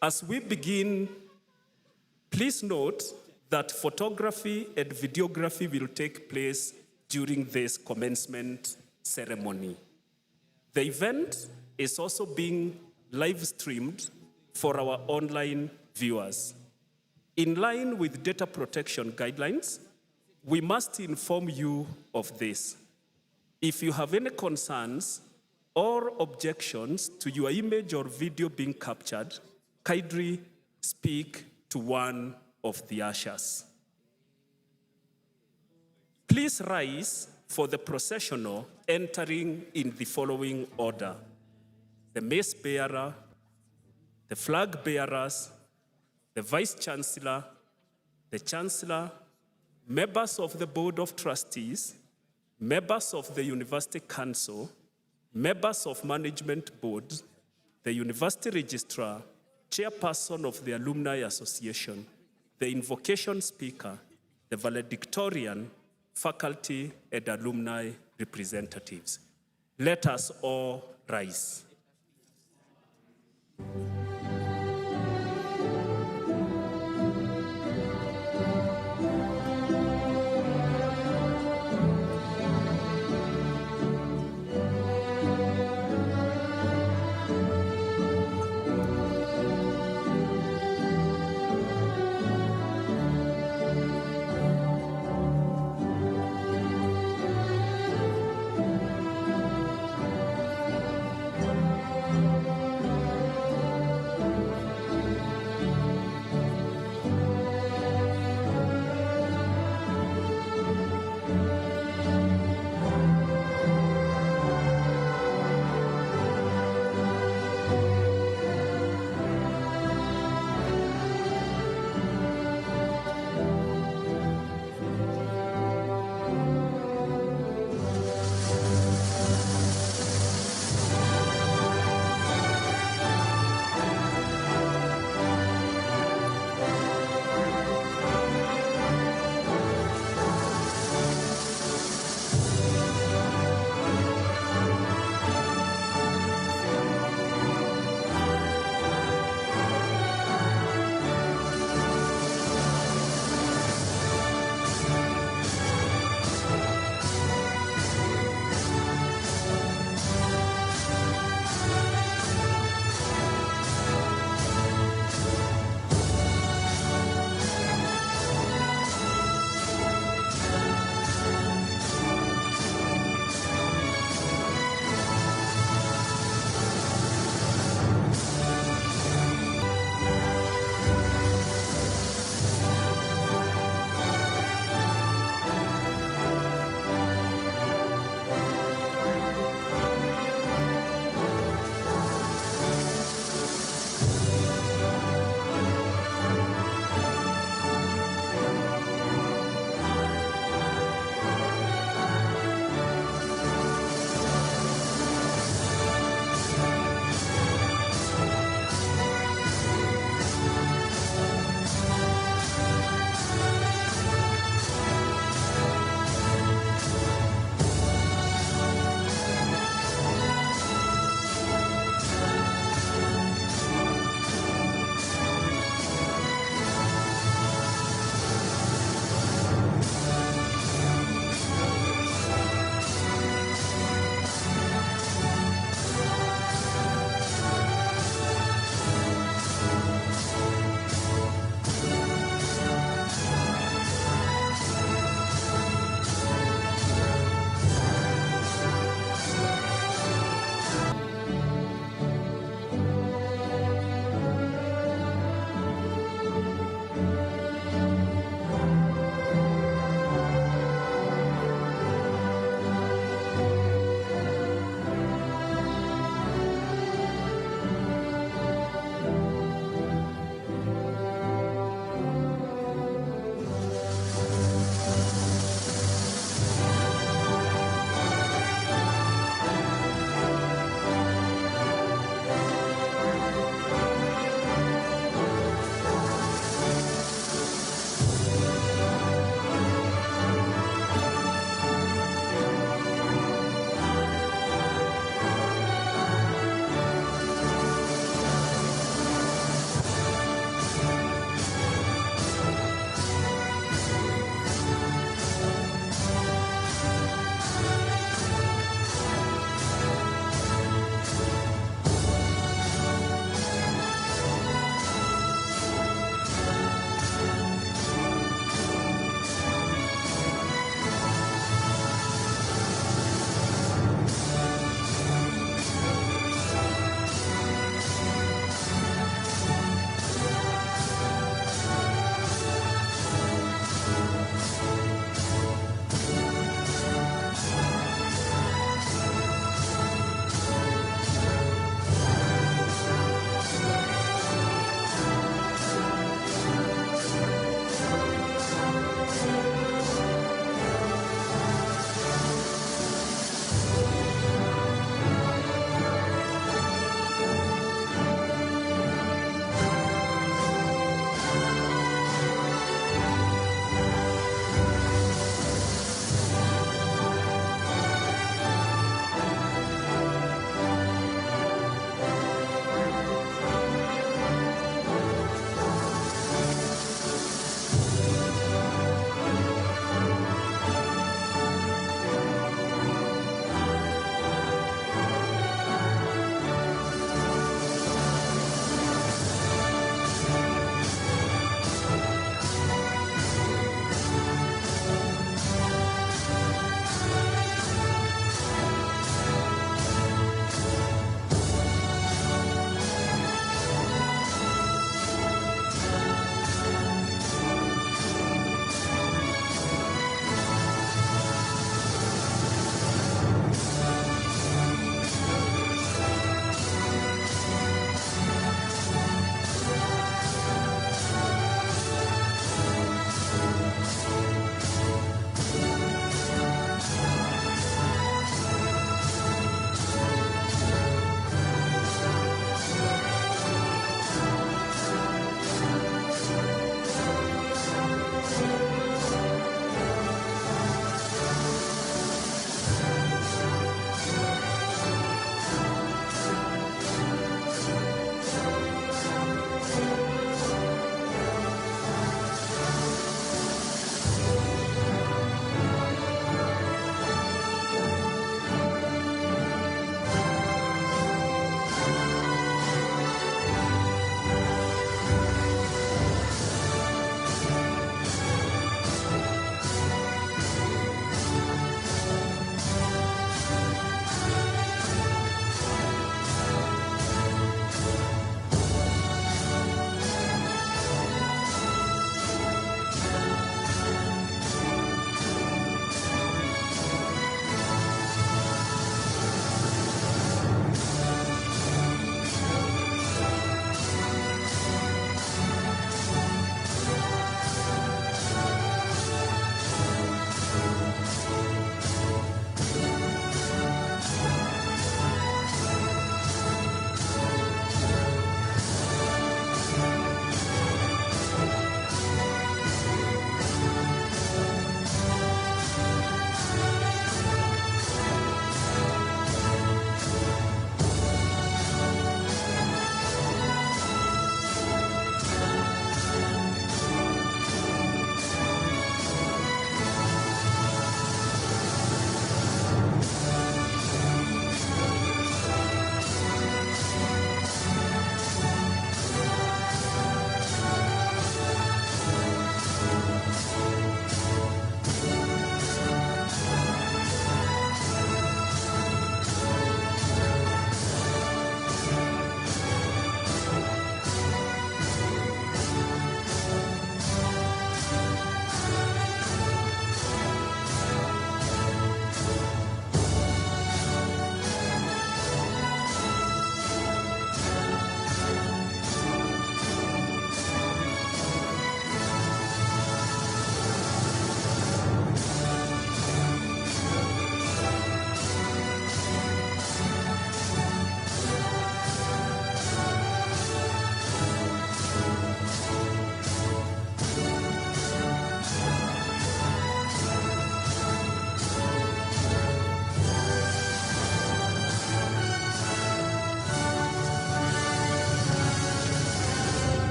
As we begin, please note that photography and videography will take place during this commencement ceremony. The event is also being live streamed for our online viewers. In line with data protection guidelines, we must inform you of this. If you have any concerns or objections to your image or video being captured, kindly speak to one of the ushers. Please rise for the processional, entering in the following order: the mace bearer, the flag bearers, the Vice Chancellor, the Chancellor, members of the Board of Trustees, members of the University Council, members of Management Board, the University Registrar, Chairperson of the Alumni Association, the Invocation Speaker, the Valedictorian, faculty, and alumni representatives. Let us all rise.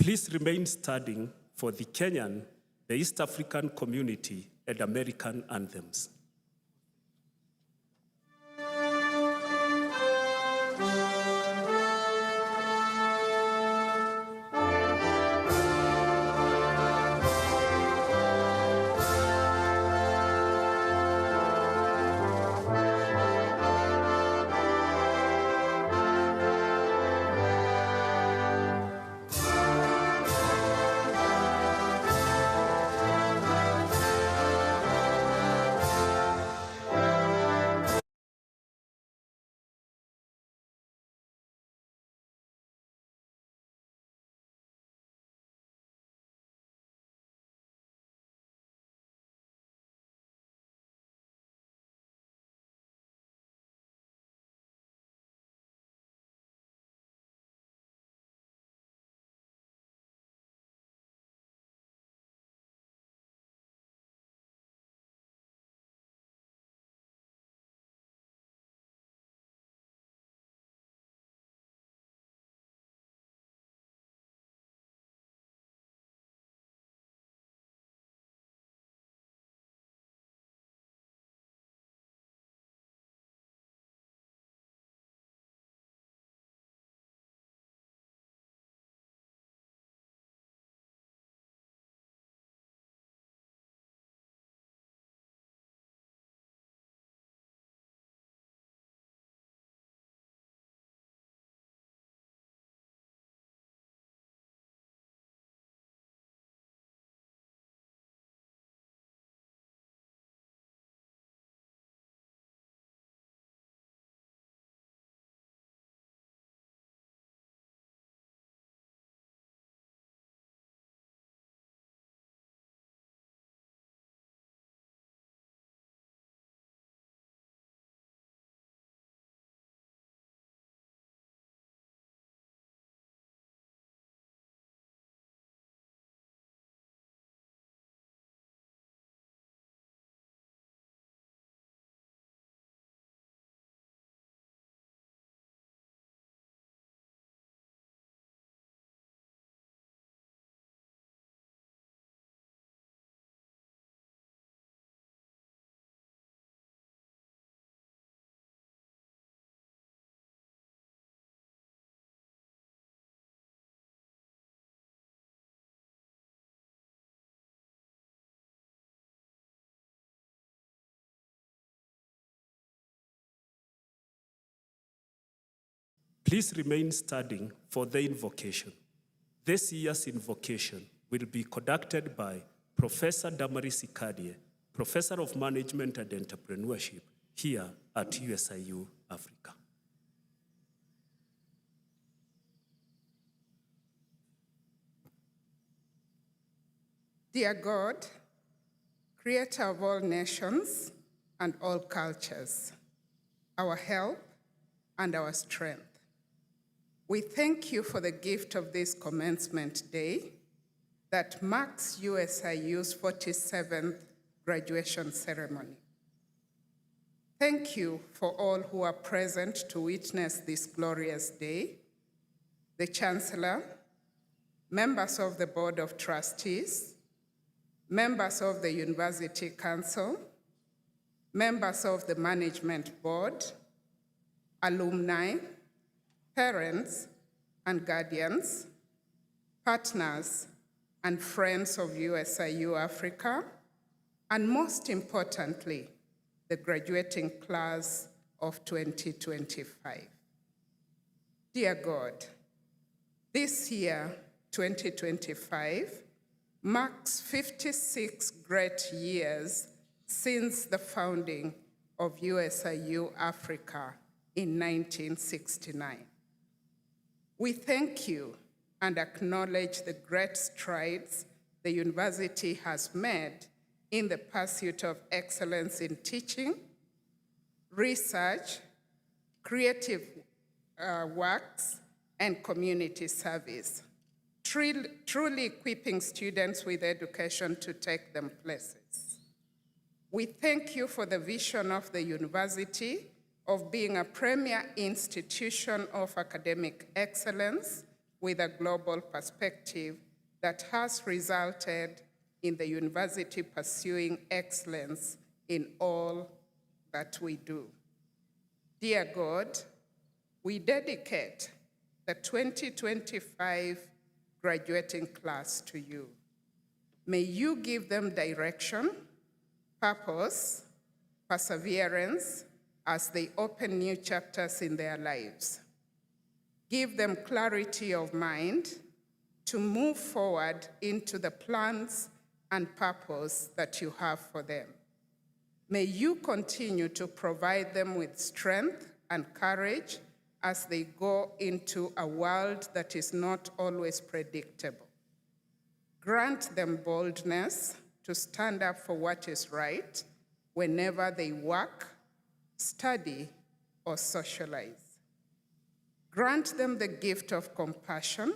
Please remain standing for the Kenyan, the East African community, and American anthems. Please remain standing for the invocation. This year's invocation will be conducted by Professor Damaris Ikadie, Professor of Management and Entrepreneurship here at USIU-Africa. Dear God, creator of all nations and all cultures, our help and our strength, we thank you for the gift of this commencement day that marks USIU's 47th graduation ceremony. Thank you for all who are present to witness this glorious day, the Chancellor, members of the Board of Trustees, members of the University Council, members of the Management Board, alumni, parents and guardians, partners and friends of USIU-Africa, and most importantly, the graduating class of 2025. Dear God, this year, 2025, marks 56 great years since the founding of USIU-Africa in 1969. We thank you and acknowledge the great strides the university has made in the pursuit of excellence in teaching, research, creative works, and community service, truly equipping students with education to take them places. We thank you for the vision of the university of being a premier institution of academic excellence with a global perspective that has resulted in the university pursuing excellence in all that we do. Dear God, we dedicate the 2025 graduating class to you. May you give them direction, purpose, perseverance as they open new chapters in their lives. Give them clarity of mind to move forward into the plans and purpose that you have for them. May you continue to provide them with strength and courage as they go into a world that is not always predictable. Grant them boldness to stand up for what is right whenever they work, study, or socialize. Grant them the gift of compassion,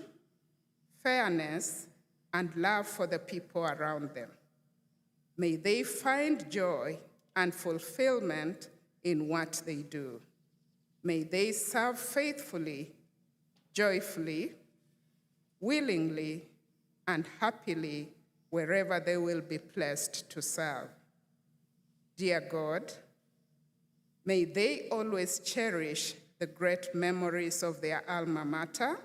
fairness, and love for the people around them. May they find joy and fulfillment in what they do. May they serve faithfully, joyfully, willingly, and happily wherever they will be blessed to serve. Dear God, may they always cherish the great memories of their alma mater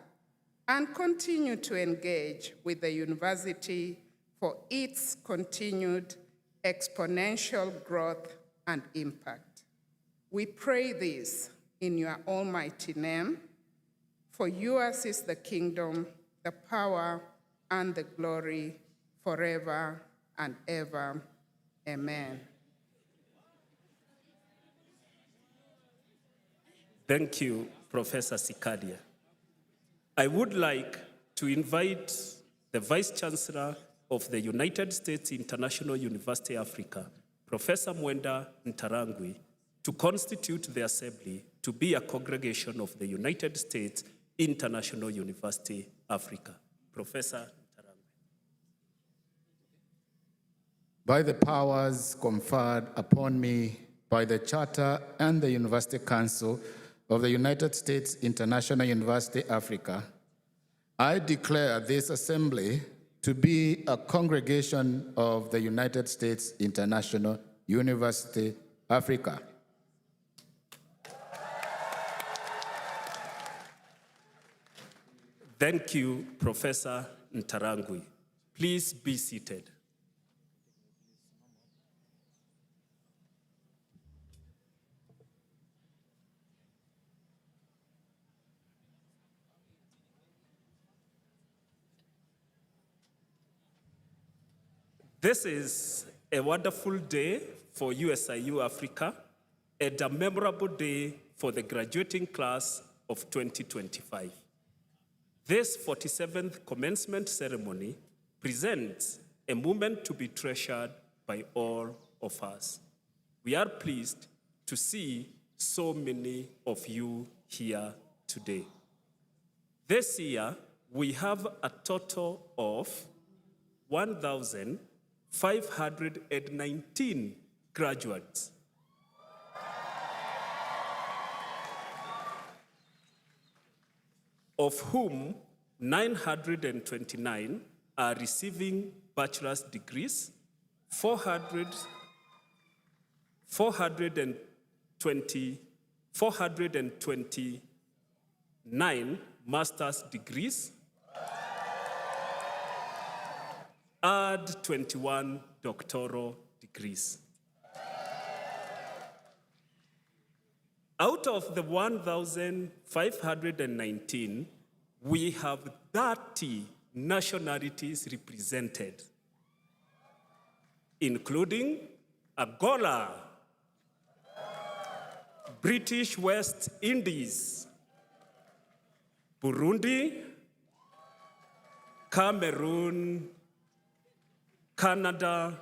and continue to engage with the university for its continued exponential growth and impact. We pray this in your almighty name, for yours is the kingdom, the power, and the glory forever and ever. Amen. Thank you, Professor Sikadia. I would like to invite the Vice Chancellor of the United States International University Africa, Professor Mwenda Ntarangwi, to constitute the Assembly to be a congregation of the United States International University Africa. Professor Ntarangwi. By the powers conferred upon me by the Charter and the University Council of the United States International University Africa, I declare this assembly to be a congregation of the United States International University Africa. Thank you, Professor Ntarangwi. Please be seated. This is a wonderful day for USIU-Africa and a memorable day for the graduating class of 2025. This 47th Commencement Ceremony presents a moment to be treasured by all of us. We are pleased to see so many of you here today. This year, we have a total of 1,519 graduates. Of whom 929 are receiving bachelor's degrees, 429 master's degrees, and 21 doctoral degrees. Out of the 1,519, we have 30 nationalities represented, including Angola, British West Indies, Burundi, Cameroon, Canada,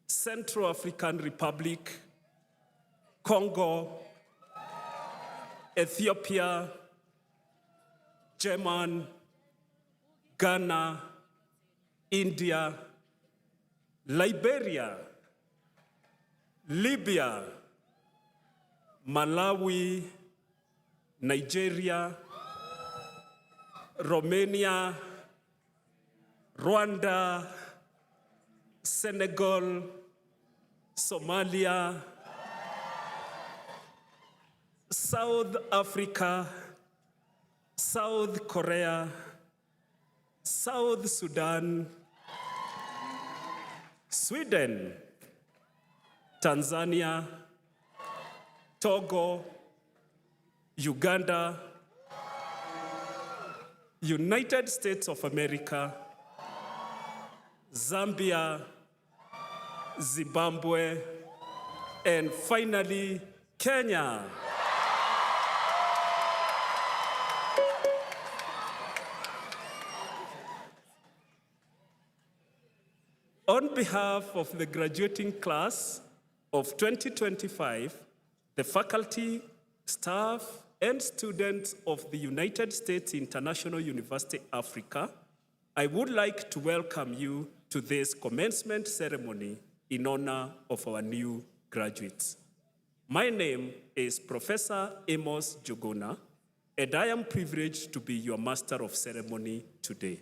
Central African Republic, Congo, Ethiopia, Germany, Ghana, India, Liberia, Libya, Malawi, Nigeria, Romania, Rwanda, Senegal, Somalia, South Africa, South Korea, South Sudan, Sweden, Tanzania, Togo, Uganda, United States of America, Zambia, Zimbabwe, and finally, Kenya. On behalf of the graduating class of 2025, the faculty, staff, and students of the United States International University Africa, I would like to welcome you to this commencement ceremony in honor of our new graduates. My name is Professor Amos Jogona, and I am privileged to be your Master of Ceremony today.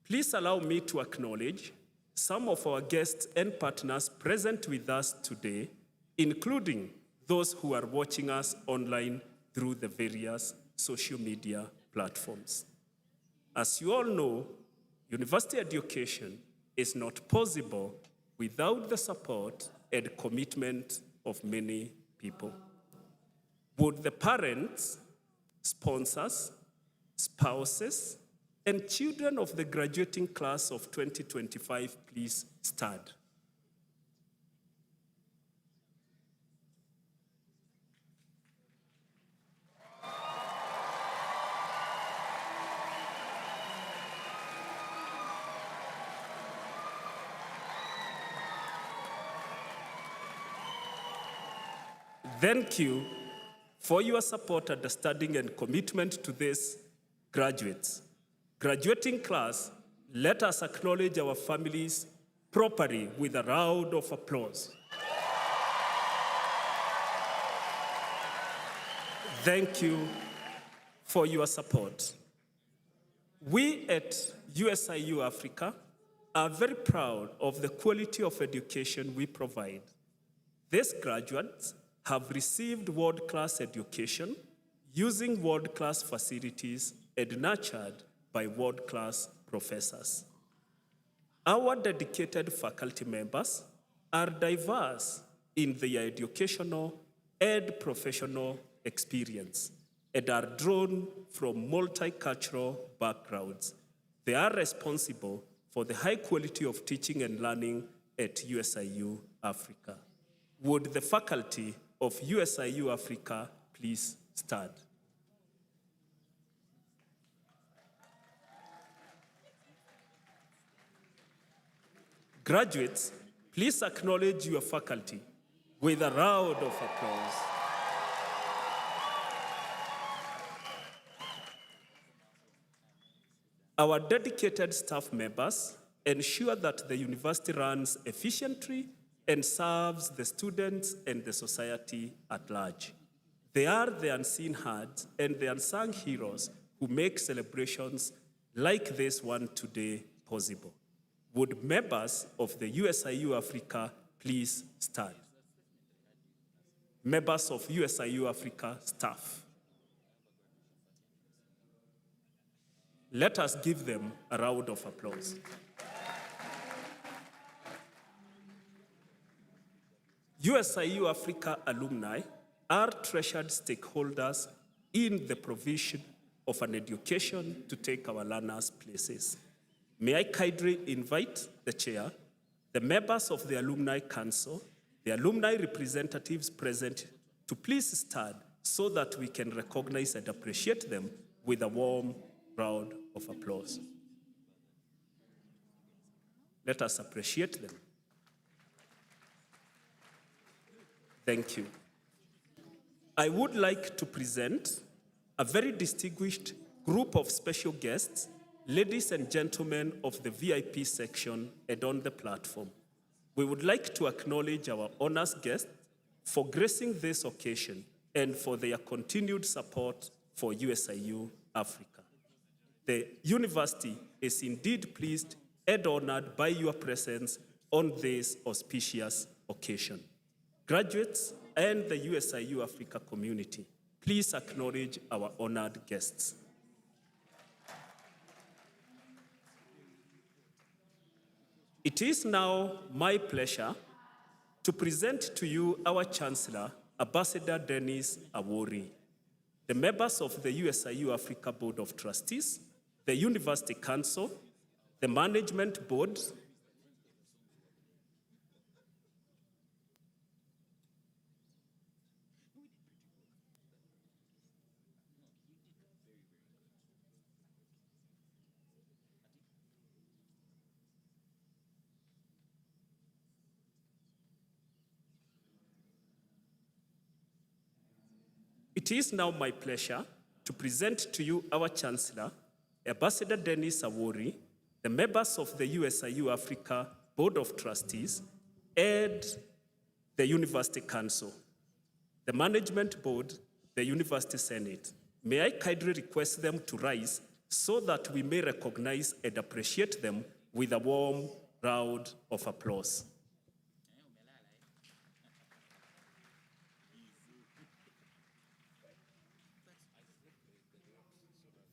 Please allow me to acknowledge some of our guests and partners present with us today, including those who are watching us online through the various social media platforms. As you all know, university education is not possible without the support and commitment of many people. Would the parents, sponsors, spouses, and children of the graduating class of 2025 please stand? Thank you for your support, understanding, and commitment to these graduates. Graduating class, let us acknowledge our families properly with a round of applause. Thank you for your support. We at USIU-Africa are very proud of the quality of education we provide. These graduates have received world-class education using world-class facilities and nurtured by world-class professors. Our dedicated faculty members are diverse in their educational and professional experience and are drawn from multicultural backgrounds. They are responsible for the high quality of teaching and learning at USIU-Africa. Would the faculty of USIU-Africa please stand? Graduates, please acknowledge your faculty with a round of applause. Our dedicated staff members ensure that the university runs efficiently and serves the students and the society at large. They are the unseen hearts and the unsung heroes who make celebrations like this one today possible. Would members of the USIU-Africa please stand? Members of USIU-Africa staff. Let us give them a round of applause. USIU-Africa alumni are treasured stakeholders in the provision of an education to take our learners places. May I kindly invite the chair, the members of the Alumni Council, the alumni representatives present to please stand so that we can recognize and appreciate them with a warm round of applause. Let us appreciate them. Thank you. I would like to present a very distinguished group of special guests, ladies and gentlemen of the VIP section and on the platform. We would like to acknowledge our honors guests for gracing this occasion and for their continued support for USIU-Africa. The university is indeed pleased and honored by your presence on this auspicious occasion. Graduates and the USIU-Africa community, please acknowledge our honored guests. It is now my pleasure to present to you our Chancellor, Ambassador Dennis Awori, the members of the USIU-Africa Board of Trustees, the University Council, the Management Board, It is now my pleasure to present to you our Chancellor, Ambassador Dennis Awori, the members of the USIU-Africa Board of Trustees, and the University Council, the Management Board, the University Senate. May I kindly request them to rise so that we may recognize and appreciate them with a warm round of applause.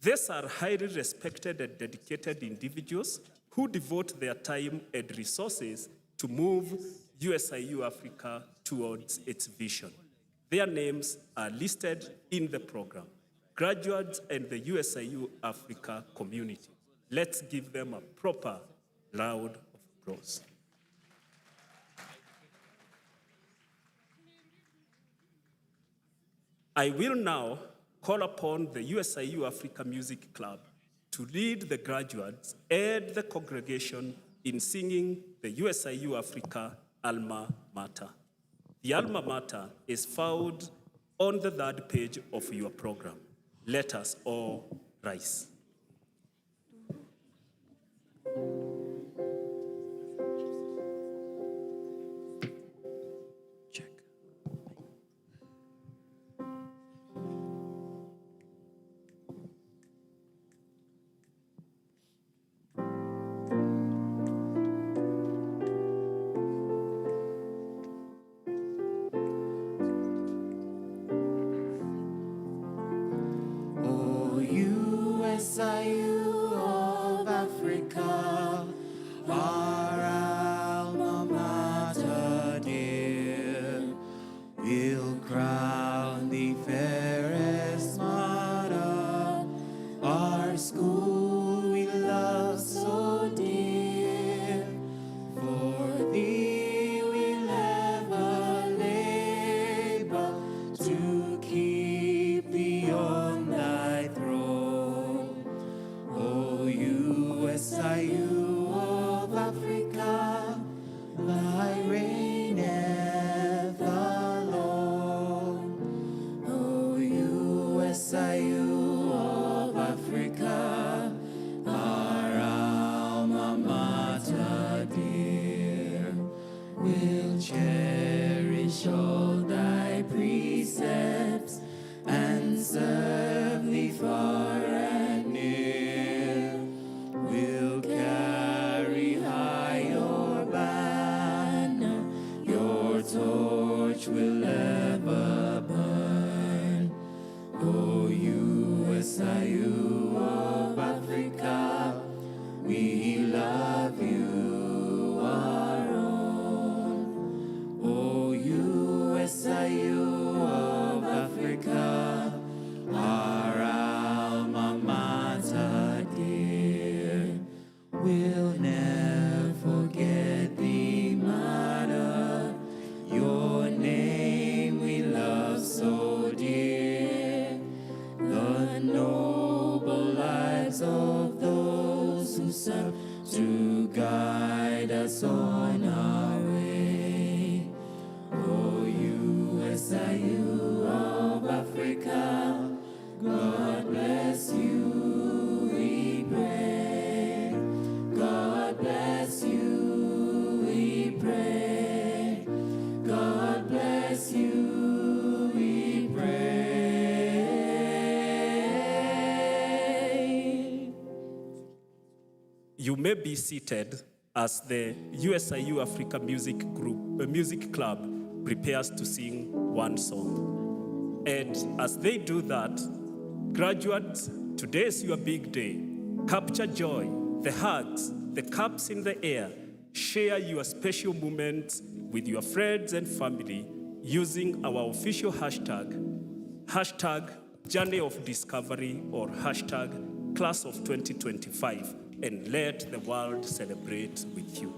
These are highly respected and dedicated individuals who devote their time and resources to move USIU-Africa towards its vision. Their names are listed in the program. Graduates and the USIU-Africa community. Let's give them a proper round of applause. I will now call upon the USIU-Africa Music Club to lead the graduates and the congregation in singing the USIU-Africa Alma Mater. The Alma Mater is found on the third page of your program. Let us all rise. USIU of Africa, our alma mater dear, will crown the fairest martyr, our school we love so dear. For thee we'll ever labor to keep thee on thy throne. USIU of Africa, thy reigneth alone. O USIU of Africa, our alma mater dear, will cherish all thy precepts and serve thee far and near. We'll carry high your banner, your torch will ever burn. O USIU of Africa, we love you, our own. O USIU of Africa, our alma mater dear, we'll never forget thee, martyr, your name we love so dear. The noble lives of those who serve to guide You may be seated as the USIU-Africa music club prepares to sing one song. And as they do that, graduates, today's your big day. Capture joy, the hugs, the cups in the air. Share your special moments with your friends and family using our official hashtag Journey of Discovery or hashtag Class of 2025, and let the world celebrate with you.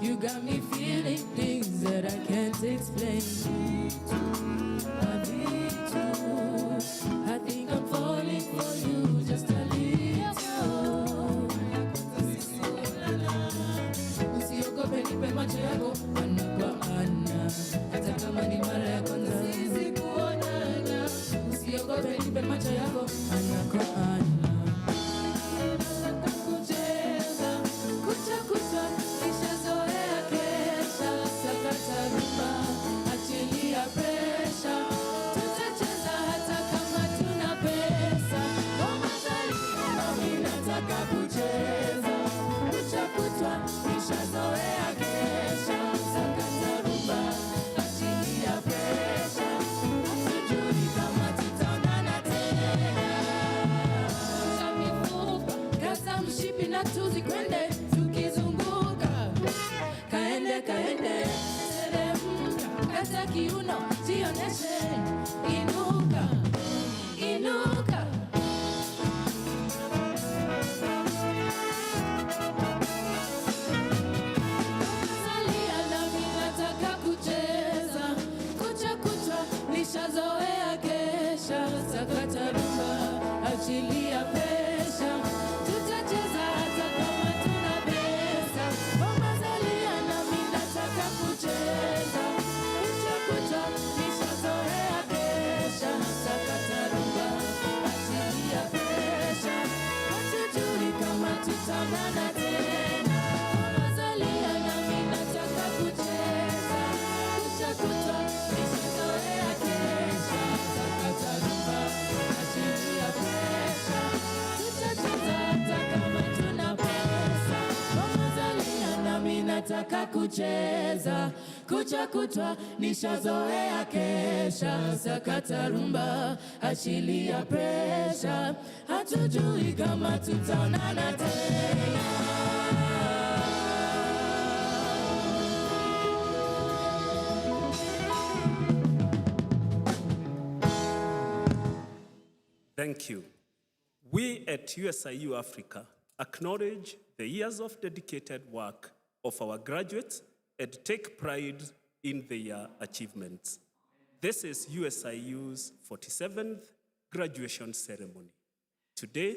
You got me feeling things that I can't explain. I think I'm falling for you just a little. Usiogope, nipe macho yako ana kwa ana. Hata kama ni mara ya kwanza sisi kuonana. Usiogope, nipe macho yako ana kwa ana. Inuka, inuka. Salia nami nataka kucheza, kucha kuchwa nishazoea kesha, sakata rumba, achilia pesha, tutacheza hata kama tuna pesa. Mama salia nami nataka kucheza, kucha kuchwa nishazoea kesha. nataka kucheza kucha kutwa, nishazoea kesha, sakata rumba, achilia presha, hatujui kama tutaonana tena. Thank you. We at USIU-Africa acknowledge the years of dedicated work of our graduates and take pride in their achievements. This is USIU's 47th graduation ceremony. Today,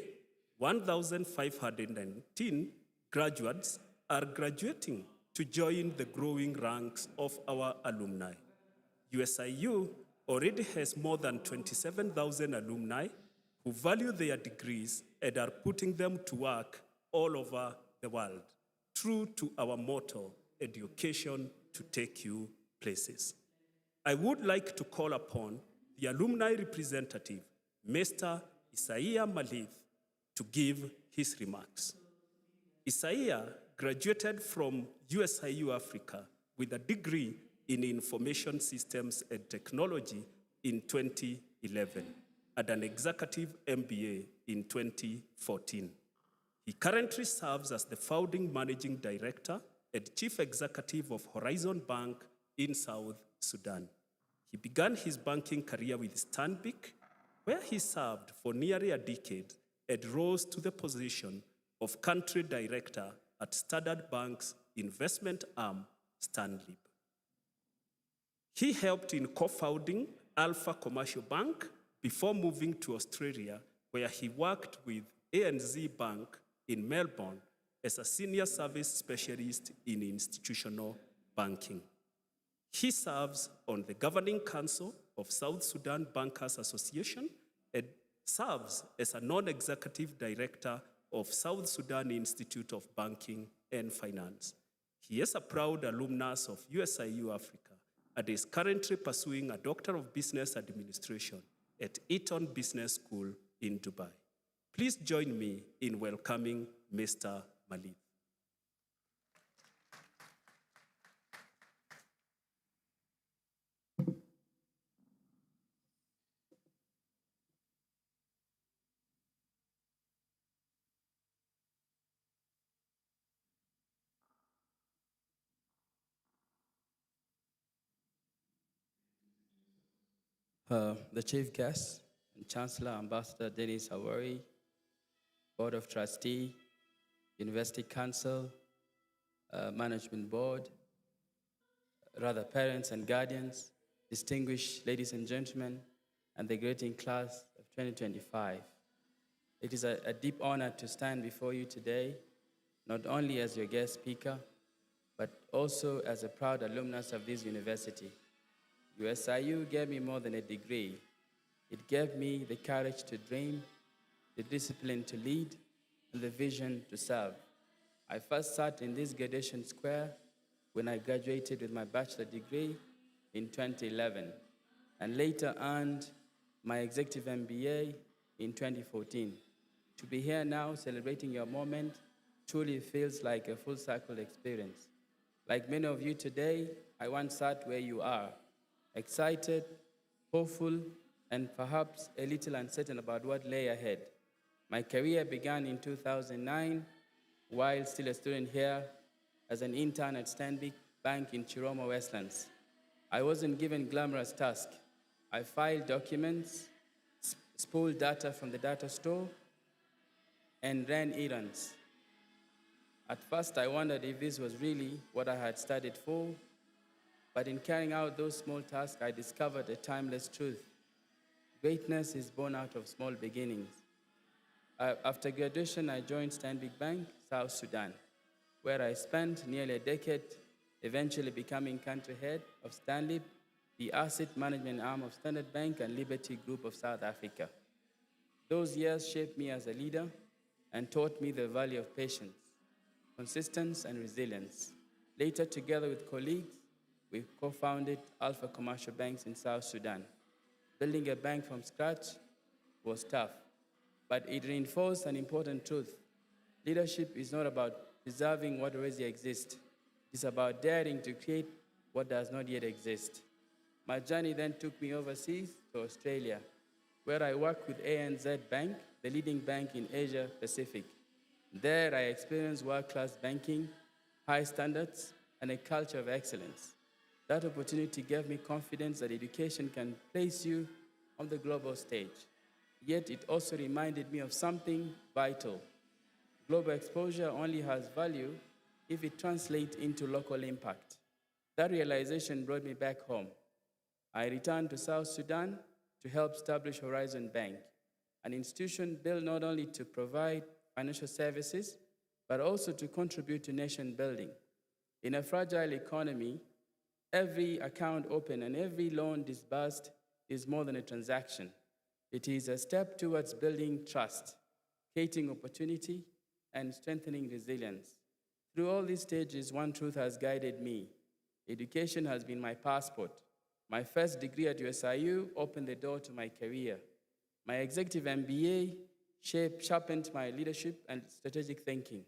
1,519 graduates are graduating to join the growing ranks of our alumni. USIU already has more than 27,000 alumni who value their degrees and are putting them to work all over the world, true to our motto, education to take you places. I would like to call upon the alumni representative, Mr. Isaiah Malith, to give his remarks. Isaiah graduated from USIU-Africa with a degree in Information Systems and Technology in 2011 and an executive MBA in 2014. He currently serves as the founding managing director and chief executive of Horizon Bank in South Sudan. He began his banking career with Stanbic, where he served for nearly a decade and rose to the position of country director at Standard Bank's investment arm, Stanlib. He helped in co-founding Alpha Commercial Bank before moving to Australia, where he worked with ANZ Bank in Melbourne as a senior service specialist in institutional banking. He serves on the governing council of South Sudan Bankers Association and serves as a non-executive director of South Sudan Institute of Banking and Finance. He is a proud alumnus of USIU-Africa and is currently pursuing a Doctor of Business Administration at Eton Business School in Dubai. Please join me in welcoming Mr. Malith. The chief guest and Chancellor, Ambassador Dennis Awori, Board of Trustee, University Council, Management Board, rather parents and guardians, distinguished ladies and gentlemen, and the grading class of 2025. It is a deep honor to stand before you today, not only as your guest speaker, but also as a proud alumnus of this university. USIU gave me more than a degree. It gave me the courage to dream, the discipline to lead, and the vision to serve. I first sat in this graduation square when I graduated with my bachelor degree in 2011, and later earned my executive MBA in 2014. To be here now celebrating your moment truly feels like a full circle experience. Like many of you today, I once sat where you are, excited, hopeful, and perhaps a little uncertain about what lay ahead. My career began in 2009 while still a student here as an intern at Stanbic Bank in Chiromo, Westlands. I wasn't given glamorous tasks. I filed documents, spooled data from the data store, and ran errands. At first, I wondered if this was really what I had studied for, but in carrying out those small tasks, I discovered a timeless truth. Greatness is born out of small beginnings. After graduation, I joined Stanbic Bank, South Sudan, where I spent nearly a decade, eventually becoming country head of Stanlib, the asset management arm of Standard Bank and Liberty Group of South Africa. Those years shaped me as a leader and taught me the value of patience, consistency, and resilience. Later, together with colleagues, we co-founded Alpha Commercial Banks in South Sudan. Building a bank from scratch was tough, but it reinforced an important truth. Leadership is not about preserving what already exists. It is about daring to create what does not yet exist. My journey then took me overseas to Australia, where I worked with ANZ Bank, the leading bank in Asia Pacific. There, I experienced world-class banking, high standards, and a culture of excellence. That opportunity gave me confidence that education can place you on the global stage. Yet it also reminded me of something vital. Global exposure only has value if it translates into local impact. That realization brought me back home. I returned to South Sudan to help establish Horizon Bank, an institution built not only to provide financial services, but also to contribute to nation building. In a fragile economy, every account opened and every loan disbursed is more than a transaction. It is a step towards building trust, creating opportunity, and strengthening resilience. Through all these stages, one truth has guided me. Education has been my passport. My first degree at USIU opened the door to my career. My executive MBA sharpened my leadership and strategic thinking.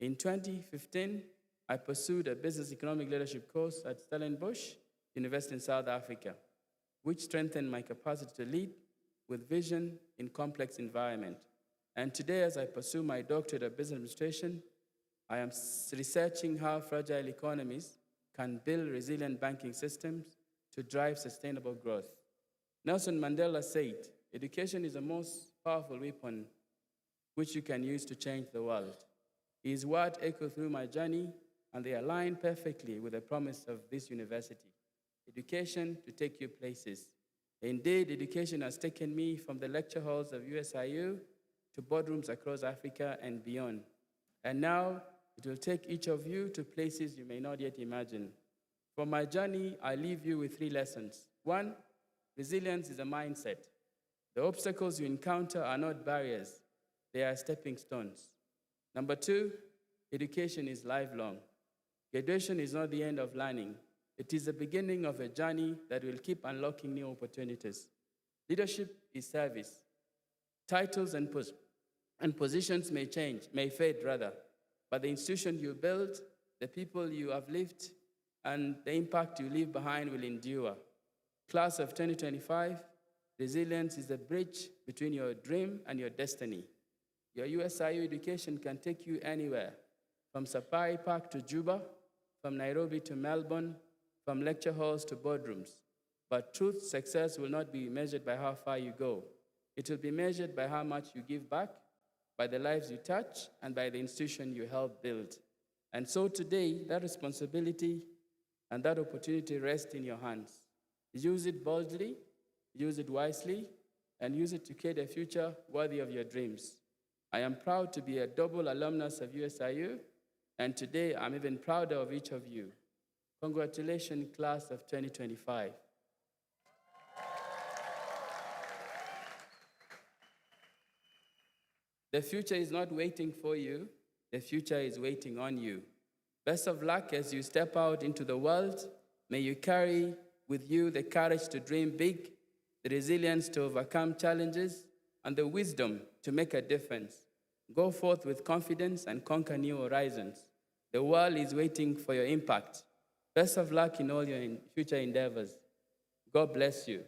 In 2015, I pursued a business economic leadership course at Stellenbosch University in South Africa, which strengthened my capacity to lead with vision in complex environment. And today, as I pursue my doctorate of business administration, I am researching how fragile economies can build resilient banking systems to drive sustainable growth. Nelson Mandela said, education is the most powerful weapon which you can use to change the world. His words echo through my journey, and they align perfectly with the promise of this university. Education to take you places. Indeed, education has taken me from the lecture halls of USIU to boardrooms across Africa and beyond. And now, it will take each of you to places you may not yet imagine. For my journey, I leave you with 3 lessons. 1, resilience is a mindset. The obstacles you encounter are not barriers, they are stepping stones. Number 2, education is lifelong. Graduation is not the end of learning. It is the beginning of a journey that will keep unlocking new opportunities. Leadership is service. Titles and positions may change, may fade rather, but the institution you build, the people you have lived, and the impact you leave behind will endure. Class of 2025, resilience is the bridge between your dream and your destiny. Your USIU education can take you anywhere, from Safari Park to Juba, from Nairobi to Melbourne, from lecture halls to boardrooms. But true success will not be measured by how far you go. It will be measured by how much you give back, by the lives you touch, and by the institution you help build. And so today, that responsibility and that opportunity rest in your hands. Use it boldly, use it wisely, and use it to create a future worthy of your dreams. I am proud to be a double alumnus of USIU, and today I'm even prouder of each of you. Congratulations, class of 2025. The future is not waiting for you, the future is waiting on you. Best of luck as you step out into the world. May you carry with you the courage to dream big, the resilience to overcome challenges, and the wisdom to make a difference. Go forth with confidence and conquer new horizons. The world is waiting for your impact. Best of luck in all your future endeavors. God bless you.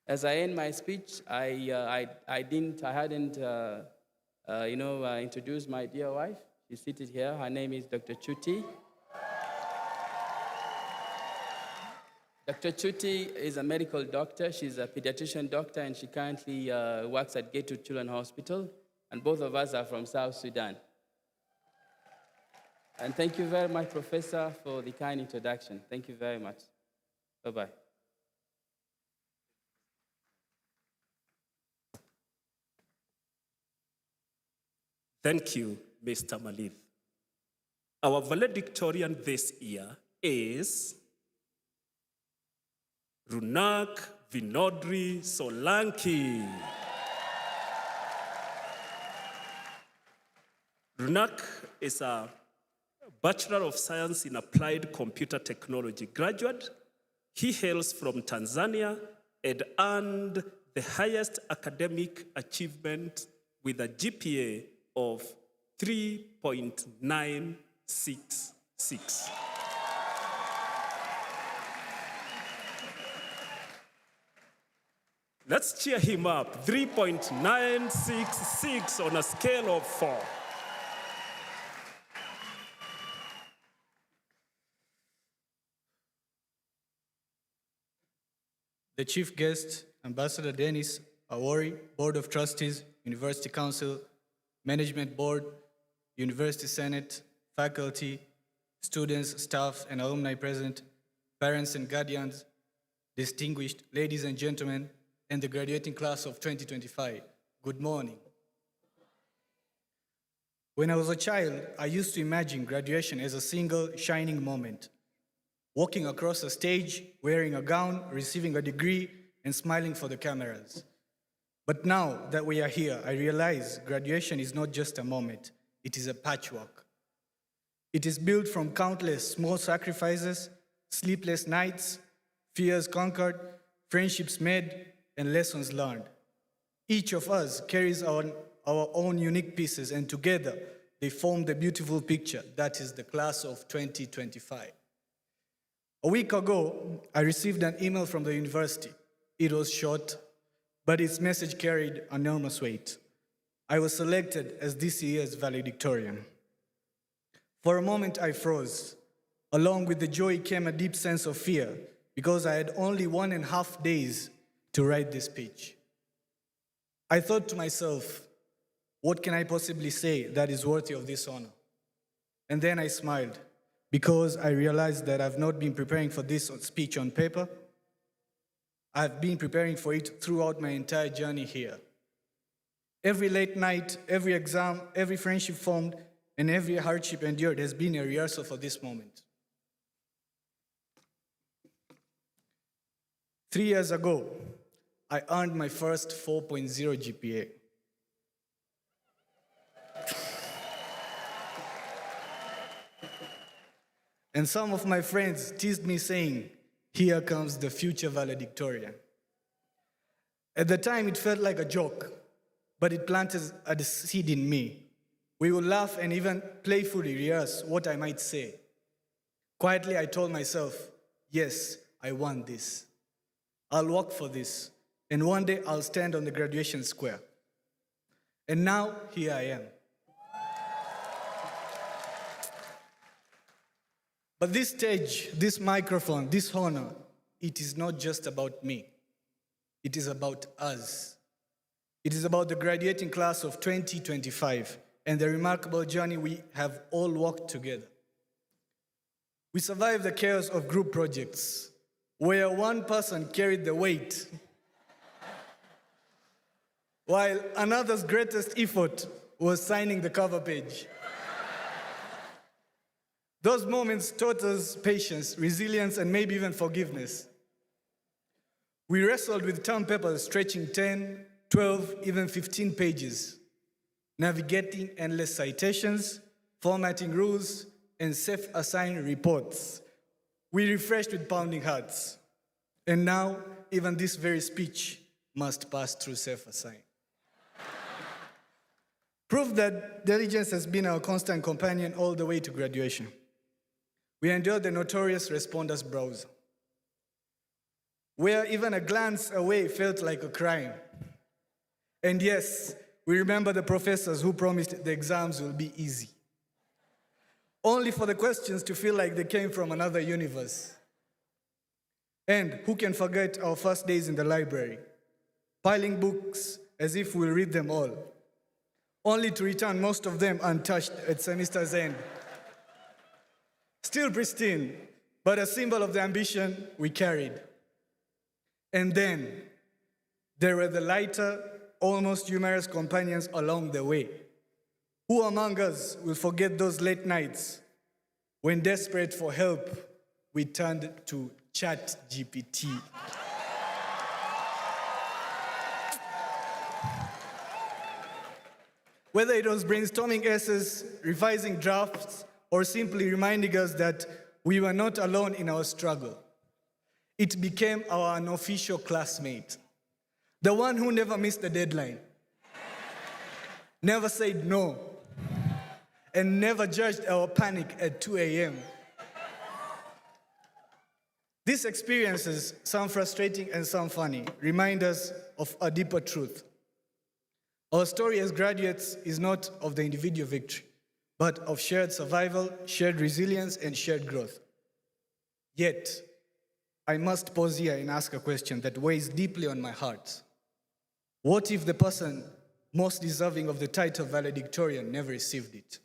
As I end my speech, I hadn't introduced my dear wife. She's seated here. Her name is Dr. Chuti. Dr. Chuti is a medical doctor. She's a pediatrician doctor, and she currently works at Gateway Children's Hospital. And both of us are from South Sudan. And thank you very much, Professor, for the kind introduction. Thank you very much. Bye-bye. Thank you, Mr. Malith. Our valedictorian this year is Runak Vinodri Solanki. Runak is a Bachelor of Science in Applied Computer Technology graduate. He hails from Tanzania and earned the highest academic achievement with a GPA of 3.966. Let's cheer him up. 3.966 on a scale of 4. The chief guest, Ambassador Dennis Awori, Board of Trustees, University Council, Management Board, University Senate, faculty, students, staff, and alumni present, parents and guardians, distinguished ladies and gentlemen, and the graduating class of 2025, good morning. When I was a child, I used to imagine graduation as a single shining moment. Walking across a stage, wearing a gown, receiving a degree, and smiling for the cameras. But now that we are here, I realize graduation is not just a moment, it is a patchwork. It is built from countless small sacrifices, sleepless nights, fears conquered, friendships made, and lessons learned. Each of us carries our own unique pieces, and together they form the beautiful picture that is the class of 2025. A week ago, I received an email from the university. It was short, but its message carried enormous weight. I was selected as this year's valedictorian. For a moment, I froze. Along with the joy came a deep sense of fear, because I had only 1.5 days to write this speech. I thought to myself, what can I possibly say that is worthy of this honor? And then I smiled, because I realized that I've not been preparing for this speech on paper. I've been preparing for it throughout my entire journey here. Every late night, every exam, every friendship formed, and every hardship endured has been a rehearsal for this moment. 3 years ago, I earned my first 4.0 GPA. And some of my friends teased me saying, "Here comes the future valedictorian." At the time, it felt like a joke, but it planted a seed in me. We would laugh and even playfully rehearse what I might say. Quietly, I told myself, yes, I want this. I'll work for this, and one day I'll stand on the graduation square. And now, here I am. But this stage, this microphone, this honor, it is not just about me. It is about us. It is about the graduating class of 2025 and the remarkable journey we have all walked together. We survived the chaos of group projects, where one person carried the weight, while another's greatest effort was signing the cover page. Those moments taught us patience, resilience, and maybe even forgiveness. We wrestled with term papers stretching 10, 12, even 15 pages, navigating endless citations, formatting rules, and self-assigned reports. We refreshed with pounding hearts. And now, even this very speech must pass through self-assign. Proof that diligence has been our constant companion all the way to graduation. We endured the notorious responders browser, where even a glance away felt like a crime. And yes, we remember the professors who promised the exams will be easy, only for the questions to feel like they came from another universe. And who can forget our first days in the library, piling books as if we'll read them all, only to return most of them untouched at semester's end. Still pristine, but a symbol of the ambition we carried. And then, there were the lighter, almost humorous companions along the way. Who among us will forget those late nights when, desperate for help, we turned to ChatGPT? Whether it was brainstorming essays, revising drafts, or simply reminding us that we were not alone in our struggle, it became our unofficial classmate. The one who never missed the deadline, never said no, and never judged our panic at 2 a.m. These experiences, some frustrating and some funny, remind us of a deeper truth. Our story as graduates is not of the individual victory, but of shared survival, shared resilience, and shared growth. Yet, I must pause here and ask a question that weighs deeply on my heart. What if the person most deserving of the title valedictorian never received it?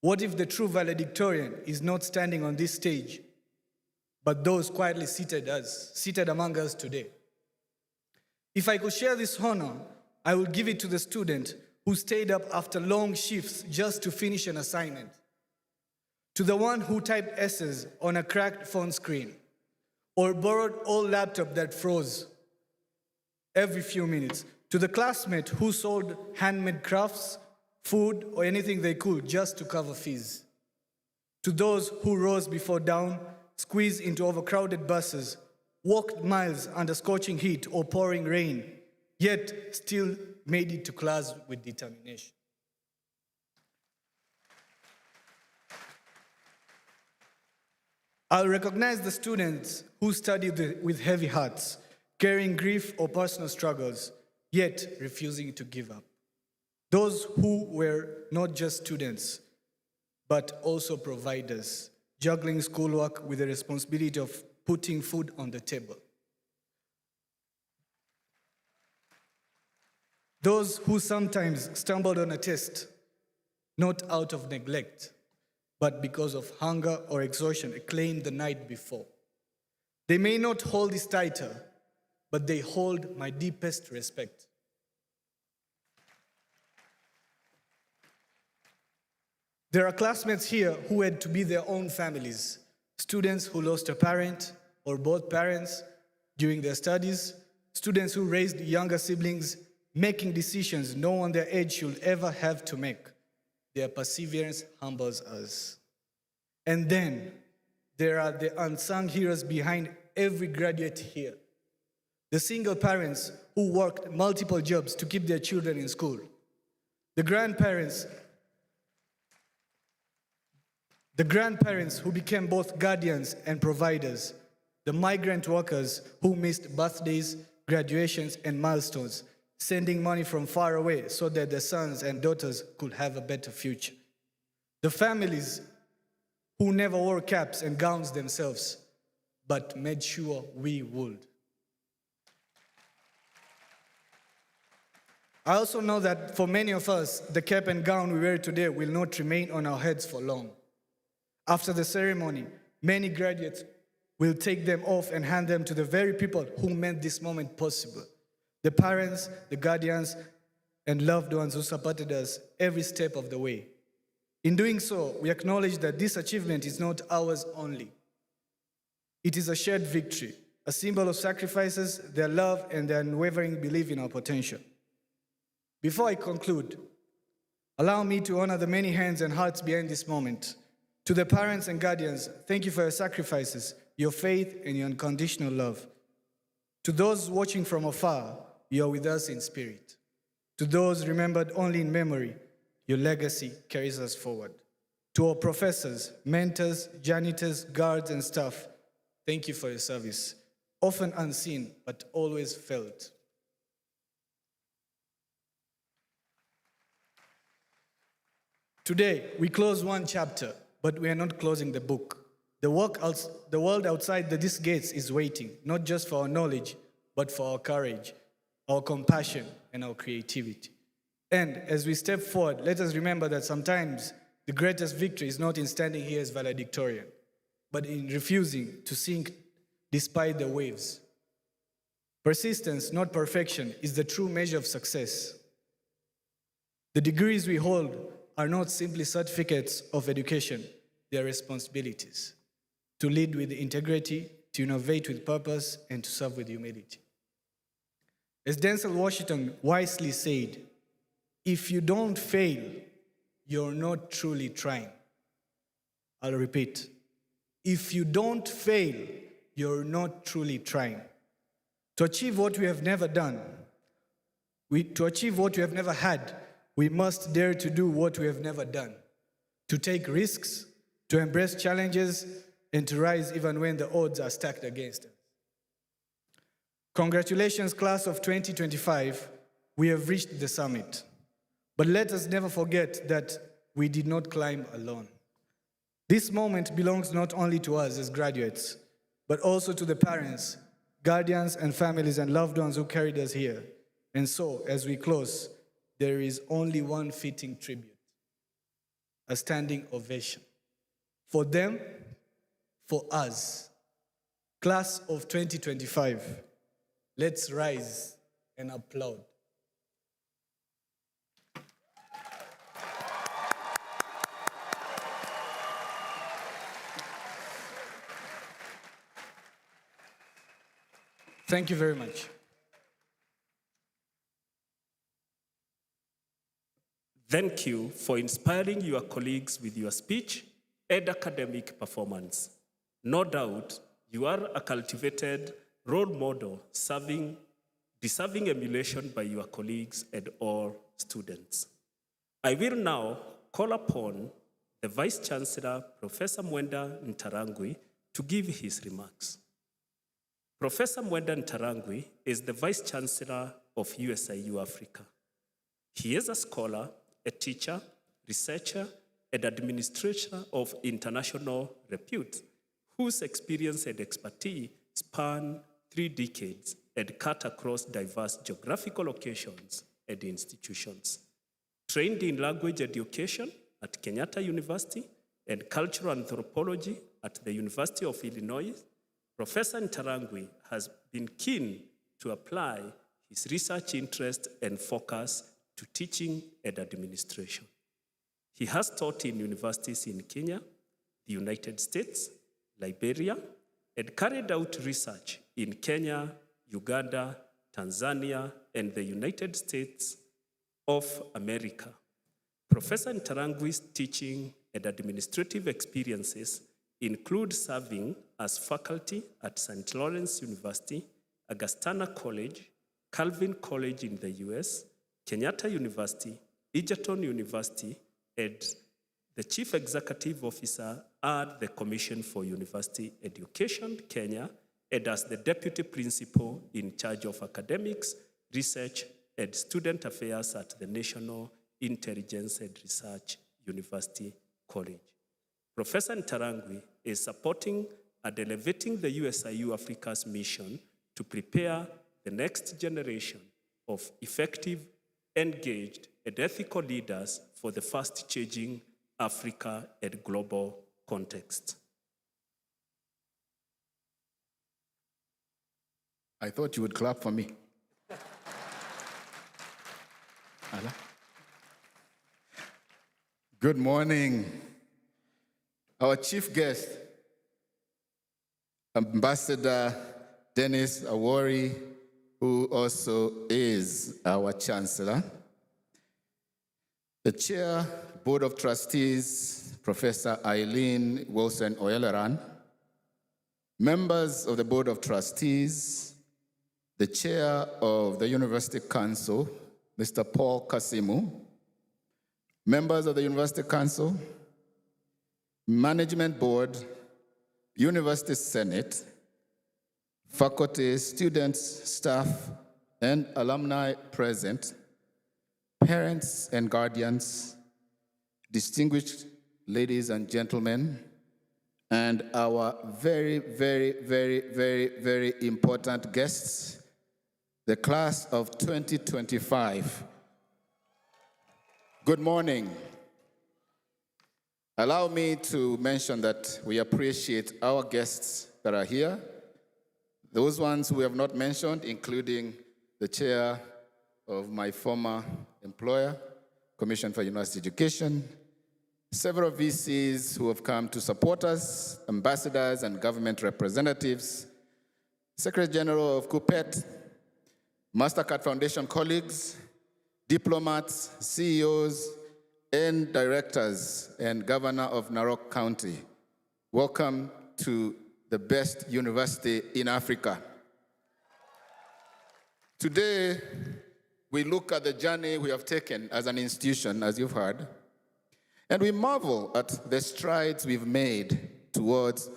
What if the true valedictorian is not standing on this stage, but those quietly seated among us today? If I could share this honor, I would give it to the student who stayed up after long shifts just to finish an assignment, to the one who typed essays on a cracked phone screen, or borrowed old laptop that froze every few minutes, to the classmate who sold handmade crafts, food, or anything they could just to cover fees, to those who rose before dawn, squeezed into overcrowded buses, walked miles under scorching heat or pouring rain, yet still made it to class with determination. I'll recognize the students who studied with heavy hearts, carrying grief or personal struggles, yet refusing to give up. Those who were not just students, but also providers, juggling schoolwork with the responsibility of putting food on the table. Those who sometimes stumbled on a test, not out of neglect, but because of hunger or exhaustion acclaimed the night before. They may not hold this title, but they hold my deepest respect. There are classmates here who had to be their own families, students who lost a parent or both parents during their studies, students who raised younger siblings, making decisions no one their age should ever have to make. Their perseverance humbles us. And then there are the unsung heroes behind every graduate here. The single parents who worked multiple jobs to keep their children in school. The grandparents who became both guardians and providers. The migrant workers who missed birthdays, graduations, and milestones, sending money from far away so that their sons and daughters could have a better future. The families who never wore caps and gowns themselves, but made sure we would. I also know that for many of us, the cap and gown we wear today will not remain on our heads for long. After the ceremony, many graduates will take them off and hand them to the very people who made this moment possible. The parents, the guardians, and loved ones who supported us every step of the way. In doing so, we acknowledge that this achievement is not ours only. It is a shared victory, a symbol of sacrifices, their love, and their unwavering belief in our potential. Before I conclude, allow me to honor the many hands and hearts behind this moment. To the parents and guardians, thank you for your sacrifices, your faith, and your unconditional love. To those watching from afar, you are with us in spirit. To those remembered only in memory, your legacy carries us forward. To our professors, mentors, janitors, guards, and staff, thank you for your service, often unseen but always felt. Today, we close one chapter, but we are not closing the book. The world outside these gates is waiting, not just for our knowledge, but for our courage, our compassion, and our creativity. And as we step forward, let us remember that sometimes the greatest victory is not in standing here as valedictorian, but in refusing to sink despite the waves. Persistence, not perfection, is the true measure of success. The degrees we hold are not simply certificates of education, they are responsibilities. To lead with integrity, to innovate with purpose, and to serve with humility. As Denzel Washington wisely said, if you don't fail, you're not truly trying. I'll repeat. If you don't fail, you're not truly trying. To achieve what we have never done, to achieve what we have never had, we must dare to do what we have never done. to take risks, to embrace challenges, and to rise even when the odds are stacked against us. Congratulations, class of 2025. We have reached the summit. But let us never forget that we did not climb alone. This moment belongs not only to us as graduates, but also to the parents, guardians, and families and loved ones who carried us here. And so, as we close, there is only one fitting tribute: a standing ovation. For them, for us. Class of 2025, let's rise and applaud. Thank you very much. Thank you for inspiring your colleagues with your speech and academic performance. No doubt, you are a cultivated role model deserving emulation by your colleagues and all students. I will now call upon the Vice Chancellor, Professor Mwenda Ntarangwi, to give his remarks. Professor Mwenda Ntarangwi is the Vice Chancellor of USIU-Africa. He is a scholar, a teacher, researcher, and administrator of international repute, whose experience and expertise span 3 decades and cut across diverse geographical locations and institutions. Trained in language education at Kenyatta University and cultural anthropology at the University of Illinois, Professor Ntarangwi has been keen to apply his research interest and focus to teaching and administration. He has taught in universities in Kenya, the United States, Liberia, and carried out research in Kenya, Uganda, Tanzania, and the United States of America. Professor Ntarangwi's teaching and administrative experiences include serving as faculty at St. Lawrence University, Augustana College, Calvin College in the US, Kenyatta University, Egerton University, and the Chief Executive Officer at the Commission for University Education, Kenya, and as the Deputy Principal in charge of academics, research, and student affairs at the National Intelligence and Research University College. Professor Ntarangwi is supporting and elevating the USIU-Africa's mission to prepare the next generation of effective, engaged, and ethical leaders for the fast-changing Africa and global context. I thought you would clap for me. Good morning. Our chief guest, Ambassador Dennis Awori, who also is our Chancellor. The Chair, Board of Trustees, Professor Eileen Wilson Oyeleran, members of the Board of Trustees, the Chair of the University Council, Mr. Paul Kasimu, members of the University Council, Management Board, University Senate, faculty, students, staff, and alumni present, parents and guardians, distinguished ladies and gentlemen, and our very, very, very, very, very important guests, the class of 2025. Good morning. Allow me to mention that we appreciate our guests that are here, those ones who have not mentioned, including the chair of my former employer, Commission for University Education, several VCs who have come to support us, ambassadors and government representatives, Secretary General of CUPET, MasterCard Foundation colleagues, diplomats, CEOs, and directors, and Governor of Narok County. Welcome to the best university in Africa. Today, we look at the journey we have taken as an institution, as you've heard, And we marvel at the strides we've made towards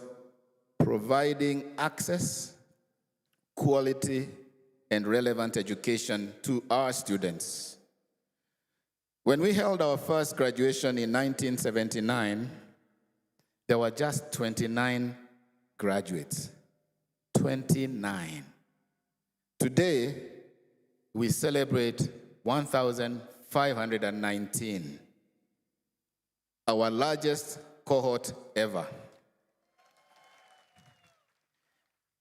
providing access, quality, and relevant education to our students. When we held our first graduation in 1979, there were just 29 graduates. 29. Today, we celebrate 1,519, our largest cohort ever.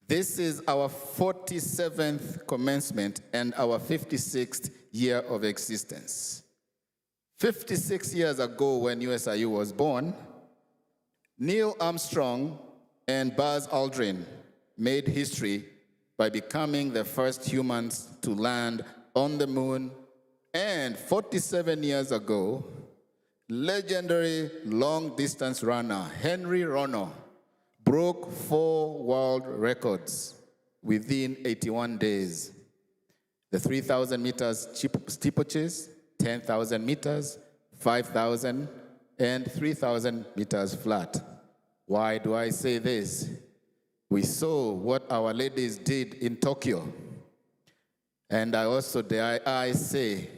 This is our 47th commencement and our 56th year of existence. 56 years ago, when USIU was born, Neil Armstrong and Buzz Aldrin made history by becoming the first humans to land on the moon. And 47 years ago, legendary long-distance runner Henry Rono broke 4 world records within 81 days. The 3,000 meters steeplechase, 10,000 meters, 5,000, and 3,000 meters flat. Why do I say this? We saw what our ladies did in Tokyo. And I say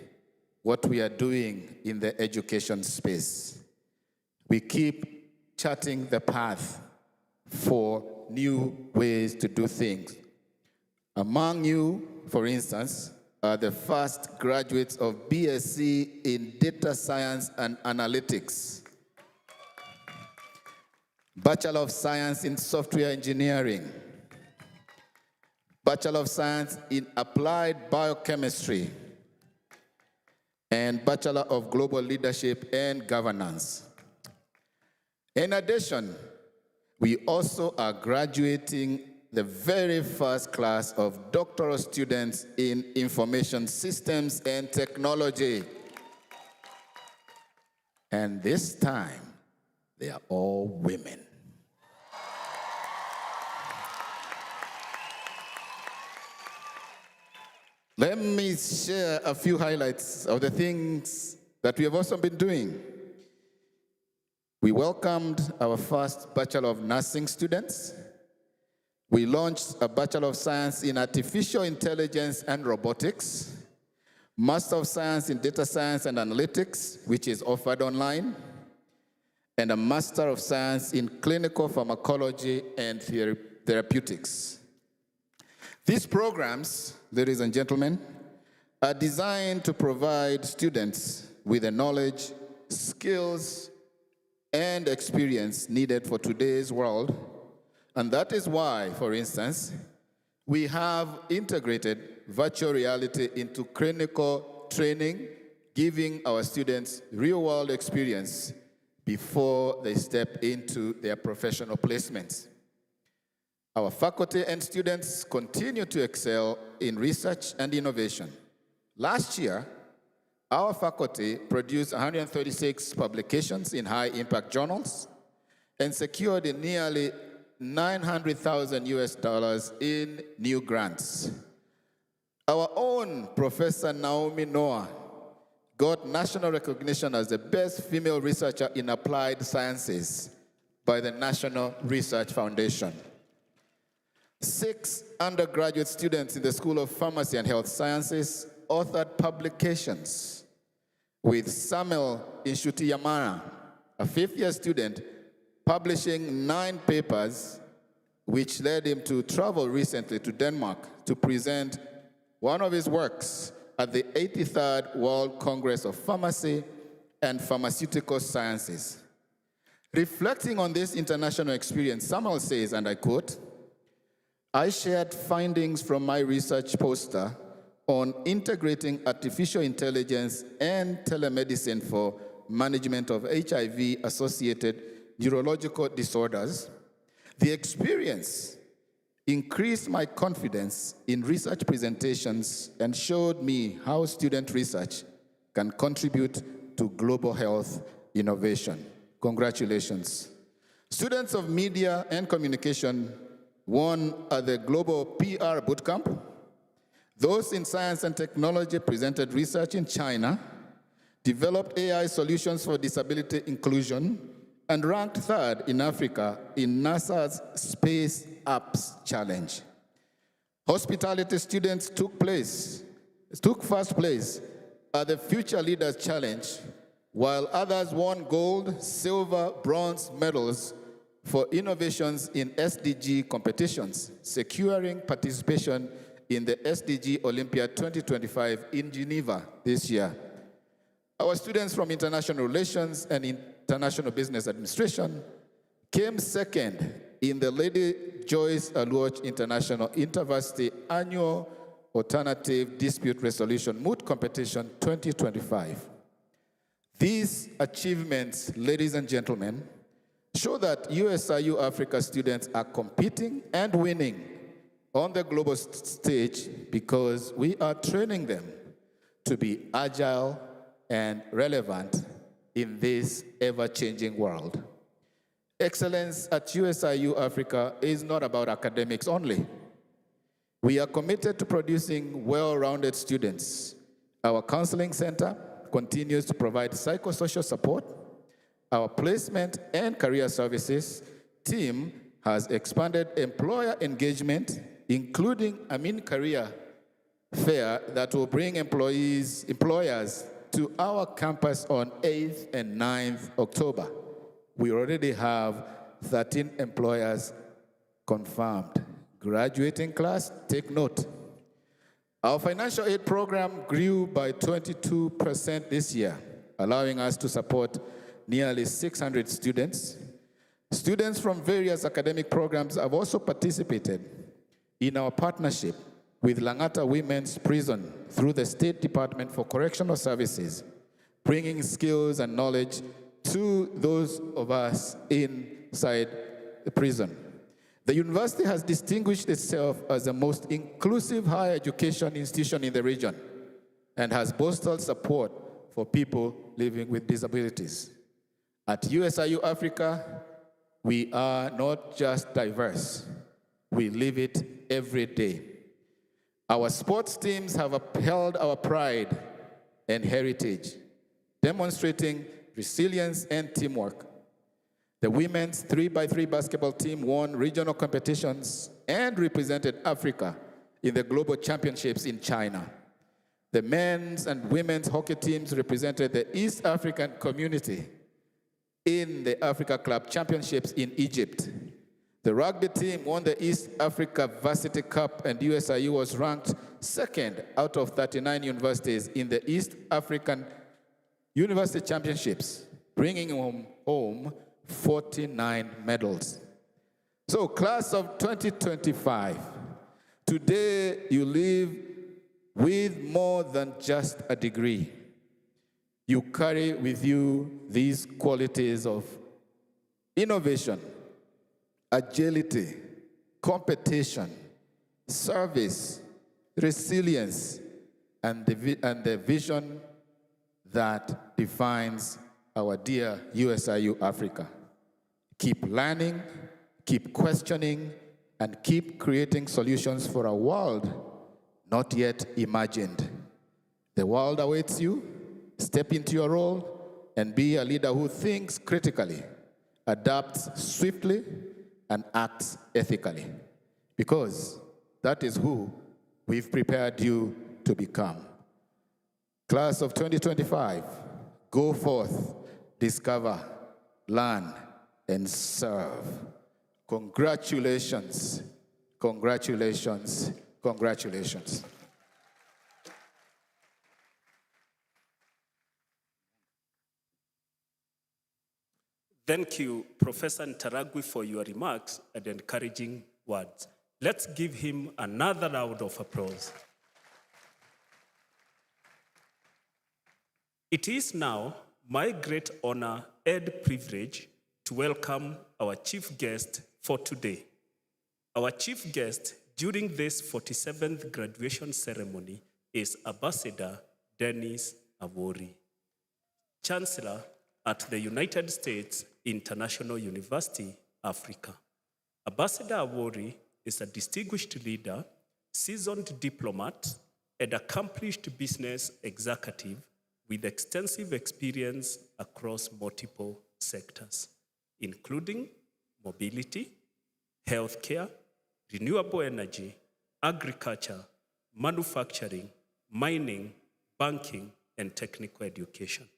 what we are doing in the education space. We keep charting the path for new ways to do things. Among you, for instance, are the first graduates of BSc in Data Science and Analytics, Bachelor of Science in Software Engineering, Bachelor of Science in Applied Biochemistry, and Bachelor of Global Leadership and Governance. In addition, we also are graduating the very first class of doctoral students in information systems and technology. And this time, they are all women. Let me share a few highlights of the things that we have also been doing. We welcomed our first Bachelor of Nursing students. We launched a Bachelor of Science in Artificial Intelligence and Robotics, Master of Science in Data Science and Analytics, which is offered online, and a Master of Science in Clinical Pharmacology and Therapeutics. These programs, ladies and gentlemen, are designed to provide students with the knowledge, skills, and experience needed for today's world. And that is why, for instance, we have integrated virtual reality into clinical training, giving our students real-world experience before they step into their professional placements. Our faculty and students continue to excel in research and innovation. Last year, our faculty produced 136 publications in high-impact journals and secured nearly $900,000 in new grants. Our own Professor Naomi Noah got national recognition as the best female researcher in applied sciences by the National Research Foundation. 6 undergraduate students in the School of Pharmacy and Health Sciences authored publications, with Samuel Inshuti-Yamana, a 5th-year student, publishing 9 papers, which led him to travel recently to Denmark to present one of his works at the 83rd World Congress of Pharmacy and Pharmaceutical Sciences. Reflecting on this international experience, Samuel says, and I quote, "I shared findings from my research poster on integrating artificial intelligence and telemedicine for management of HIV-associated neurological disorders. The experience increased my confidence in research presentations and showed me how student research can contribute to global health innovation." Congratulations. Students of media and communication won at the Global PR Bootcamp. Those in science and technology presented research in China. developed AI solutions for disability inclusion, and ranked third in Africa in NASA's Space Apps Challenge. Hospitality students took first place at the Future Leaders Challenge, while others won gold, silver, bronze medals for innovations in SDG competitions, securing participation in the SDG Olympiad 2025 in Geneva this year. Our students from International Relations and International Business Administration came second in the Lady Joyce Aluoch International InterVarsity Annual Alternative Dispute Resolution Moot Competition 2025. These achievements, ladies and gentlemen, show that USIU-Africa students are competing and winning on the global stage because we are training them to be agile and relevant in this ever-changing world. Excellence at USIU-Africa is not about academics only. We are committed to producing well-rounded students. Our counseling center continues to provide psychosocial support. Our placement and career services team has expanded employer engagement, including a mini-career fair that will bring employers to our campus on 8th and 9th October. We already have 13 employers confirmed. Graduating class, take note. Our financial aid program grew by 22% this year, allowing us to support nearly 600 students. Students from various academic programs have also participated in our partnership with Langata Women's Prison through the State Department for Correctional Services, bringing skills and knowledge to those of us inside the prison. The university has distinguished itself as the most inclusive higher education institution in the region and has boosted support for people living with disabilities. At USIU-Africa, we are not just diverse, we live it every day. Our sports teams have upheld our pride and heritage, demonstrating resilience and teamwork. The women's 3x3 basketball team won regional competitions and represented Africa in the global championships in China. The men's and women's hockey teams represented the East African community in the Africa Club Championships in Egypt. The rugby team won the East Africa Varsity Cup, and USIU was ranked second out of 39 universities in the East African University Championships, bringing home 49 medals. So, class of 2025, today you live with more than just a degree. You carry with you these qualities of innovation, agility, competition, service, resilience, and the vision that defines our dear USIU-Africa. Keep learning, keep questioning, and keep creating solutions for a world not yet imagined. The world awaits you. Step into your role and be a leader who thinks critically, adapts swiftly, and acts ethically, because that is who we've prepared you to become. Class of 2025, go forth, discover, learn, and serve. Congratulations, congratulations, congratulations. Thank you, Professor Ntaragwi, for your remarks and encouraging words. Let's give him another round of applause. It is now my great honor and privilege to welcome our chief guest for today. Our chief guest during this 47th graduation ceremony is Ambassador Dennis Awori, Chancellor at the United States International University, Africa. Ambassador Awori is a distinguished leader, seasoned diplomat, and accomplished business executive with extensive experience across multiple sectors, including mobility, healthcare, renewable energy, agriculture, manufacturing, mining, banking, and technical education.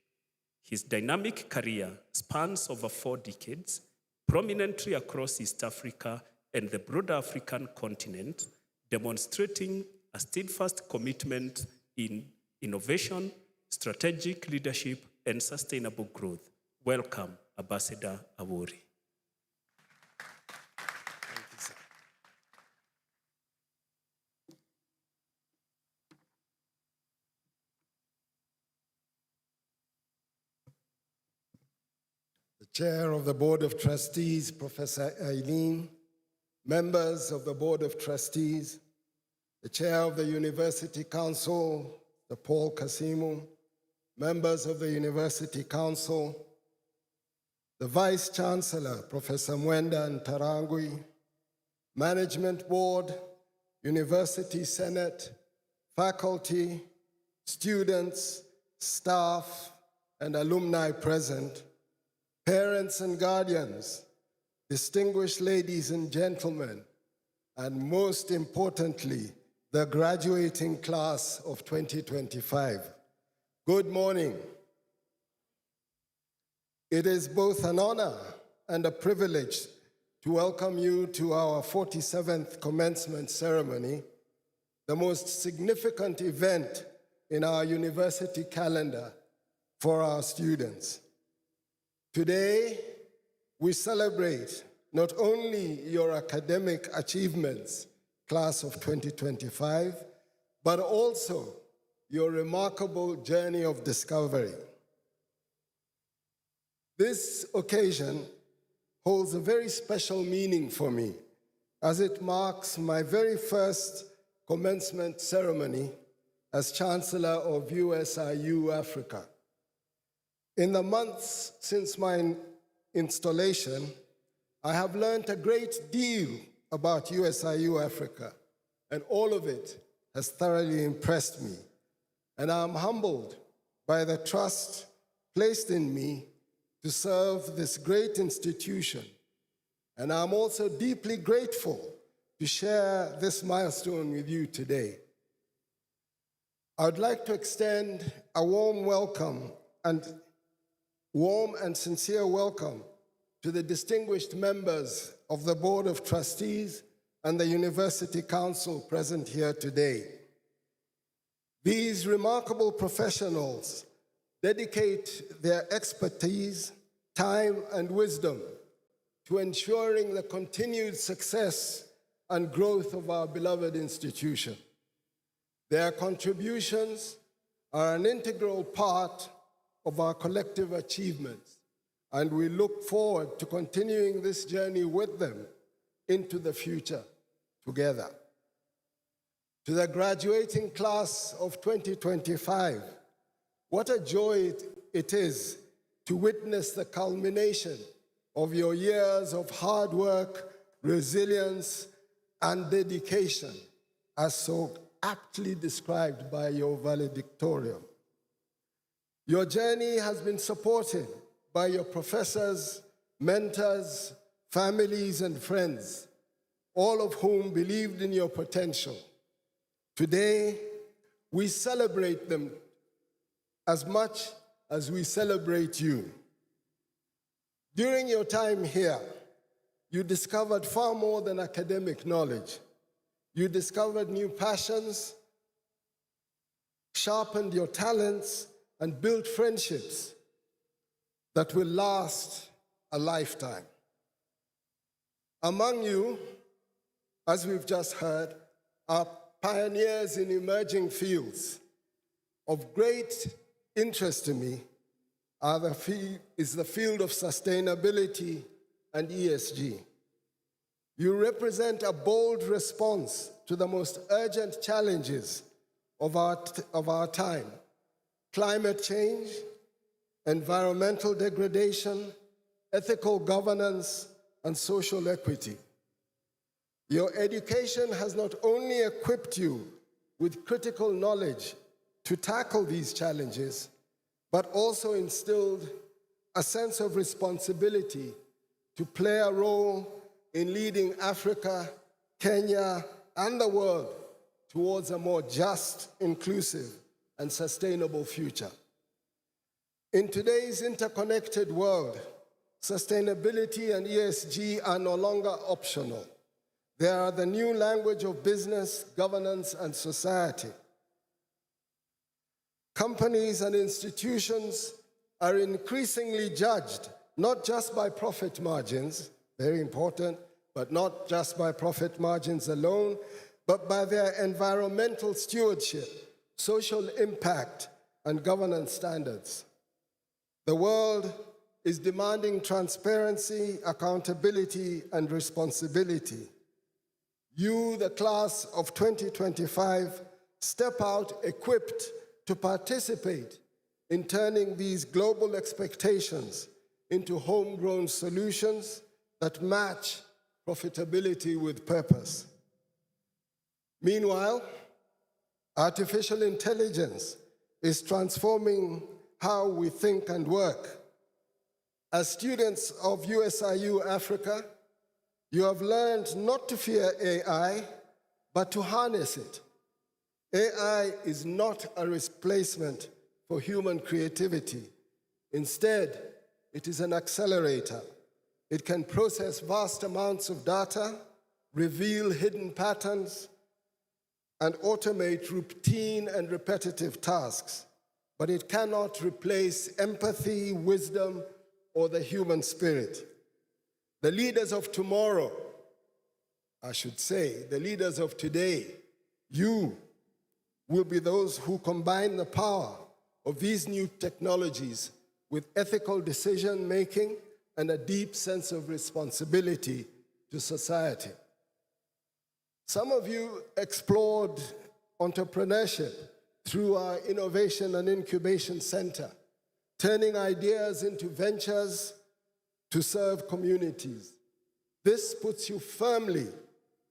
His dynamic career spans over 4 decades, prominently across East Africa and the broader African continent, demonstrating a steadfast commitment in innovation, strategic leadership, and sustainable growth. Welcome, Ambassador Awori. Chair of the Board of Trustees, Professor Eileen, members of the Board of Trustees, the Chair of the University Council, the Paul Kasimu, members of the University Council, the Vice Chancellor, Professor Mwenda Ntarangwi, Management Board, University Senate, faculty, students, staff, and alumni present, parents and guardians, distinguished ladies and gentlemen, and most importantly, the graduating class of 2025. Good morning. It is both an honor and a privilege to welcome you to our 47th Commencement Ceremony, the most significant event in our university calendar for our students. Today, we celebrate not only your academic achievements, class of 2025, but also your remarkable journey of discovery. This occasion holds a very special meaning for me, as it marks my very first commencement ceremony as Chancellor of USIU-Africa. In the months since my installation, I have learned a great deal about USIU-Africa, and all of it has thoroughly impressed me. And I'm humbled by the trust placed in me to serve this great institution. And I'm also deeply grateful to share this milestone with you today. I would like to extend a warm and sincere welcome to the distinguished members of the Board of Trustees and the University Council present here today. These remarkable professionals dedicate their expertise, time, and wisdom to ensuring the continued success and growth of our beloved institution. Their contributions are an integral part of our collective achievements, and we look forward to continuing this journey with them into the future together. To the graduating class of 2025, what a joy it is to witness the culmination of your years of hard work, resilience, and dedication, as so aptly described by your valedictorian. Your journey has been supported by your professors, mentors, families, and friends, all of whom believed in your potential. Today, we celebrate them as much as we celebrate you. During your time here, you discovered far more than academic knowledge. You discovered new passions, sharpened your talents, and built friendships that will last a lifetime. Among you, as we've just heard, are pioneers in emerging fields. Of great interest to me is the field of sustainability and ESG. You represent a bold response to the most urgent challenges of our time: climate change, environmental degradation, ethical governance, and social equity. Your education has not only equipped you with critical knowledge to tackle these challenges, but also instilled a sense of responsibility to play a role in leading Africa, Kenya, and the world towards a more just, inclusive, and sustainable future. In today's interconnected world, sustainability and ESG are no longer optional. They are the new language of business, governance, and society. Companies and institutions are increasingly judged not just by profit margins, very important, but not just by profit margins alone, but by their environmental stewardship, social impact, and governance standards. The world is demanding transparency, accountability, and responsibility. You, the class of 2025, step out equipped to participate in turning these global expectations into homegrown solutions that match profitability with purpose. Meanwhile, artificial intelligence is transforming how we think and work. As students of USIU-Africa, you have learned not to fear AI, but to harness it. AI is not a replacement for human creativity. Instead, it is an accelerator. It can process vast amounts of data, reveal hidden patterns, and automate routine and repetitive tasks. But it cannot replace empathy, wisdom, or the human spirit. The leaders of tomorrow, I should say, the leaders of today, you will be those who combine the power of these new technologies with ethical decision-making and a deep sense of responsibility to society. Some of you explored entrepreneurship through our Innovation and Incubation Center, turning ideas into ventures to serve communities. This puts you firmly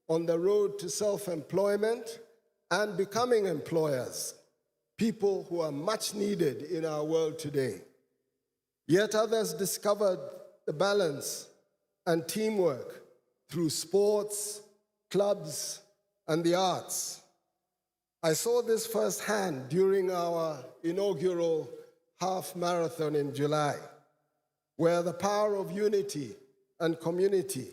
on the road to self-employment and becoming employers, people who are much needed in our world today. Yet others discovered the balance and teamwork through sports, clubs, and the arts. I saw this firsthand during our inaugural half marathon in July, where the power of unity and community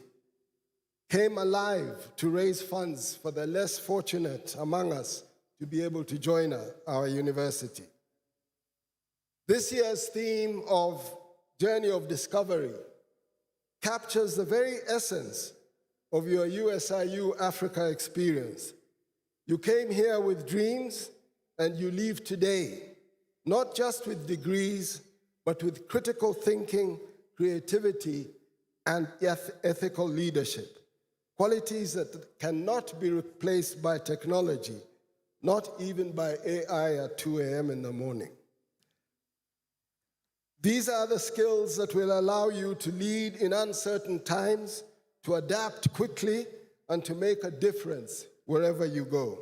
came alive to raise funds for the less fortunate among us to be able to join our university. This year's theme of Journey of Discovery captures the very essence of your USIU-Africa experience. You came here with dreams, and you leave today, not just with degrees, but with critical thinking, creativity, and ethical leadership, qualities that cannot be replaced by technology, not even by AI at 2 a.m. in the morning. These are the skills that will allow you to lead in uncertain times, to adapt quickly, and to make a difference wherever you go.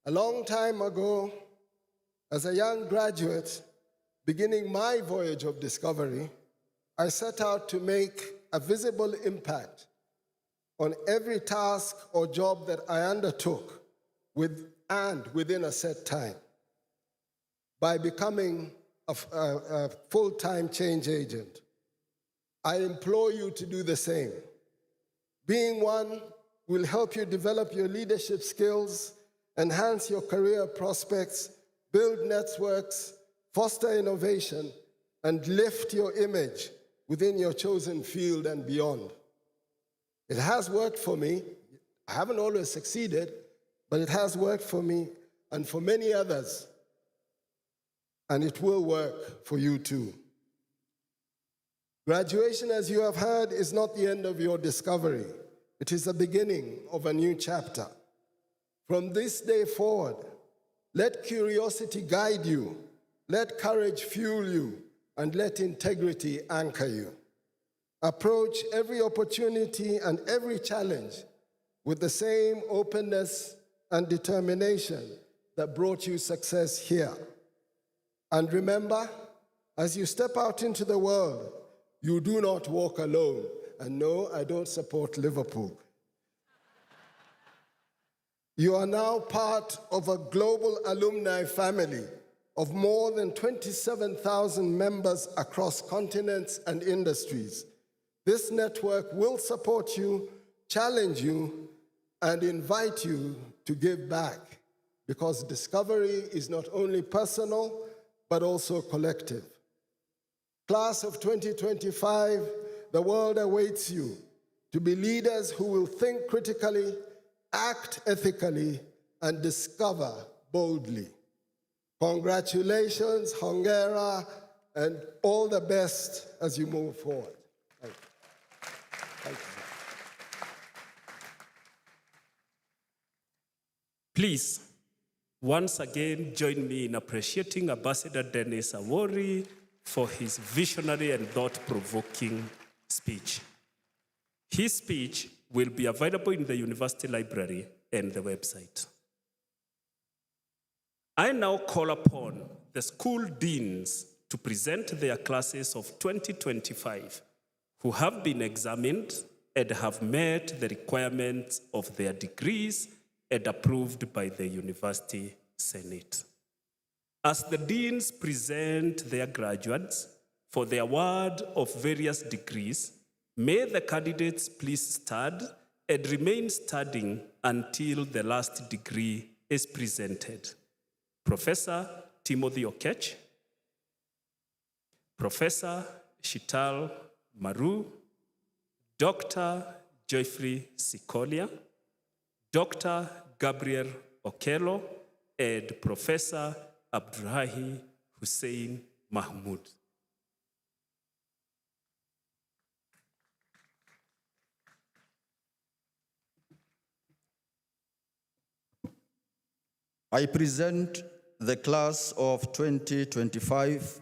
A long time ago, as a young graduate, beginning my voyage of discovery, I set out to make a visible impact on every task or job that I undertook within a set time by becoming a full-time change agent. I implore you to do the same. Being one will help you develop your leadership skills, enhance your career prospects, build networks, foster innovation, and lift your image within your chosen field and beyond. It has worked for me. I haven't always succeeded, but it has worked for me and for many others. And it will work for you too. Graduation, as you have heard, is not the end of your discovery. It is the beginning of a new chapter. From this day forward, let curiosity guide you, let courage fuel you, and let integrity anchor you. Approach every opportunity and every challenge with the same openness and determination that brought you success here. And remember, as you step out into the world, you do not walk alone. And no, I don't support Liverpool. You are now part of a global alumni family of more than 27,000 members across continents and industries. This network will support you, challenge you, and invite you to give back, because discovery is not only personal, but also collective. Class of 2025, the world awaits you to be leaders who will think critically, act ethically, and discover boldly. Congratulations, Hongera, and all the best as you move forward. Thank you. Thank you. Please, once again, join me in appreciating Ambassador Dennis Awori for his visionary and thought-provoking speech. His speech will be available in the university library and the website. I now call upon the school deans to present their classes of 2025 who have been examined and have met the requirements of their degrees and approved by the University Senate. As the deans present their graduates for the award of various degrees, may the candidates please stand and remain standing until the last degree is presented. Professor Timothy Okech, Professor Shital Maru, Dr. Joyfrey Sikolia, Dr. Gabriel Okello, and Professor Abdurahi Hussein Mahmoud. I present the class of 2025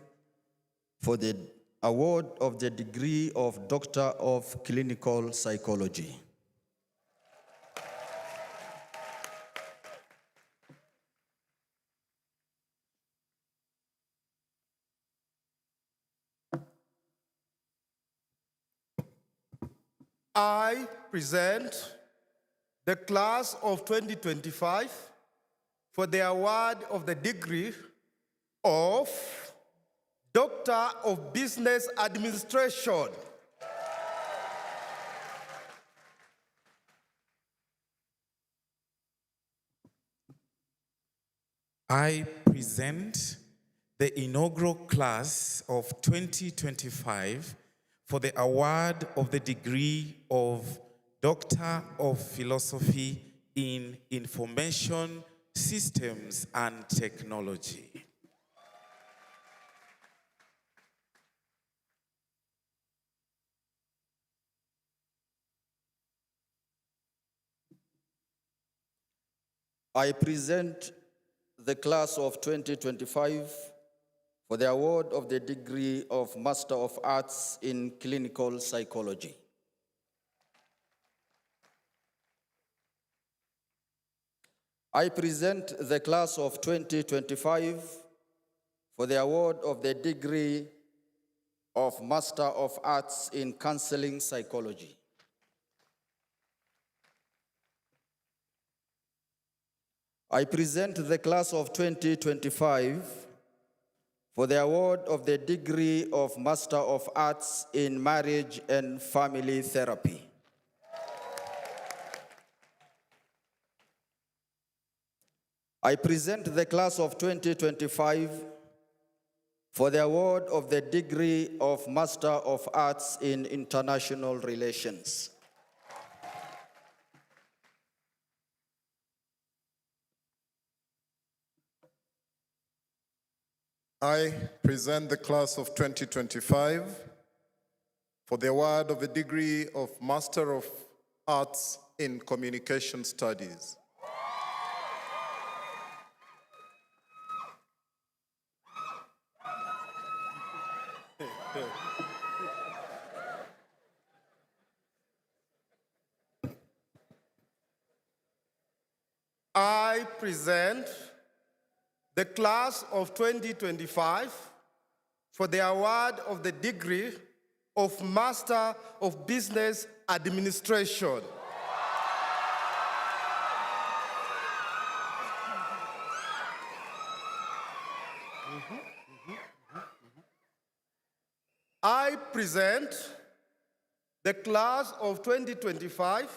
for the award of the degree of Doctor of Clinical Psychology. I present the class of 2025 for the award of the degree of Doctor of Business Administration. I present the inaugural class of 2025 for the award of the degree of Doctor of Philosophy in Information Systems and Technology. I present the class of 2025 for the award of the degree of Master of Arts in Clinical Psychology. I present the class of 2025 for the award of the degree of Master of Arts in Counseling Psychology. I present the class of 2025 for the award of the degree of Master of Arts in Marriage and Family Therapy. I present the class of 2025 for the award of the degree of Master of Arts in International Relations. I present the class of 2025 for the award of the degree of Master of Arts in Communication Studies. I present the class of 2025 for the award of the degree of Master of Business Administration. I present the class of 2025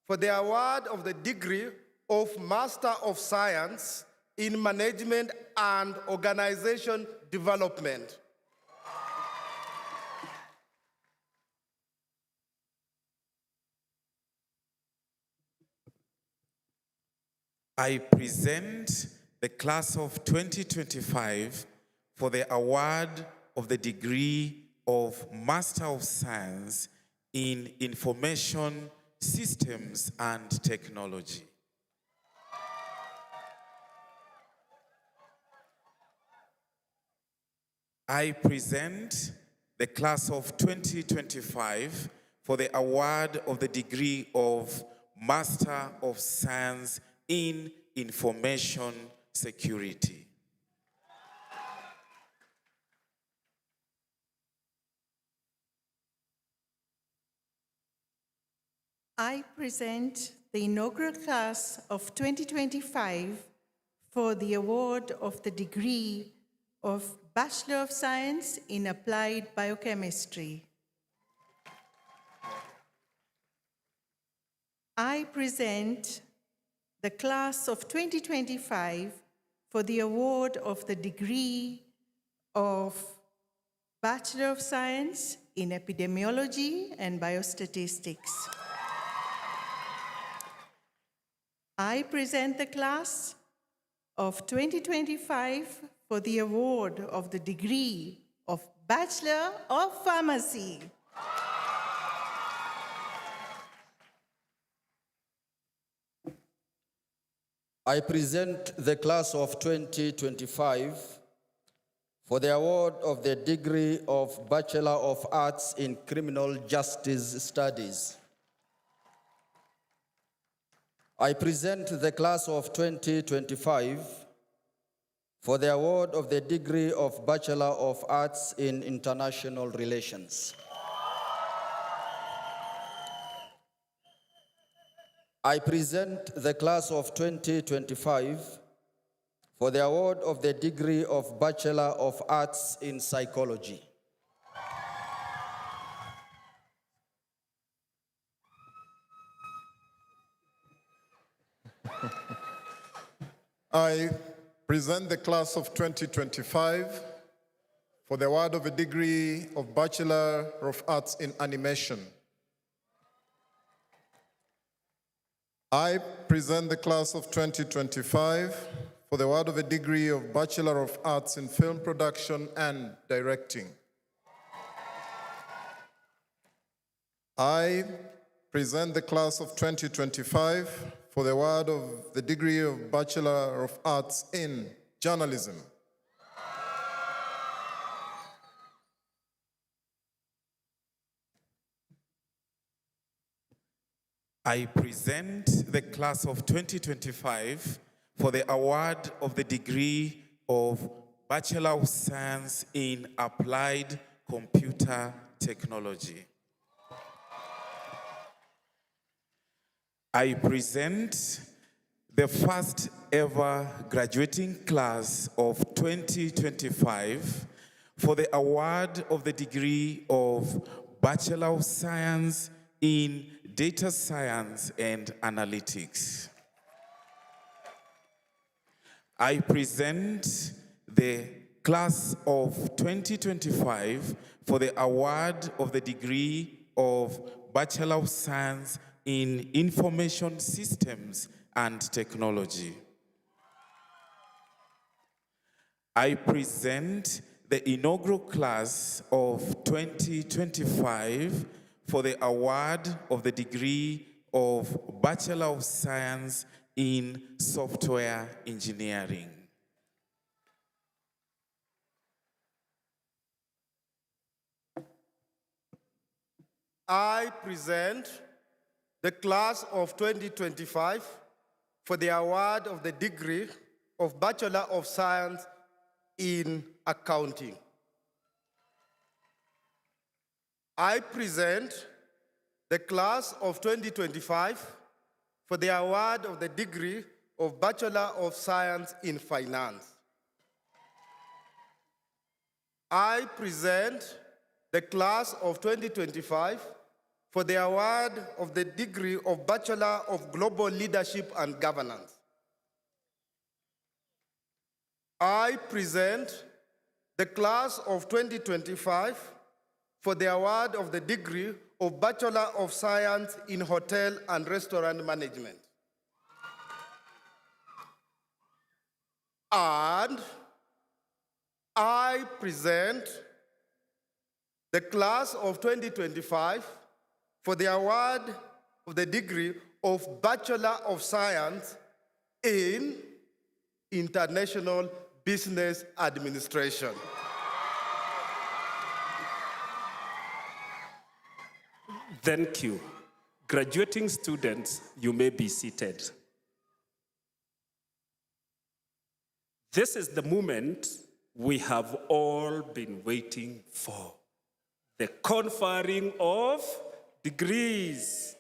for the award of the degree of Master of Science in Management and Organization Development. I present the class of 2025 for the award of the degree of Master of Science in Information Systems and Technology. I present the class of 2025 for the award of the degree of Master of Science in Information Security. I present the inaugural class of 2025 for the award of the degree of Bachelor of Science in Applied Biochemistry. I present the class of 2025 for the award of the degree of Bachelor of Science in Epidemiology and Biostatistics. I present the class of 2025 for the award of the degree of Bachelor of Pharmacy. I present the class of 2025 for the award of the degree of Bachelor of Arts in Criminal Justice Studies. I present the class of 2025 for the award of the degree of Bachelor of Arts in International Relations. I present the class of 2025 for the award of the degree of Bachelor of Arts in Psychology. I present the class of 2025 for the award of a degree of Bachelor of Arts in Animation. I present the class of 2025 for the award of a degree of Bachelor of Arts in Film Production and Directing. I present the class of 2025 for the award of the degree of Bachelor of Arts in Journalism. I present the class of 2025 for the award of the degree of Bachelor of Science in Applied Computer Technology. I present the first ever graduating class of 2025 for the award of the degree of Bachelor of Science in Data Science and Analytics. I present the class of 2025 for the award of the degree of Bachelor of Science in Information Systems and Technology. I present the inaugural class of 2025 for the award of the degree of Bachelor of Science in Software Engineering. I present the class of 2025 for the award of the degree of Bachelor of Science in Accounting. I present the class of 2025 for the award of the degree of Bachelor of Science in Finance. I present the class of 2025 for the award of the degree of Bachelor of Global Leadership and Governance. I present the class of 2025 for the award of the degree of Bachelor of Science in Hotel and Restaurant Management. And I present the class of 2025 for the award of the degree of Bachelor of Science in International Business Administration. Thank you. Graduating students, you may be seated. This is the moment we have all been waiting for, the conferring of degrees.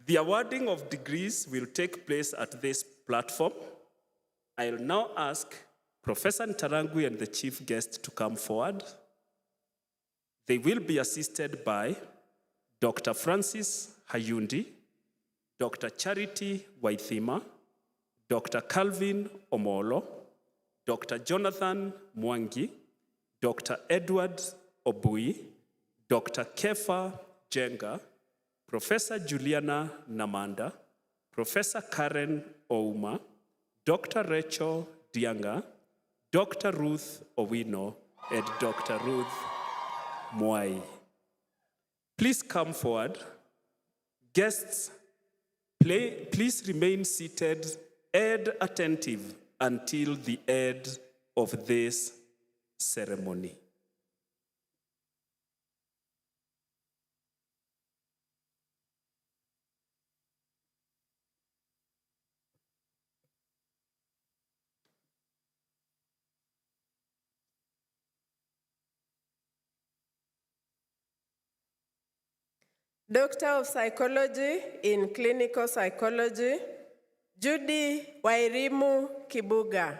The awarding of degrees will take place at this platform. I'll now ask Professor Ntarangwi and the chief guest to come forward. They will be assisted by Dr. Francis Hayundi, Dr. Charity Waithima, Dr. Calvin Omolo, Dr. Jonathan Mwangi, Dr. Edward Obui, Dr. Kefa Jenga, Professor Juliana Namanda, Professor Karen Ouma, Dr. Rachel Dianga, Dr. Ruth Owino, and Dr. Ruth Mwai. Please come forward. Guests, please remain seated and attentive until the end of this ceremony. Doctor of Psychology in Clinical Psychology, Judy Wairimu Kibuga,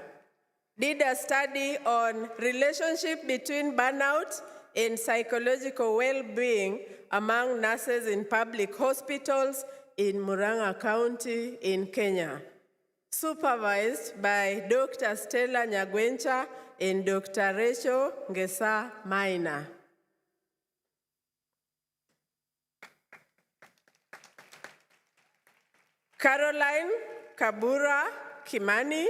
did a study on relationship between burnout and psychological well-being among nurses in public hospitals in Murang'a County in Kenya. Supervised by Dr. Stella Nyagwencha and Dr. Rachel Ngesa Maina. Caroline Kabura Kimani,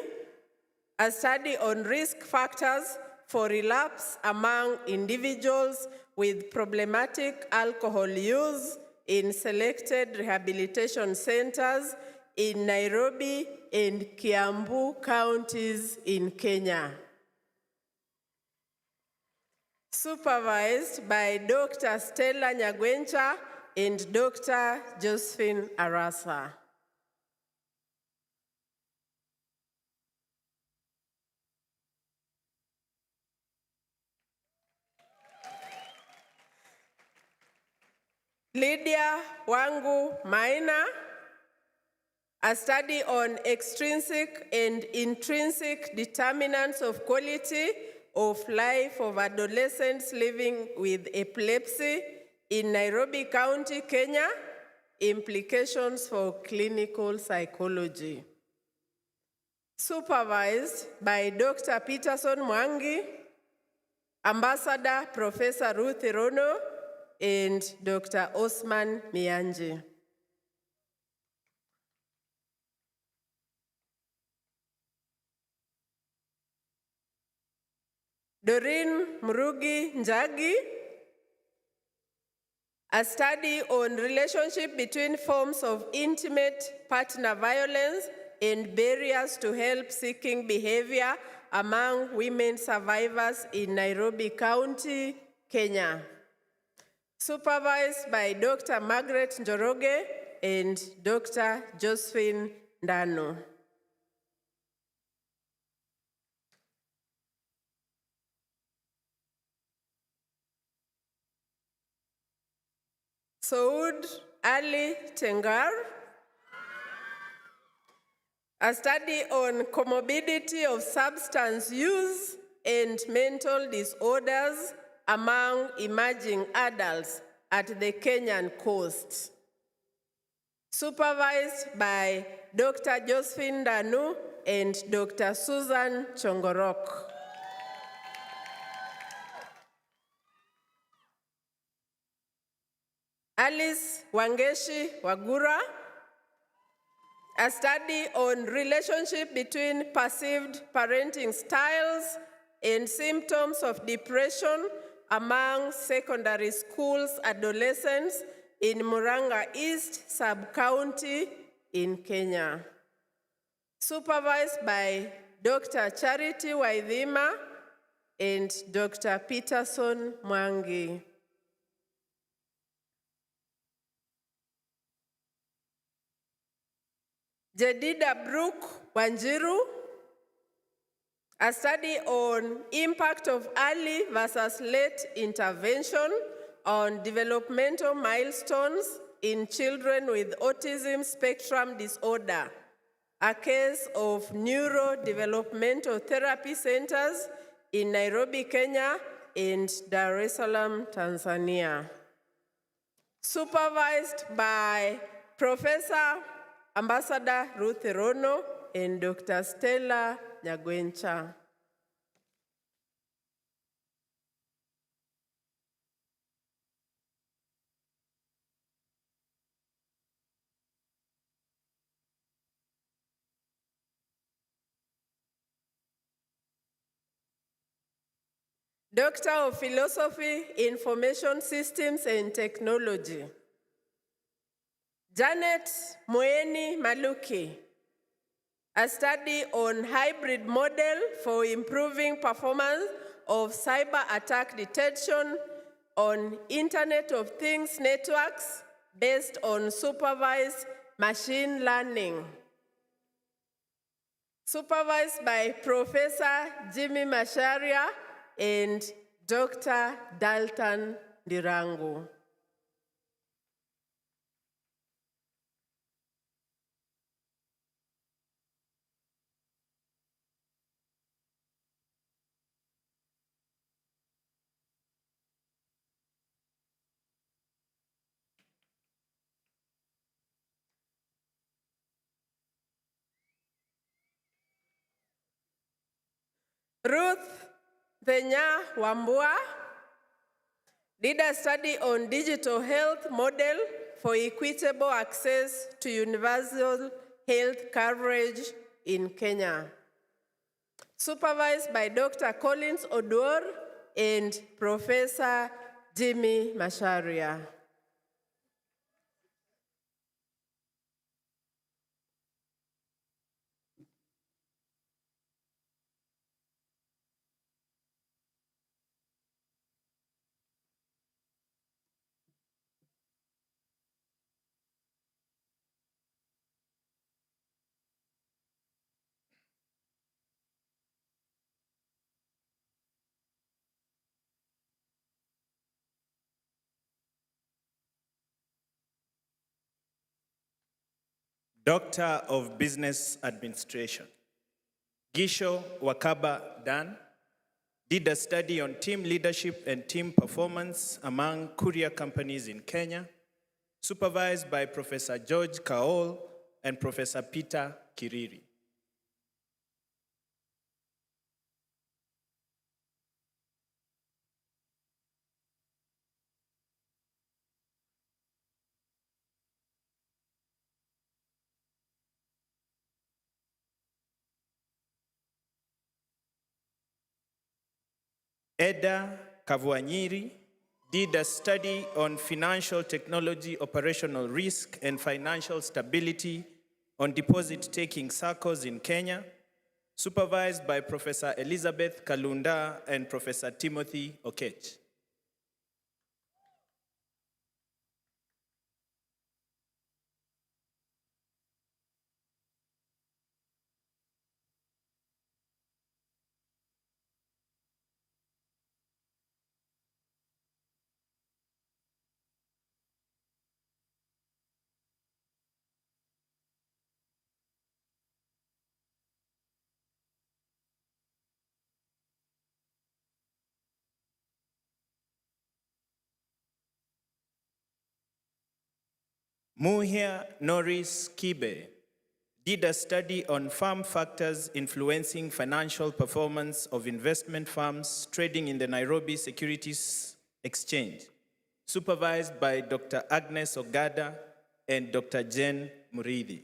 a study on risk factors for relapse among individuals with problematic alcohol use in selected rehabilitation centers in Nairobi and Kiambu counties in Kenya. Supervised by Dr. Stella Nyagwencha and Dr. Josephine Arasa. Lydia Wangu Maina, a study on extrinsic and intrinsic determinants of quality of life of adolescents living with epilepsy in Nairobi County, Kenya, implications for clinical psychology. Supervised by Dr. Peterson Mwangi, Ambassador Professor Ruth Irono, and Dr. Osman Mianji. Doreen Murugi Njagi, a study on relationship between forms of intimate partner violence and barriers to help-seeking behavior among women survivors in Nairobi County, Kenya. Supervised by Dr. Margaret Njoroge and Dr. Josephine Ndano. Saud Ali Tengar, a study on comorbidity of substance use and mental disorders among emerging adults at the Kenyan coast. Supervised by Dr. Josephine Danu and Dr. Susan Chongorok. Alice Wangeshi Wagura, a study on relationship between perceived parenting styles and symptoms of depression among secondary schools adolescents in Murang'a East Sub-County in Kenya. Supervised by Dr. Charity Waithima and Dr. Peterson Mwangi. Jedida Brooke Wanjiru, a study on impact of early versus late intervention on developmental milestones in children with autism spectrum disorder, a case of neurodevelopmental therapy centers in Nairobi, Kenya, and Dar es Salaam, Tanzania. Supervised by Professor Ambassador Ruth Erono and Dr. Stella Nyagwencha. Doctor of Philosophy, Information Systems and Technology. Janet Moeni Maluki, a study on hybrid model for improving performance of cyber attack detection on Internet of Things networks based on supervised machine learning. Supervised by Professor Jimmy Masharia and Dr. Dalton Dirangu. Ruth Thenya Wambua did a study on digital health model for equitable access to universal health coverage in Kenya. Supervised by Dr. Collins Oduor and Professor Jimmy Masharia. Doctor of Business Administration. Gisho Wakaba Dan did a study on team leadership and team performance among courier companies in Kenya, supervised by Professor George Kaol and Professor Peter Kiriri. Eda Kavuanyiri did a study on financial technology, operational risk, and financial stability on deposit-taking circles in Kenya, supervised by Professor Elizabeth Kalunda and Professor Timothy Okech. Muhia Norris Kibe did a study on farm factors influencing financial performance of investment firms trading in the Nairobi Securities Exchange, supervised by Dr. Agnes Ogada and Dr. Jen Muridi.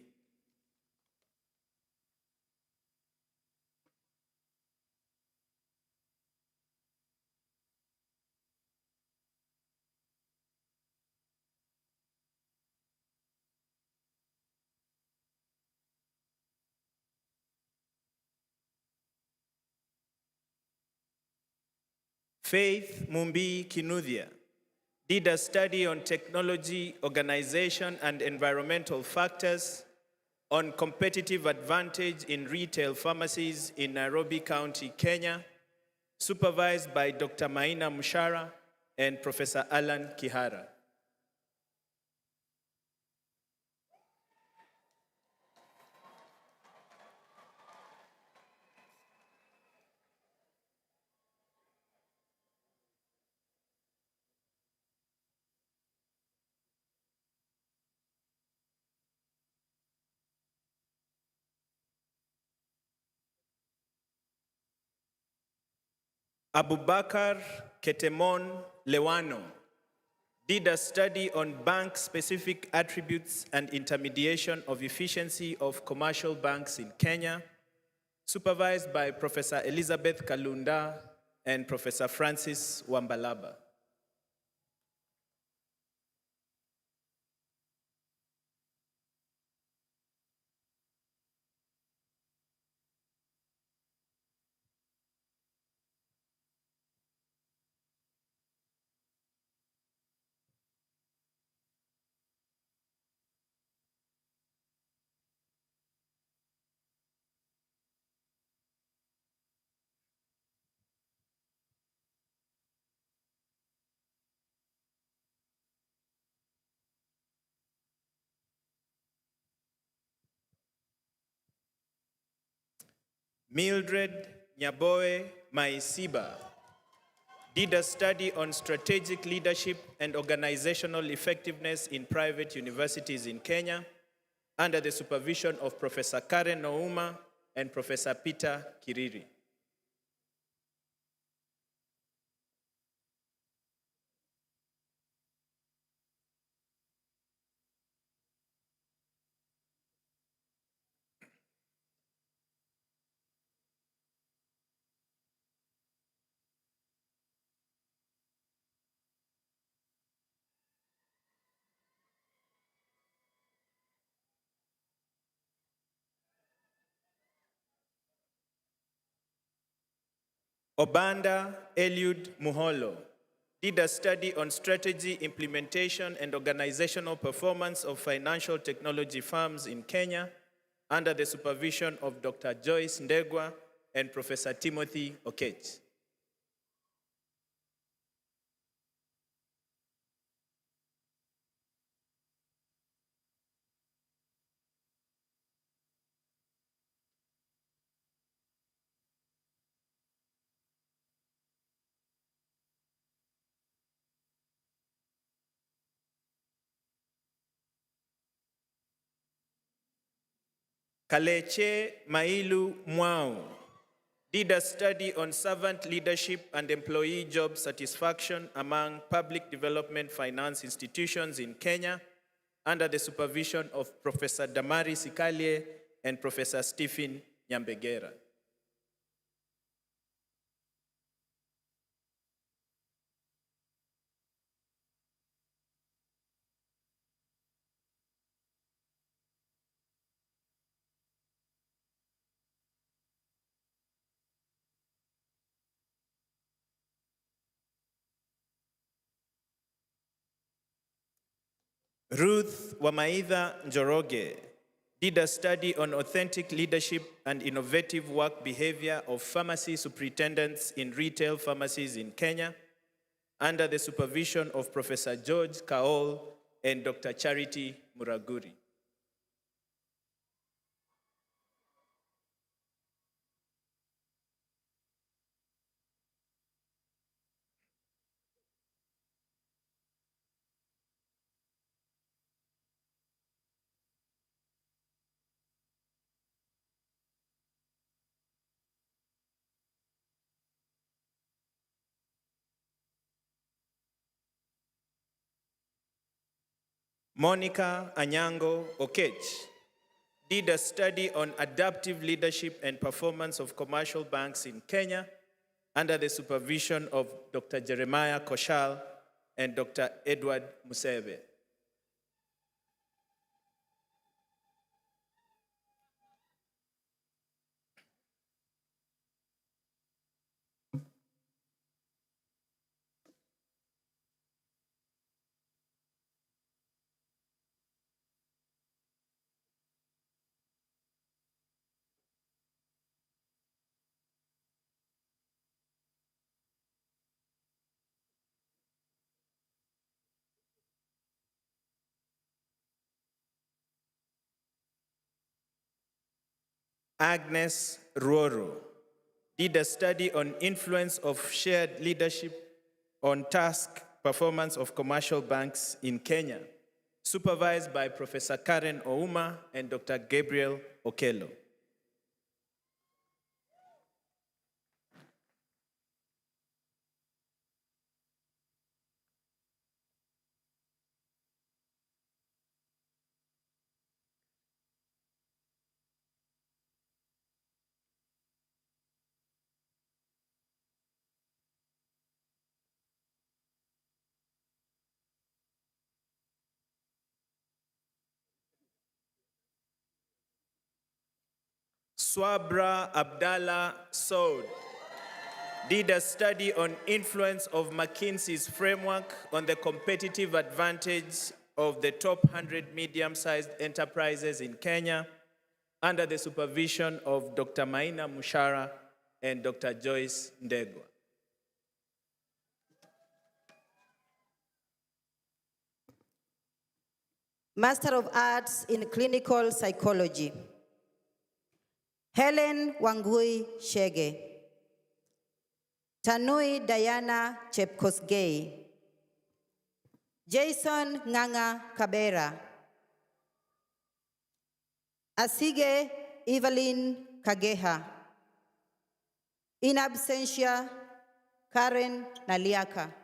Faith Mumbi Kinuthia did a study on technology, organization, and environmental factors on competitive advantage in retail pharmacies in Nairobi County, Kenya, supervised by Dr. Maina Mushara and Professor Alan Kihara. Abubakar Ketemon Lewano did a study on bank-specific attributes and intermediation of efficiency of commercial banks in Kenya, supervised by Professor Elizabeth Kalunda and Professor Francis Wambalaba. Mildred Nyaboe Maisiba did a study on strategic leadership and organizational effectiveness in private universities in Kenya under the supervision of Professor Karen Nouma and Professor Peter Kiriri. Obanda Eliud Muholo did a study on strategy, implementation, and organizational performance of financial technology firms in Kenya under the supervision of Dr. Joyce Ndegwa and Professor Timothy Okech. Kaleche Mailu Mwau did a study on servant leadership and employee job satisfaction among public development finance institutions in Kenya under the supervision of Professor Damari Sikalie and Professor Stephen Nyambegera. Ruth Wamaitha Njoroge did a study on authentic leadership and innovative work behavior of pharmacy superintendents in retail pharmacies in Kenya under the supervision of Professor George Kaol and Dr. Charity Muraguri. Monica Anyango Okech did a study on adaptive leadership and performance of commercial banks in Kenya under the supervision of Dr. Jeremiah Koshal and Dr. Edward Musebe. Agnes Ruoro did a study on influence of shared leadership on task performance of commercial banks in Kenya, supervised by Professor Karen Ouma and Dr. Gabriel Okello. Swabra Abdallah Soud did a study on influence of McKinsey's framework on the competitive advantage of the top 100 medium-sized enterprises in Kenya under the supervision of Dr. Maina Mushara and Dr. Joyce Ndegwa. Master of Arts in Clinical Psychology, Helen Wangui Shege, Tanui Diana Chepkosgei, Jason Nganga Kabera, Asige Evelyn Kageha, in absentia Karen Naliaka.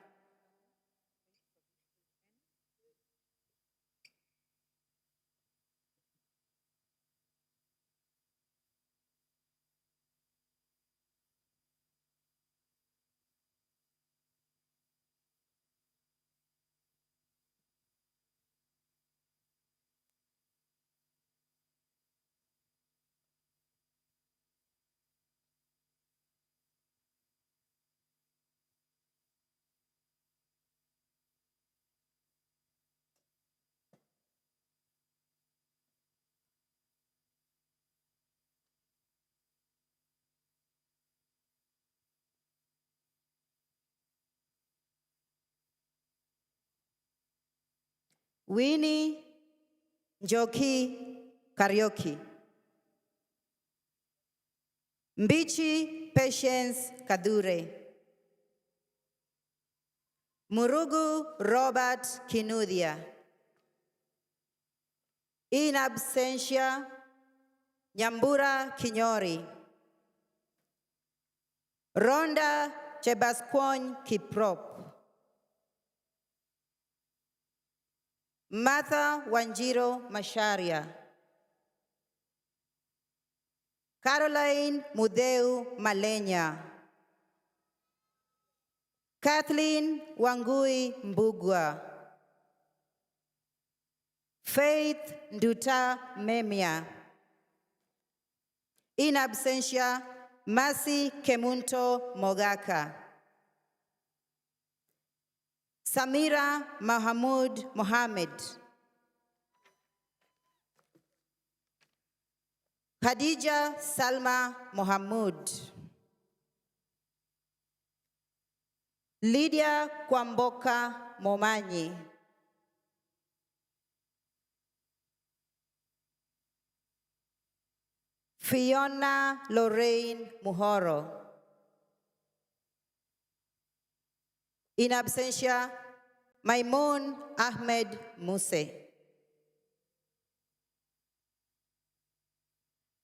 Winnie Njoki Karaoke, Mbichi Patience Kadure, Murugu Robert Kinuthia, in absentia Nyambura Kinyori, Rhonda Chebaskwony Kiprop, Martha Wanjiro Masharia, Caroline Mudeu Malenya, Kathleen Wangui Mbugwa, Faith Nduta Memia, in absentia Mercy Kemunto Mogaka, Samira Mahamud Mohammed, Khadija Salma Mohamud, Lydia Kwamboka Momanyi, Fiona Lorraine Muhoro, in absentia Maimun Ahmed Muse,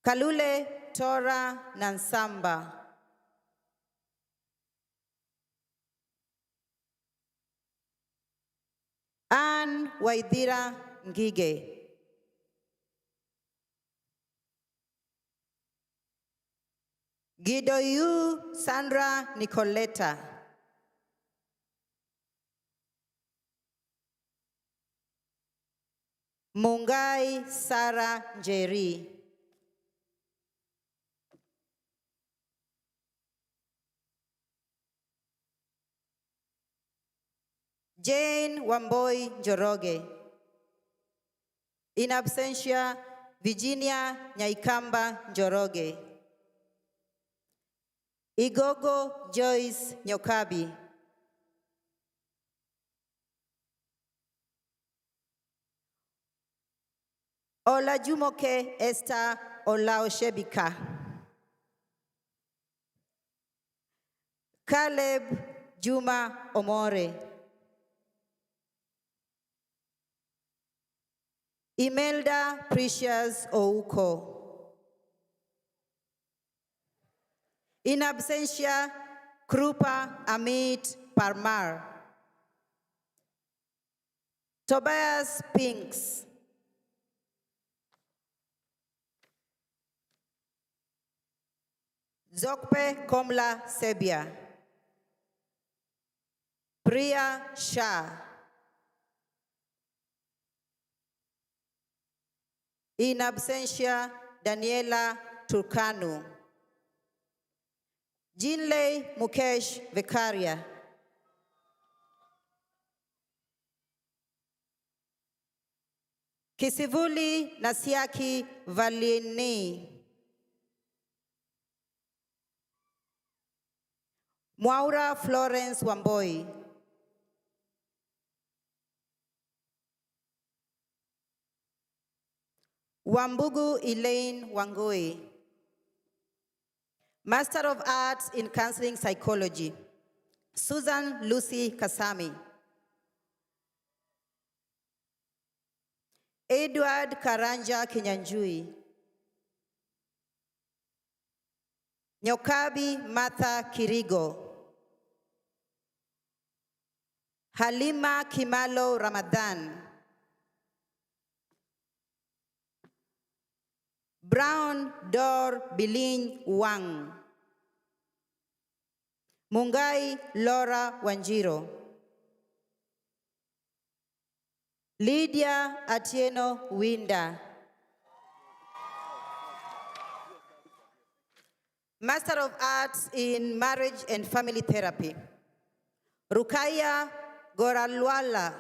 Kalule Tora Nansamba, Anne Waithira Ngige. Gidoyu Sandra Nicoleta. Mungai Sarah Njeri. Jane Wamboi Njoroge. In absentia, Virginia Nyaikamba Njoroge. Igogo Joyce Nyokabi. Olajumoke Esther Olaoshebika. Caleb Juma Omore. Imelda Precious Ouko. In absentia, Krupa Amit Parmar. Tobias Pinks. Zokpe Komla Sebia. Priya Shah. In absentia, Daniela Turkanu. Jinley Mukesh Vicaria. Kisivuli Nasiaki Valini. Mwaura Florence Wamboi. Wambugu Elaine Wangui. Master of Arts in Counseling Psychology, Susan Lucy Kasami. Edward Karanja Kinyanjui. Nyokabi Martha Kirigo. Halima Kimalo Ramadan. Brown Dor Bilin Wang. Mungai Laura Wanjiro. Lydia Atieno Winda. Master of Arts in Marriage and Family Therapy, Rukaya Goralwala.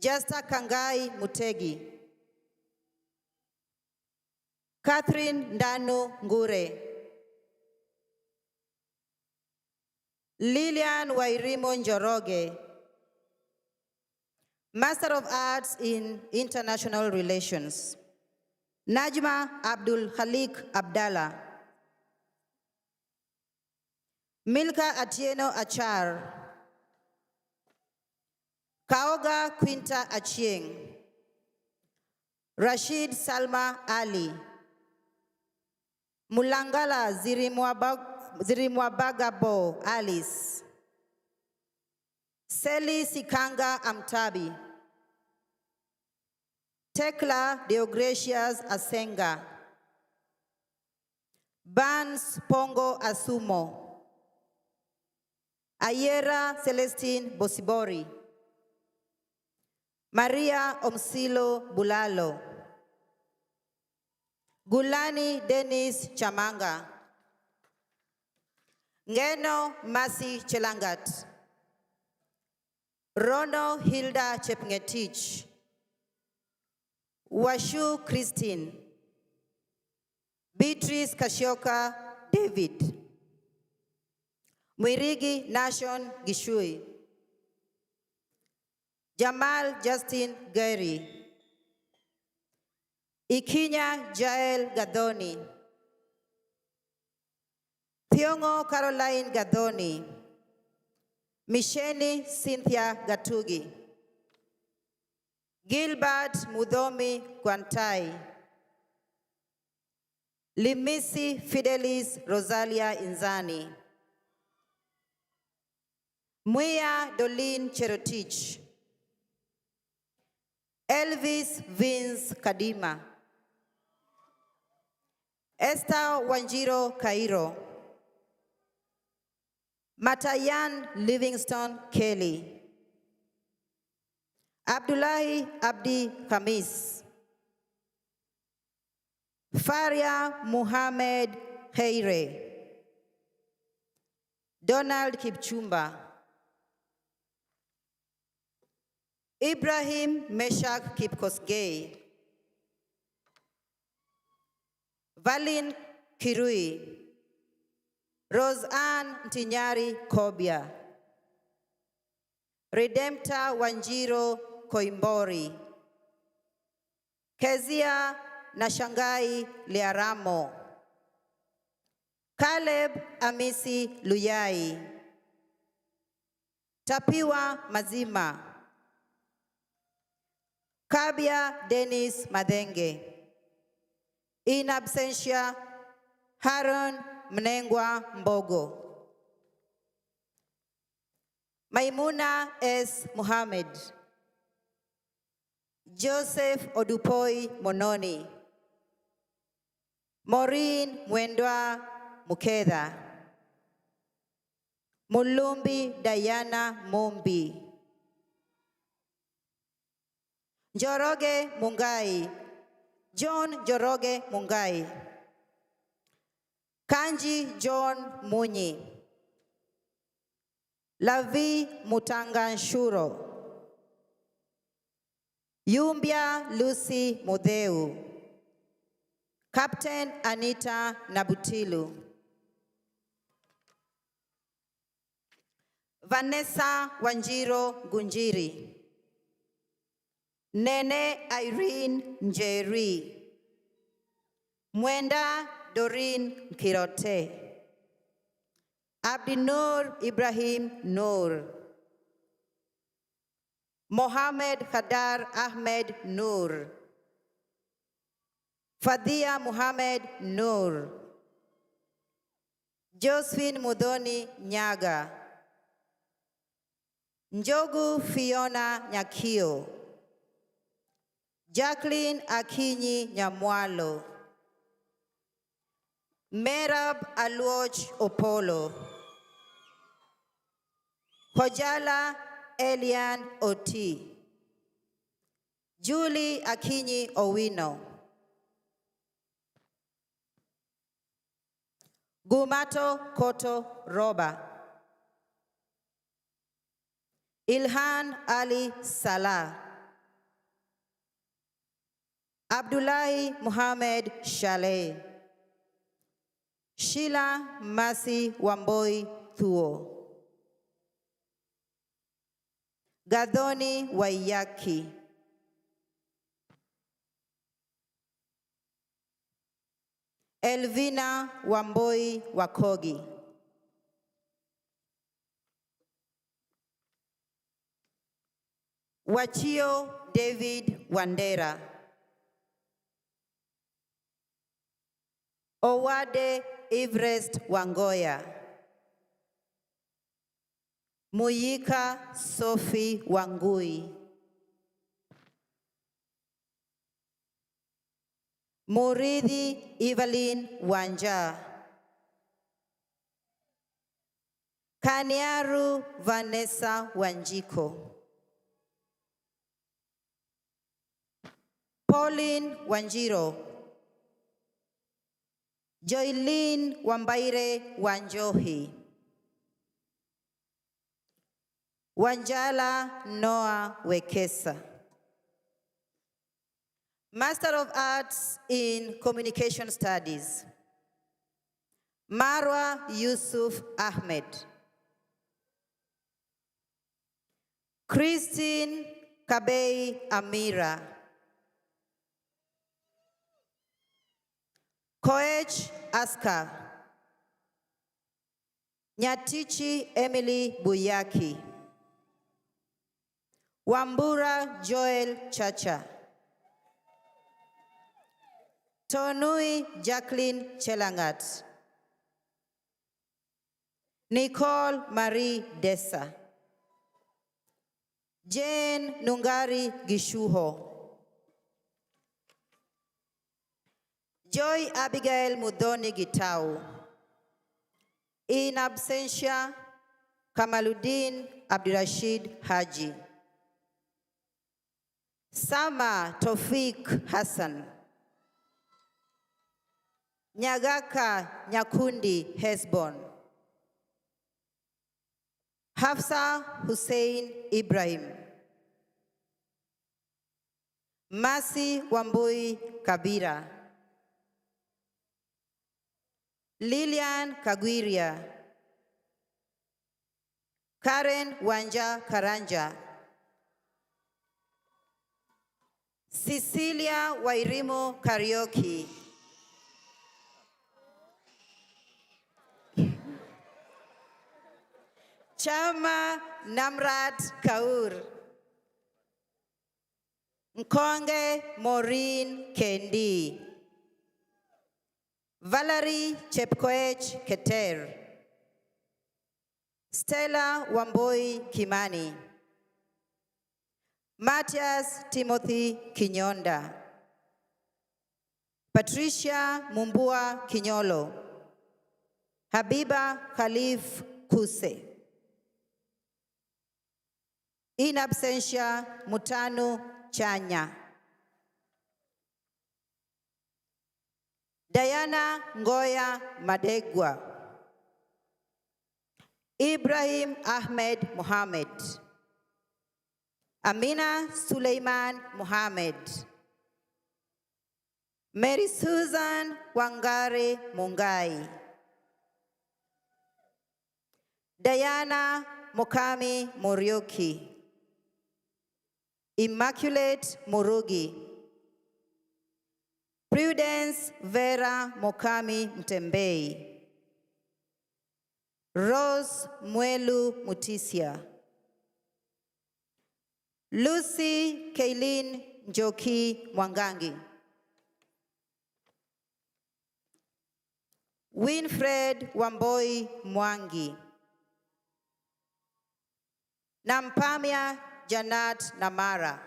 Jasta Kangai Mutegi. Catherine Ndanu Ngure. Lilian Wairimo Njoroge. Master of Arts in International Relations, Najma Abdul Khalik Abdallah. Milka Atieno Achar. Kaoga Quinta Achieng. Rashid Salma Ali. Mulangala Zirimwabagabo Alice. Seli Sikanga Amtabi. Tekla Deogracias Asenga. Bans Pongo Asumo. Ayera Celestine Bosibori. Maria Omsilo Bulalo. Gulani Dennis Chamanga. Ngeno Masi Chelangat. Rono Hilda Chepngetich. Washu Christine. Beatrice Kashioka David. Mwirigi Nashon Gishui. Jamal Justin Gary. Ikinya Jael Gadoni. Thiongo Caroline Gadoni. Misheni Cynthia Gatugi. Gilbert Mudomi Kwantai. Limisi Fidelis Rosalia Inzani. Muya Dolin Cherotich. Elvis Vince Kadima, Esther Wanjiro Cairo, Matayan Livingston Kelly, Abdullahi Abdi Khamis, Faria Muhammad Heire, Donald Kipchumba, Ibrahim Meshak Kipkosgei, Valin Kirui, Roseanne Tinyari Kobia, Redempta Wanjiro Koimbori, Kezia Nashangai Liaramo, Caleb Amisi Luyai, Tapiwa Mazima, Kabia Dennis Madenge, in absentia, Haron Mnengwa Mbogo, Maimuna S. Muhammad, Joseph Odupoi Mononi, Maureen Mwendwa Mukeda, Mulumbi Diana Mumbi, Njoroge Mungai, John Njoroge Mungai, Kanji John Munyi, Lavi Mutanganshuro, Yumbia Lucy Mudeu, Captain Anita Nabutilu, Vanessa Wanjiro Gunjiri, Nene Irene Njeri, Mwenda Doreen Kirote, Abdinur Ibrahim Noor, Mohammed Khadar Ahmed Noor, Fadia Muhammad Noor, Josephine Mudoni Nyaga, Njogu Fiona Nyakio, Jacqueline Akinyi Nyamwalo, Merab Aluoch Opolo, Hojala Elian Oti, Julie Akinyi Owino, Gumato Koto Roba, Ilhan Ali Salah, Abdullahi Muhammad Shaleh, Sheila Masi Wamboi Thuo, Gadoni Waiyaki, Elvina Wamboi Wakogi, Wachio David Wandera, Owade Everest Wangoya, Muyika Sophie Wangui, Muridi Evelyn Wanja, Kaniaru Vanessa Wanjiko, Pauline Wanjiro, Joylene Wambaire Wanjohi, Wanjala Noah Wekesa, Master of Arts in Communication Studies, Marwa Yusuf Ahmed, Christine Kabei Amira, Koech Aska, Nyatichi Emily Buyaki, Wambura Joel Chacha, Tonui Jacqueline Chelangat, Nicole Marie Dessa, Jane Nungari Gishuho, Joy Abigail Mudhoni Gitau. In absentia, Kamaluddin Abdurashid Haji. Sama Tofik Hassan. Nyagaka Nyakundi Hesbon. Hafsa Hussein Ibrahim. Masi Wambui Kabira. Lilian Kagwiria. Karen Wanja Karanja. Cecilia Wairimo Karaoke. Chama Namrat Kaur. Nkonge Maureen Kendi. Valerie Chepkoech Keter. Stella Wamboi Kimani. Matthias Timothy Kinyonda. Patricia Mumbua Kinyolo. Habiba Khalif Kuse. In absentia, Mutanu Chanya. Diana Ngoya Madegwa. Ibrahim Ahmed Mohammed. Amina Suleiman Mohammed. Mary Susan Wangari Mungai. Diana Mokami Morioki. Immaculate Murugi. Prudence Vera Mokami Mtembei. Rose Mwelu Mutisia. Lucy Kaylin Njoki Mwangangi. Winfred Wamboi Mwangi. Nampamia Janat Namara.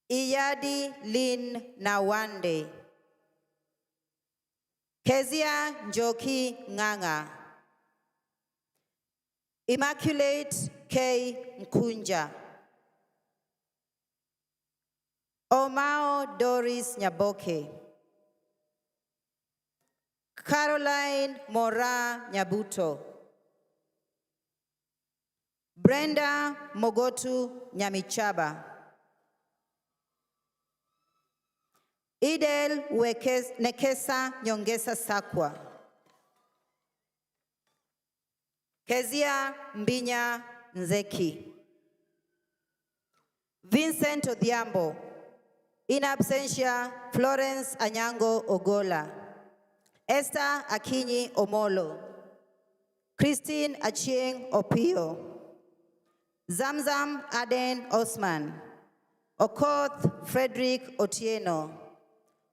Iyadi Lin Nawande. Kezia Njoki Nganga. Immaculate K. Nkunja. Omao Doris Nyaboke. Caroline Mora Nyabuto. Brenda Mogotu Nyamichaba. Idel Nekesa Nyongesa Sakwa. Kezia Mbinya Nzeki. Vincent Odhiambo. In absentia, Florence Anyango Ogola. Esther Akinyi Omolo. Christine Achieng Opio. Zamzam Aden Osman. Okoth Frederick Otieno.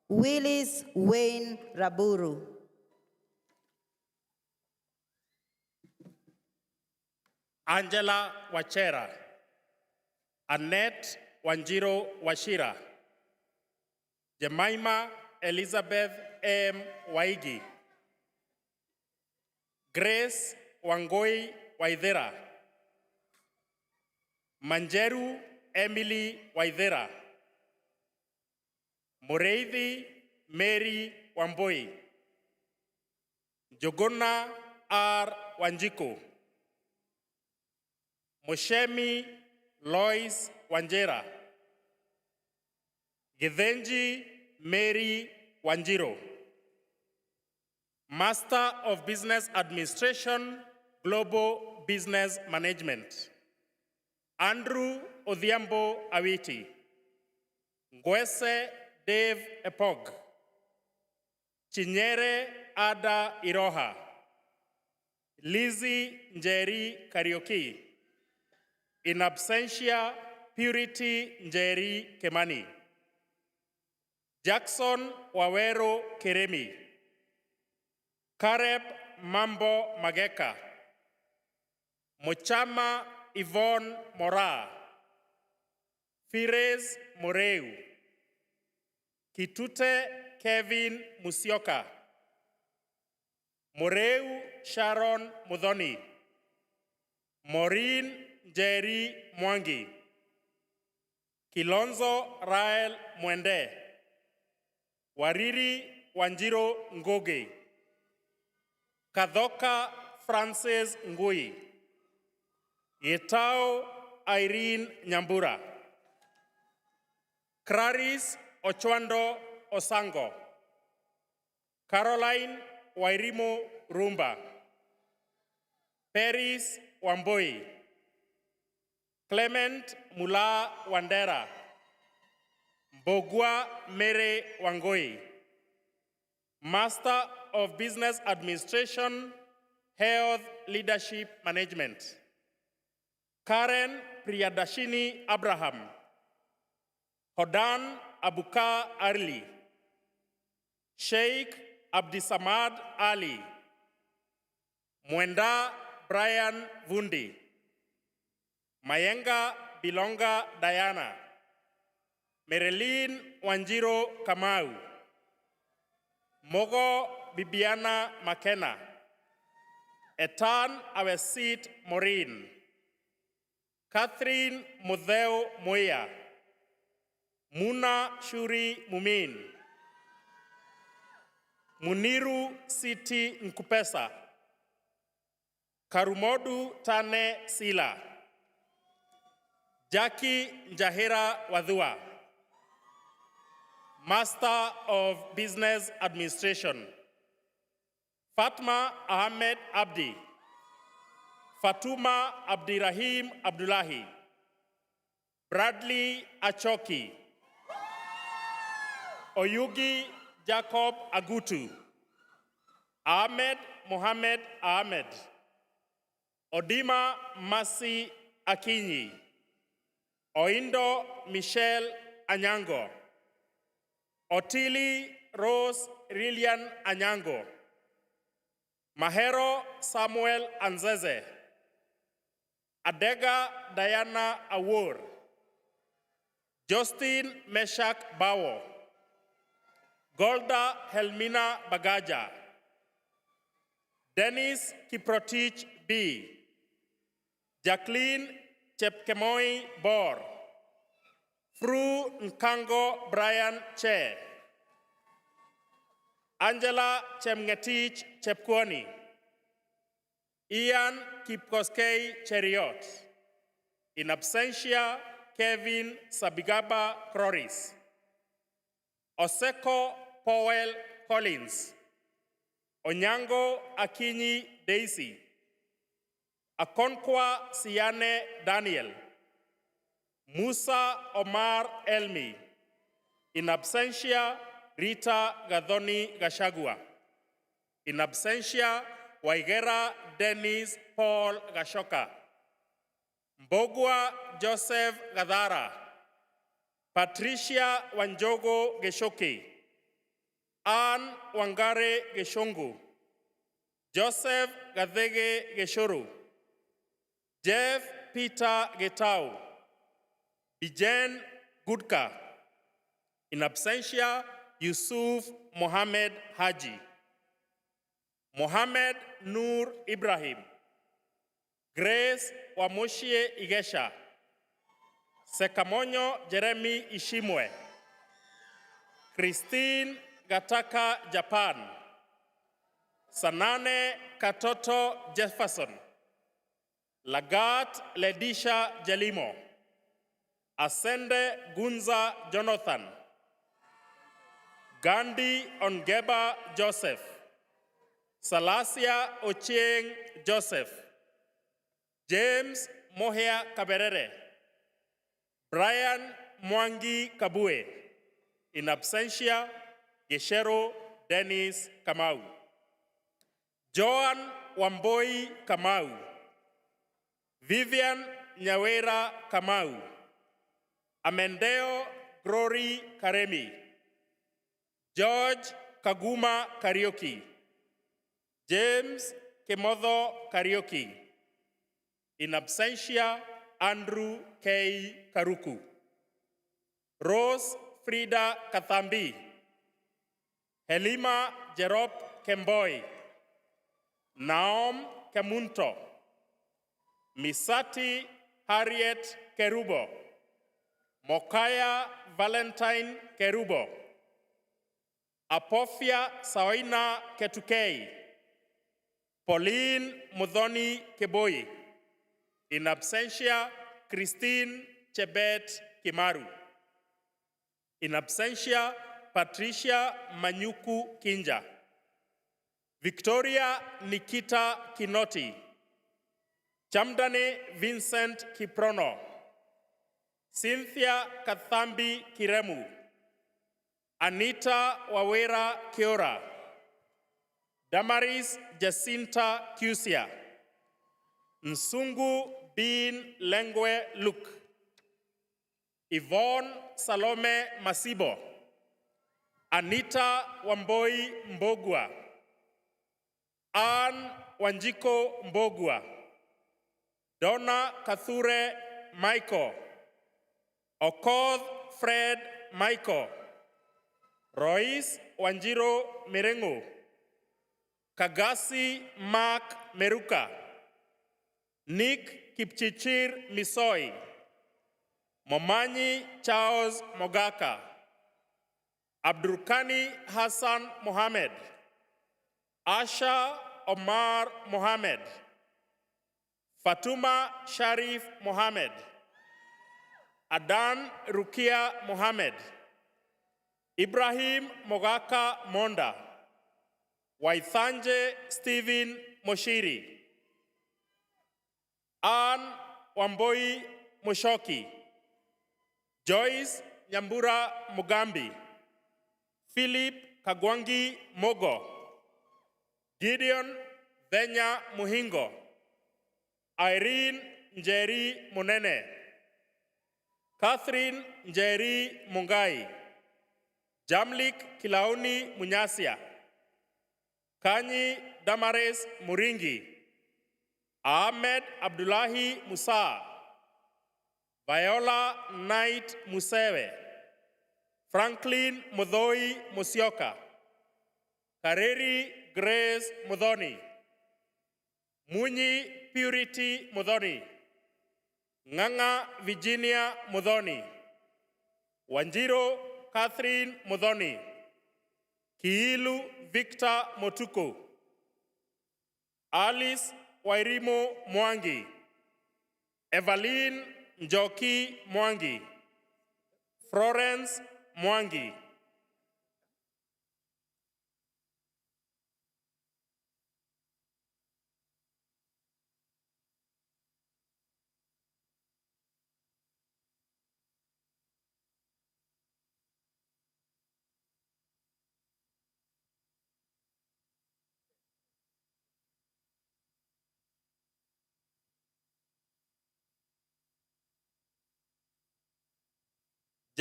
Willis Wayne Raburu. Angela Wachera. Annette Wanjiro Washira. Jemima Elizabeth M. Waigi. Grace Wangoi Waithera. Manjeru Emily Waithera. Moreithi Mary Wamboi. Jogona R. Wanjiko. Moshemi Lois Wanjera. Githenji Mary Wanjiro. Master of Business Administration, Global Business Management. Andrew Odhiambo Awiti. Ngwese Dave Epog. Chinyere Ada Iroha. Lizzie Njeri Karaoke. In absentia, Purity Njeri Kemani. Jackson Wawero Keremi. Kareb Mambo Mageka. Mochama Yvonne Mora. Fires Moreu. Kitute Kevin Musyoka, Moreu Sharon Mudhoni, Maureen Jerry Mwangi, Kilonzo Rael Mwende, Wariri Wanjiro Ngoge, Kadhoka Francis Ngui, Yetao Irene Nyambura, Clarice Ochwando Osango, Caroline Wairimu Rumba, Paris Wamboi, Clement Mula Wandera, Mbogwa Mere Wangoi, Master of Business Administration, Health Leadership Management, Karen Priyadashini Abraham, Hodan Abuka Arli, Sheikh Abdisamad Ali, Mwenda Brian Vundi, Mayenga Bilonga Diana, Marilyn Wanjiro Kamau, Mogo Bibiana Makena, Etan Awesit Maureen, Catherine Mudheo Moya, Muna Shuri Mumin, Muniru Siti Nkupesa, Karumodu Tane Sila, Jackie Njahera Wadhua, Master of Business Administration, Fatma Ahmed Abdi, Fatuma Abdirahim Abdullahi, Bradley Achoki, Oyugi Jacob Agutu, Ahmed Mohamed Ahmed, Odima Masi Akinyi, Oindo Michelle Anyango, Otili Rose Lilian Anyango, Mahero Samuel Anzeze, Adega Diana Awur, Justin Meshak Bawo, Golda Helmina Bagaja, Dennis Kiprotich B, Jacqueline Chepkemoi Bor, Fru Nkango Brian Che, Angela Chemngetich Chepkwani, Ian Kipkoskei Cheriot, in absentia Kevin Sabigaba Croris, Oseko Powell Collins, Onyango Akinyi Daisy, Akonkwa Siane Daniel, Musa Omar Elmi, in absentia Rita Gadhoni Gashagua, in absentia Waigera Dennis Paul Gashoka, Mbogwa Joseph Gadara, Patricia Wanjogo Geshoki, Ann Wangare Geshongu, Joseph Gadege Geshuru, Jeff Peter Getau, Bijen Gudka, in absentia Yusuf Mohammed Haji, Mohammed Nur Ibrahim, Grace Wamushie Igesha, Sekamonyo Jeremy Ishimwe, Christine Gataka Japan, Sanane Katoto Jefferson, Lagat Ledisha Jelimo, Asende Gunza Jonathan, Gandhi Ongeba Joseph, Salasia Ochieng Joseph, James Mohia Kaberere, Brian Mwangi Kabue, in absentia Geshero Dennis Kamau, Joan Wamboi Kamau, Vivian Nyawera Kamau, Amendeo Glory Karemi, George Kaguma Karaoke, James Kemodo Karaoke, in absentia Andrew K. Karuku, Rose Frida Kathambi, Helima Jerop Kemboi, Naom Kemunto, Misati Harriet Kerubo, Mokaya Valentine Kerubo, Apofia Saoina Ketukei, Pauline Mudhoni Keboi, in absentia Christine Chebet Kimaru, in absentia Patricia Manyuku Kinja, Victoria Nikita Kinoti, Chamdane Vincent Kiprono, Cynthia Kathambi Kiremu, Anita Wawera Kiora, Damaris Jacinta Kusia, Nsungu Bin Lengwe Luke, Yvonne Salome Masibo, Anita Wamboi Mbogwa, Ann Wanjiko Mbogwa, Donna Kathure Michael, Okoth Fred Michael, Royce Wanjiro Mirengo, Kagasi Mark Meruka, Nick Kipchichir Misoi, Momanyi Charles Mogaka, Abdurkani Hassan Mohamed, Asha Omar Mohamed, Fatuma Sharif Mohamed, Adan Rukia Mohamed, Ibrahim Mogaka Monda, Waithanje Stephen Moshiri, Ann Wamboi Mushoki, Joyce Nyambura Mugambi, Philip Kagwangi Mogo, Gideon Venya Muhingo, Irene Njeri Munene, Catherine Njeri Mungai, Jamlik Kilauni Munyasia, Kanyi Damares Muringi, Ahmed Abdullahi Musa, Viola Knight Musewe, Franklin Mudhoi Musyoka, Kareri Grace Mudhoni, Munyi Purity Mudhoni, Nganga Virginia Mudhoni, Wanjiro Catherine Mudhoni, Kiilu Victor Motuko, Alice Wairimo Mwangi, Evelyn Njoki Mwangi, Florence Mwangi,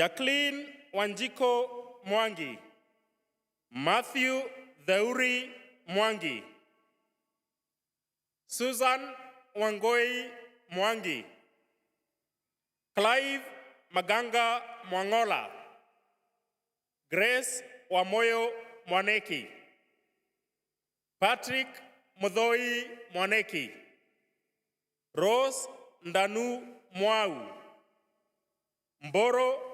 Jacqueline Wanjiko Mwangi, Matthew Theuri Mwangi, Susan Wangoi Mwangi, Clive Maganga Mwangola, Grace Wamoyo Mwaneki, Patrick Mudhoi Mwaneki, Rose Ndanu Mwau, Mboro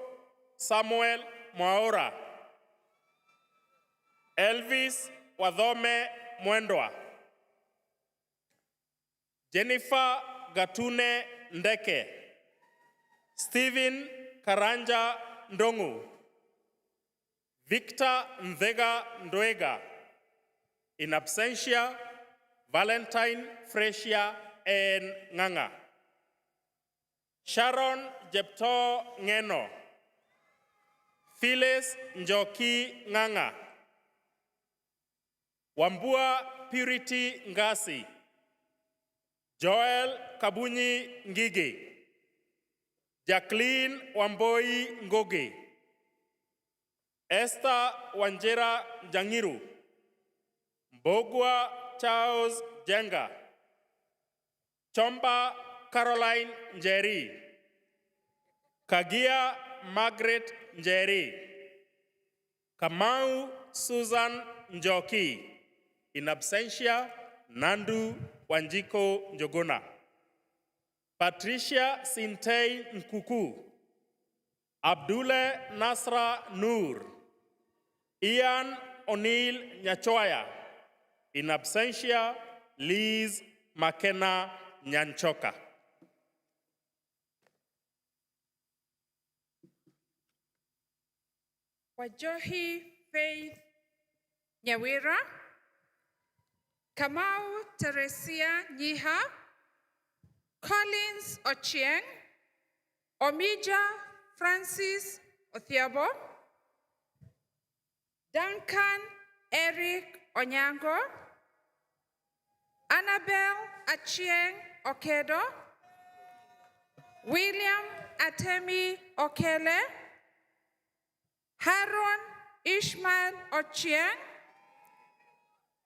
Samuel Mwaora, Elvis Wadhome Mwendwa, Jennifer Gatune Ndeke, Stephen Karanja Ndongu, Victor Nzega Ndwega, in absentia, Valentine Fresia N. Nganga, Sharon Jepto Ngeno, Phyllis Njoki Nganga, Wambua Purity Ngasi, Joel Kabunyi Ngigi, Jacqueline Wamboi Ngogi, Esther Wanjera Jangiru, Mbogwa Charles Jenga, Chomba Caroline Njeri, Kagia Margaret Njeri. Kamau Susan Njoki. In absentia, Nandu Wanjiko Njogona. Patricia Sintei Nkuku. Abdule Nasra Noor. Ian O'Neill Nyachoya. In absentia, Liz Makena Nyanchoka. Wajohi Faith Nyawira. Kamau Teresia Nyiha. Collins Ochieng. Omija Francis Othiabo. Duncan Eric Onyango. Annabel Achieng Okedo. William Atemi Okele. Haron Ishmael Ochieng.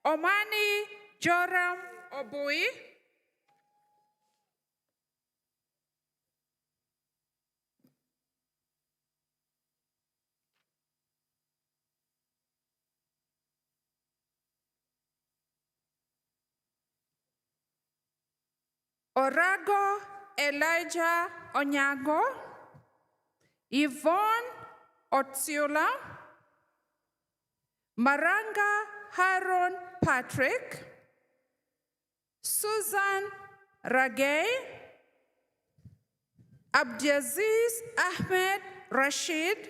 Omani Joram Obui. Orago Elijah Onyango. Yvonne Otsiula. Maranga Haron Patrick. Susan Ragay. Abdiaziz Ahmed Rashid.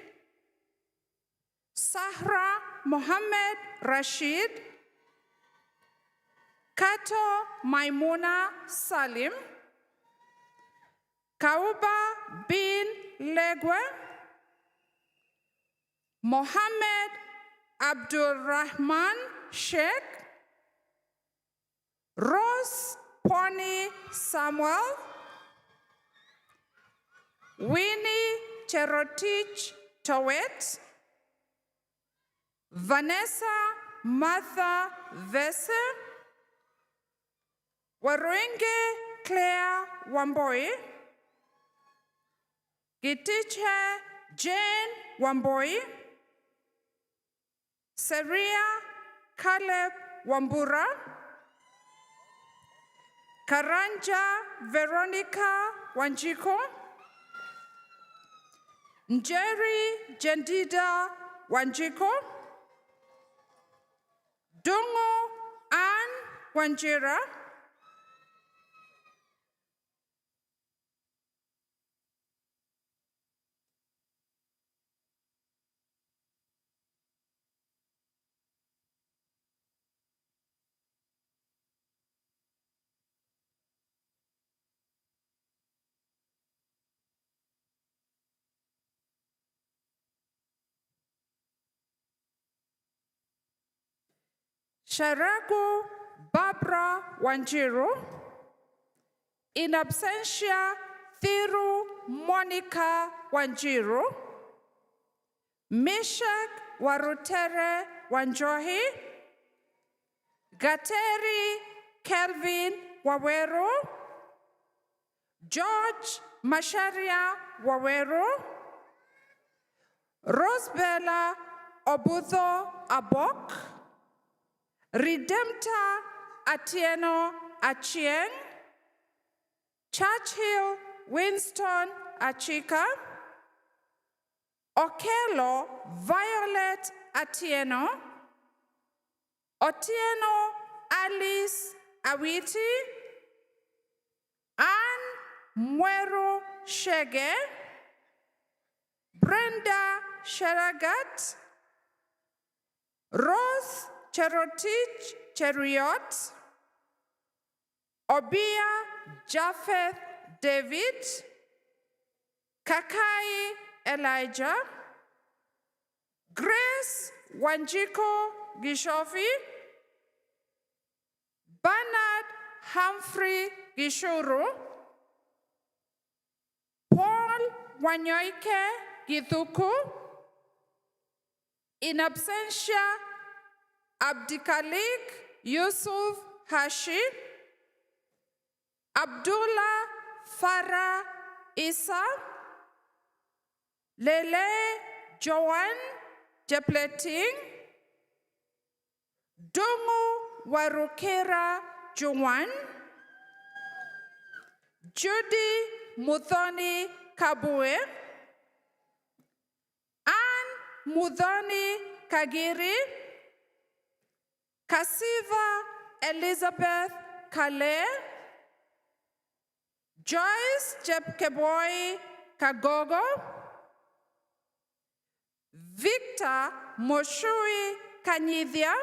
Sahra Mohammed Rashid. Kato Maimuna Salim. Kauba bin Legwe. Mohammed Abdul Rahman Sheikh. Rose Pony Samuel. Winnie Cherotich Towet. Vanessa Martha Vese. Waruenge Claire Wamboi. Gitiche Jane Wamboi. Seria Caleb Wambura. Karanja Veronica Wanjiko. Njeri Jendida Wanjiko. Dungo Ann Wanjira. Sharago Barbara Wanjiru. In absentia, Thiru Monica Wanjiru. Meshach Warutere Wanjohi. Gateri Kelvin Waweru. George Masharia Waweru. Rosebella Obutho Abok. Redemptor Atieno Achieng. Churchill Winston Achika. Okello Violet Atieno. Otieno Alice Awiti. Anne Mweru Shege. Brenda Sharagat. Rose Cherotich Cheriot. Obia Japheth David. Kakai Elijah. Grace Wanjiko Gishofi. Bernard Humphrey Gishuru. Paul Wanyoike Githuku. In absentia, Abdikalik Yusuf Hashi. Abdullah Farah Isa. Lele Joan Jepleting, Dungu Warukera Joan, Judy Muthoni Kabue, Ann Muthoni Kagiri, Kasiva Elizabeth Kale, Joyce Jepkeboy Kagogo, Victor Moshui Kanyidhia,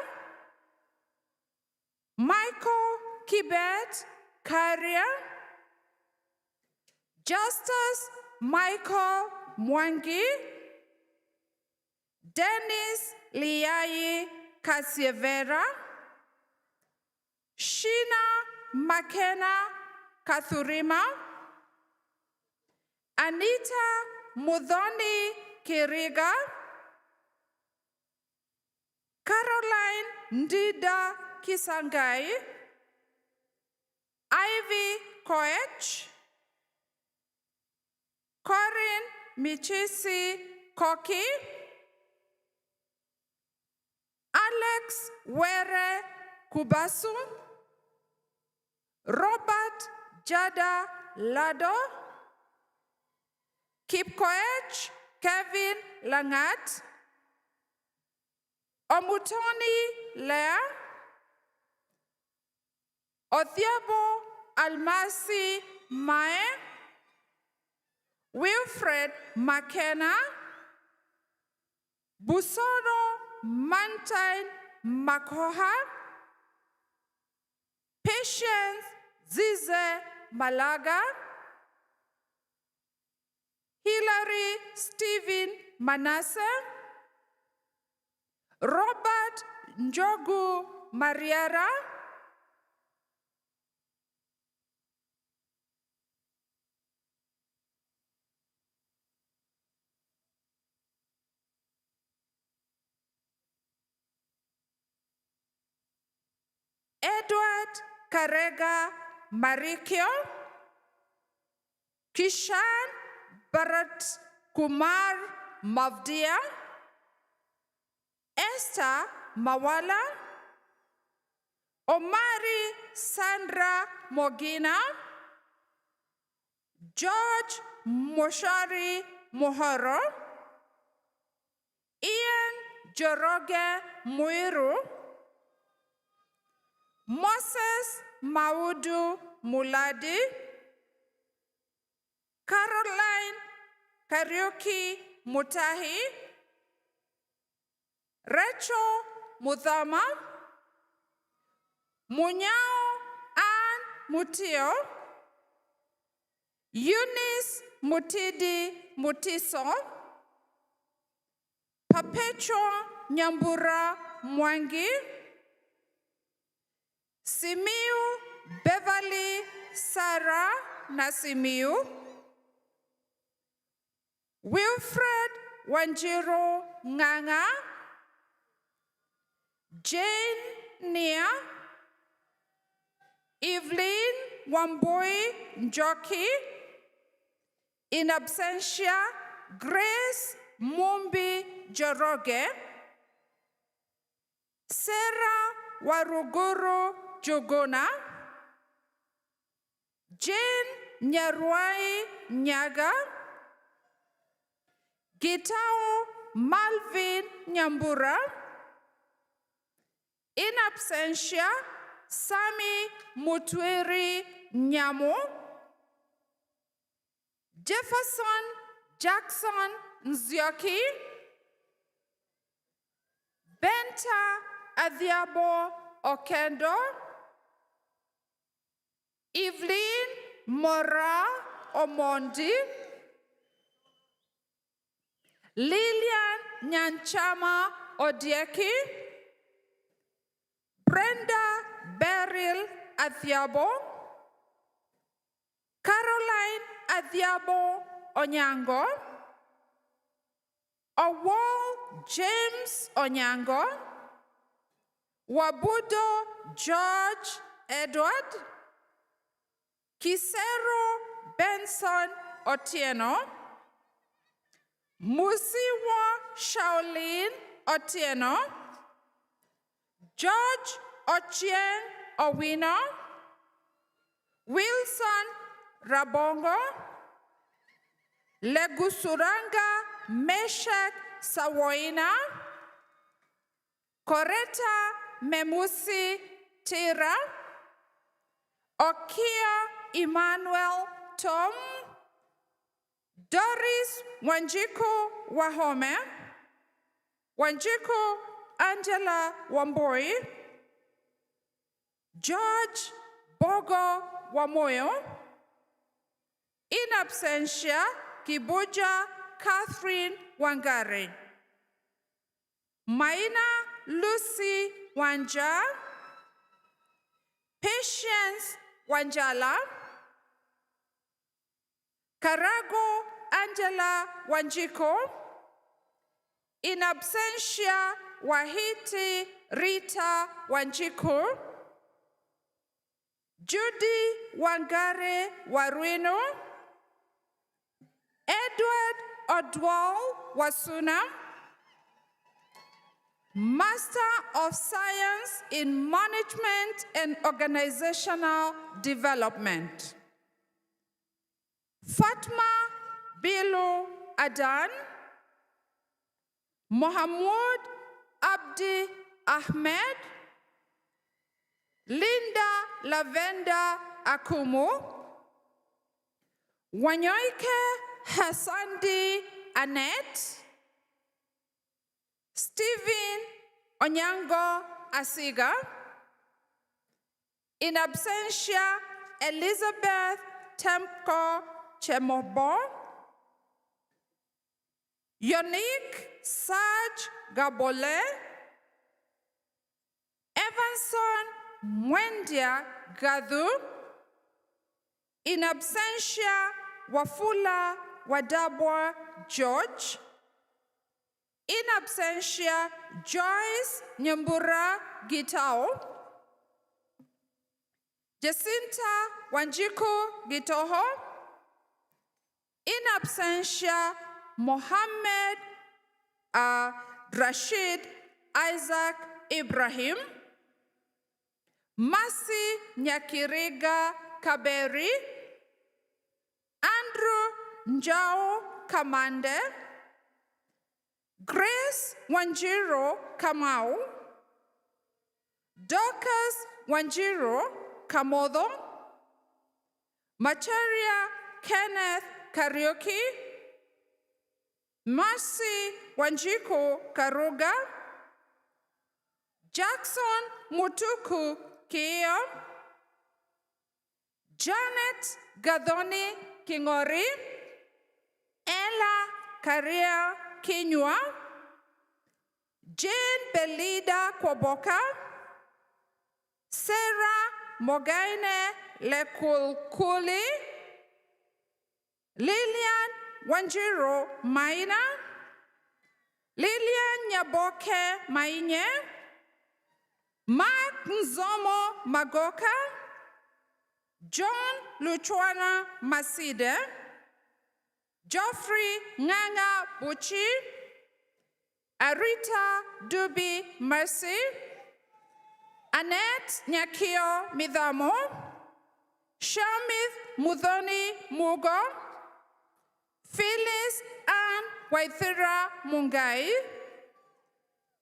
Michael Kibet Karia, Justice Michael Mwangi, Dennis Liai Kasievera, Sheena Makena Kathurima, Anita Mudhoni Kiriga, Caroline Ndida Kisangai, Ivy Koech, Corinne Michisi Koki, Alex Were Kubasu, Robert Jada Lado, Kip Koech Kevin Langat, Omutoni Lea, Othiabo Almasi Mae, Wilfred McKenna, Busoro Mantine Makoha, Patience Zize Malaga, Hilary Stephen Manasseh, Robert Njogu Mariara, Edward Karega Marikyo, Kishan Bharat Kumar Mavdia, Esther Mawala, Omari Sandra Mogina, George Moshari Mohoro, Ian Joroge Muiru, Moses Maudu Muladi, Caroline Kariuki Mutahi, Rachel Muthama, Munyao Ann Mutio, Eunice Mutidi Mutiso, Perpetua Nyambura Mwangi, Simiu Beverly Sarah Nasimiu, Wilfred Wanjiro Nganga, Jane Nia, Evelyn Wambui Njoki, in absentia, Grace Mumbi Joroge, Sarah Waruguru Jogona, Jane Nyarwai Nyaga, Gitao Malvin Nyambura, in absentia, Sami Mutwiri Nyamo, Jefferson Jackson Nzioki, Benta Adhiabo Okendo, Evelyn Mora Omondi, Lilian Nyanchama Odieki, Brenda Beryl Adhiabo, Caroline Adhiabo Onyango, Owol James Onyango, Wabudo George Edward, Kisero Benson Otieno, Musiwa Shaolin Otieno, George Ochieng Owino, Wilson Rabongo, Legusuranga Meshak Sawoina, Koreta Memusi Tira, Okia Emmanuel Tom, Doris Wanjiku Wahome, Wanjiku Angela Wamboi, George Bogo Wamoyo, in absentia, Kibuja Catherine Wangari, Maina Lucy Wanja, Patience Wanjala, Karago Angela Wanjiko, in absentia Wahiti Rita Wanjiko, Judy Wangare Waruino, Edward Odwal Wasuna, Master of Science in Management and Organizational Development, Fatma Bilu Adan, Mohammed Abdi Ahmed, Linda Lavenda Akumu, Wanyoike Hassandi Annette, Stephen Onyango Asiga, in absentia Elizabeth Temko Chemobo, Yonik Saj Gabole, Evanson Mwendia Gadu, in absentia Wafula Wadabwa George, in absentia Joyce Nyambura Gitao, Jacinta Wanjiku Gitoho, in absentia Mohammed Rashid Isaac Ibrahim, Masi Nyakiriga Kaberi, Andrew Njao Kamande, Grace Wanjiro Kamau, Dorcas Wanjiro Kamodo, Macharia Kenneth Karaoke, Mercy Wanjiko Karuga, Jackson Mutuku Kio, Janet Gadoni Kingori, Ella Karia Kinyua, Jane Belida Kwaboka, Sarah Mogaine Lekulkuli, Lillian Wanjiro Maina, Lillian Nyaboke Maine, Mark Nzomo Magoka, John Luchwana Maside, Geoffrey Nganga Buchi, Arita Dubi Mercy, Annette Nyakio Midamo, Shamith Mudhoni Mugo, Phyllis Ann Waithira Mungai,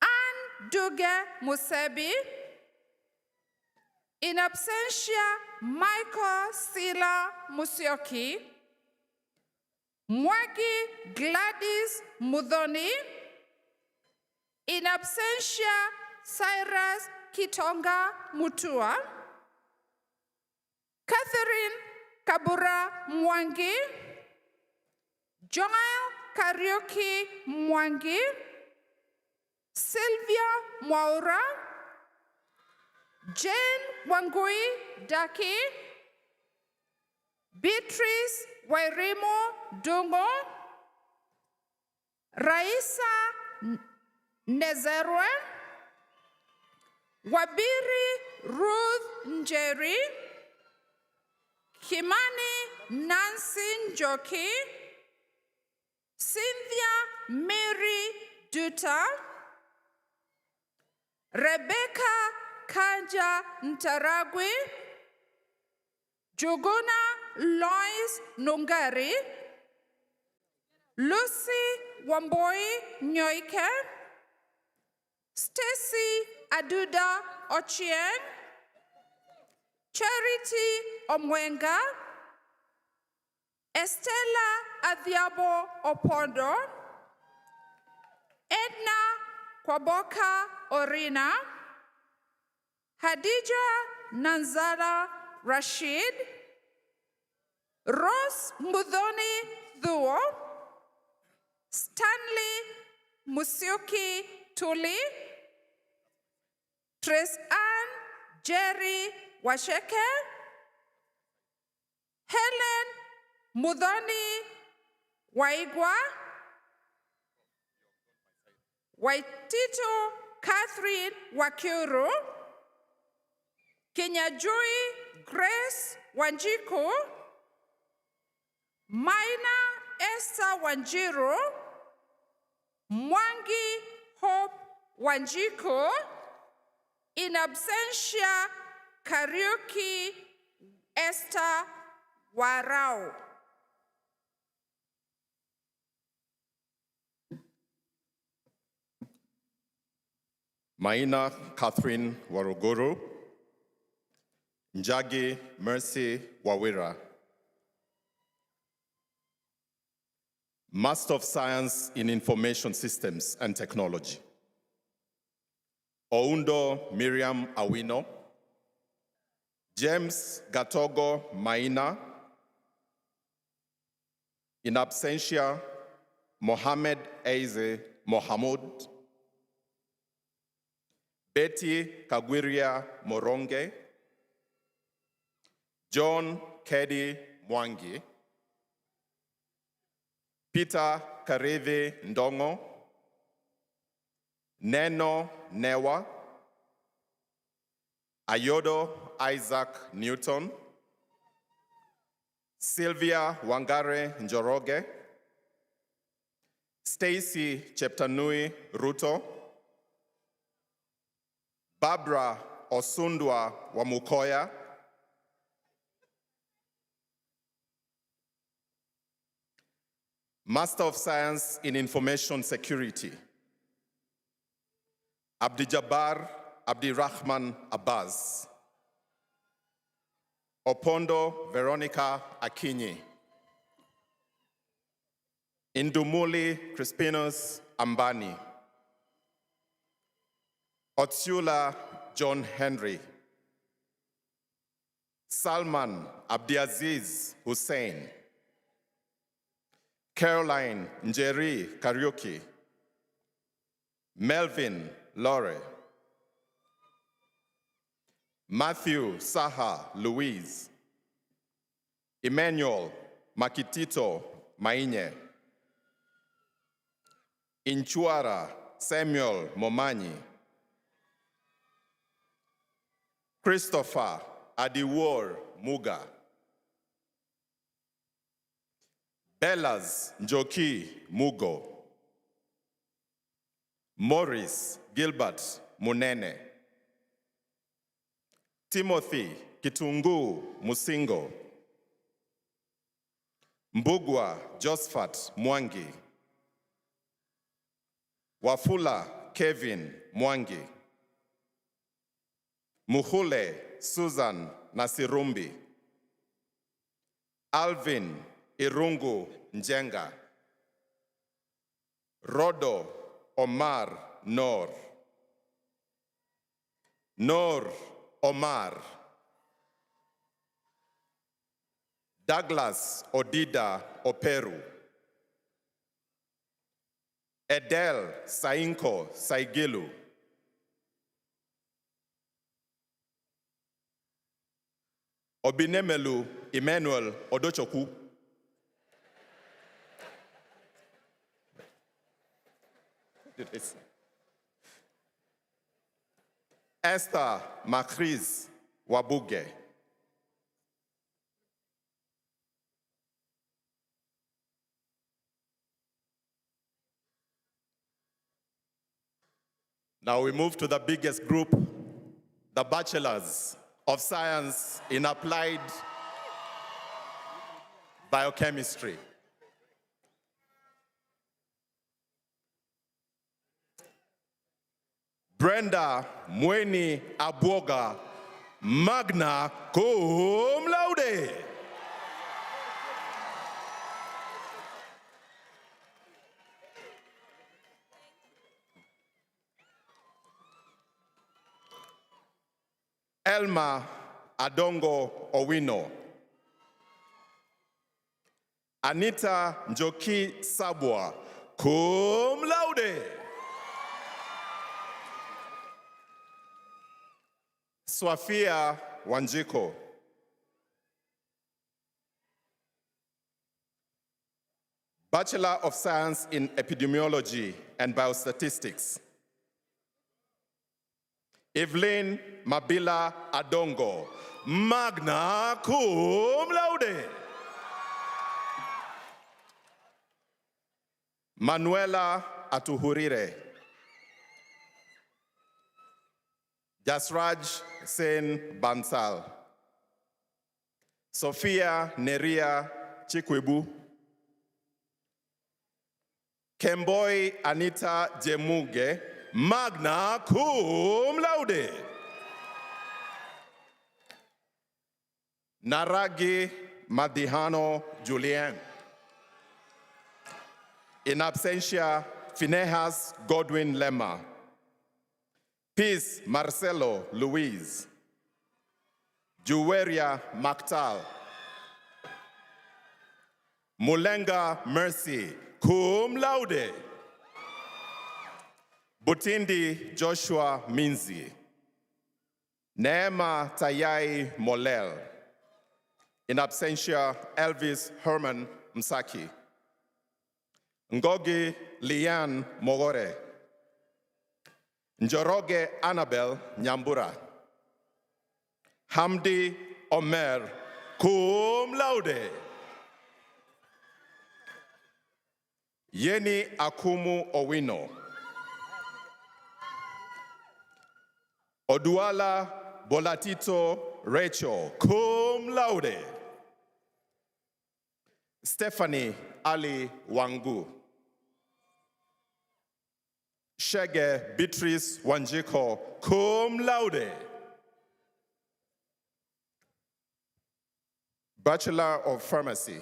Ann Duge Musebi, in absentia Michael Sila Musioki, Mwagi Gladys Mudhoni, in absentia Cyrus Kitonga Mutua, Catherine Kabura Mwangi, Joel Karaoke Mwangi, Sylvia Mwaura, Jane Wangui Daki, Beatrice Wairimo Dungo, Raisa Nezerwe, Wabiri Ruth Njeri, Kimani Nancy Njoki, Cynthia Mary Duta, Rebecca Kanja Ntaragwi, Juguna Lois Nungari, Lucy Wamboi Nyoike, Stacy Aduda Ochieng, Charity Omwenga, Estella Adhiabo Opondo, Edna Kwaboka Orina, Hadija Nanzara Rashid, Rose Mudhoni Dhuo, Stanley Musyoki Tuli, Trace Ann Jerry Washeke, Helen Mudhoni Waigwa, Waitito Catherine Wakuru, Kenyajui Grace Wanjiku, Maina Esther Wanjiru, Mwangi Hope Wanjiku, in absentia Kariuki Esther Warau. Maina Catherine Waruguru, Njagi Mercy Wawira, Master of Science in Information Systems and Technology, Oundo Miriam Awino, James Gatogo Maina, in absentia Mohamed Eize Mohamud, Betty Kagwiria Moronge, John Kedi Mwangi, Peter Kareve Ndongo, Neno Newa, Ayodo Isaac Newton, Sylvia Wangare Njoroge, Stacy Cheptanui Ruto, Barbara Osundwa Wamukoya, Master of Science in Information Security, Abdi-Jabbar Abdirahman Abbas, Opondo Veronica Akinyi, Indumuli Crispinus Ambani, Otsula John Henry, Salman Abdiaziz Hussein, Caroline Njeri Kariuki, Melvin Lore, Matthew Saha Louise, Emmanuel Makitito Mainye, Inchuara Samuel Momanyi, Christopher Adiwor Muga, Bellas Njoki Mugo, Morris Gilbert Munene, Timothy Kitungu Musingo, Mbugwa Josephat Mwangi, Wafula Kevin Mwangi, Muhule Susan Nasirumbi, Alvin Irungu Njenga, Rodo Omar Nor, Nor Omar, Douglas Odida Operu, Edel Sainko Saigilu, Obinemelu Emmanuel Odochoku, Esther Macris Wabuge, Now we move to the biggest group, the Bachelors of Science in Applied Biochemistry. Brenda Mweni Abwoga, magna cum laude. Elma Adongo Owino. Anita Njoki Sabwa, cum laude. Swafia Wanjiko. Bachelor of Science in Epidemiology and Biostatistics. Evelyn Mabila Adongo, magna cum laude. Manuela Atuhurire. Jasraj Sen Bansal. Sophia Neria Chikwebu. Kemboy Anita Jemuge, magna cum laude. Naragi Madihano Julien. In absentia, Finehas Godwin Lema. Peace Marcelo Luis. Juweria Mactal. Mulenga Mercy, cum laude. Butindi Joshua Minzi. Neema Tayai Molel. In absentia, Elvis Herman Msaki. Ngogi Lian Mogore. Njoroge Annabel Nyambura. Hamdi Omer, cum laude. Yeni Akumu Owino. Oduala Bolatito Rachel, cum laude. Stephanie Ali Wangu. Shege Beatrice Wanjiko, cum laude. Bachelor of Pharmacy.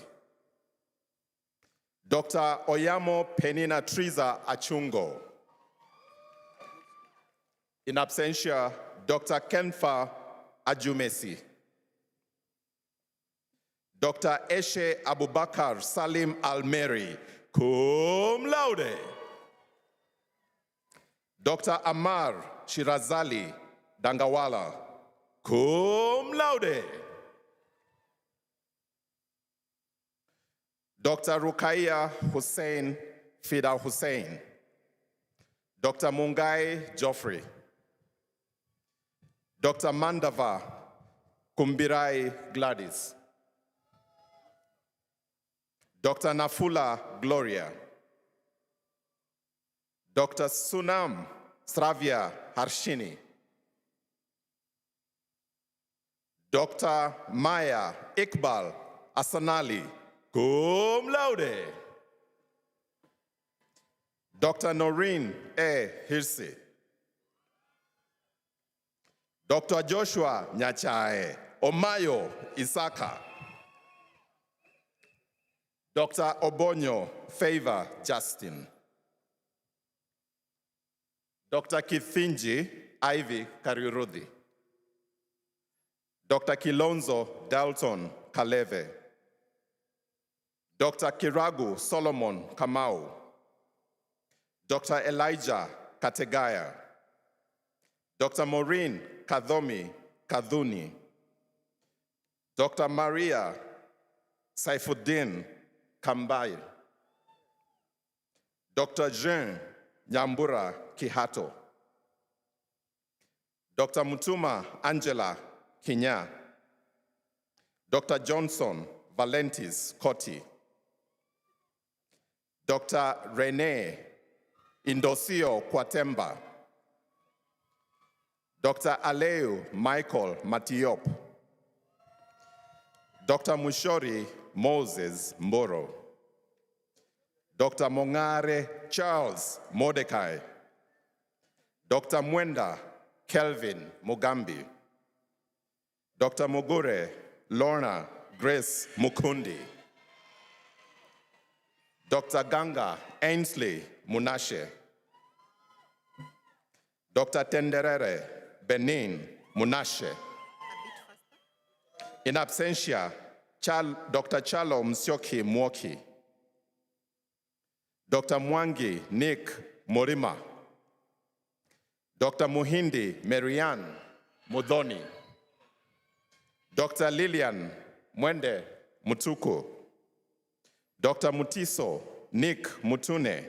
Dr. Oyamo Penina Triza Achungo. In absentia, Dr. Kenfa Ajumesi. Dr. Eshe Abubakar Salim Almeri, cum laude. Dr. Amar Shirazali Dangawala, cum laude. Dr. Rukaiya Hussein Fida Hussein. Dr. Mungai Joffrey. Dr. Mandava Kumbirai Gladys. Dr. Nafula Gloria. Dr. Sunam Sravia Harshini. Dr. Maya Iqbal Asanali, cum laude. Dr. Noreen A. Hirsi. Dr. Joshua Nyachae Omayo Isaka. Dr. Obonyo Favor Justin. Dr. Kithinji Ivy Kariurudhi. Dr. Kilonzo Dalton Kaleve. Dr. Kiragu Solomon Kamau. Dr. Elijah Kategaya. Dr. Maureen Kadhomi Kadhuni. Dr. Maria Saifuddin Kambai. Dr. Jean Nyambura Kihato. Dr. Mutuma Angela Kinya. Dr. Johnson Valentis Koti. Dr. Rene Indosio Kwatemba. Dr. Aleu Michael Matiop, Dr. Mushori Moses Mboro, Dr. Mongare Charles Mordecai, Dr. Mwenda Kelvin Mugambi, Dr. Mugure Lorna Grace Mukundi, Dr. Ganga Ainsley Munashe, Dr. Tenderere Benin Munashe. In absentia, Dr. Chalo Msioki Mwoki, Dr. Mwangi Nick Morima, Dr. Muhindi Marianne Mudhoni, Dr. Lillian Mwende Mutuku, Dr. Mutiso Nick Mutune,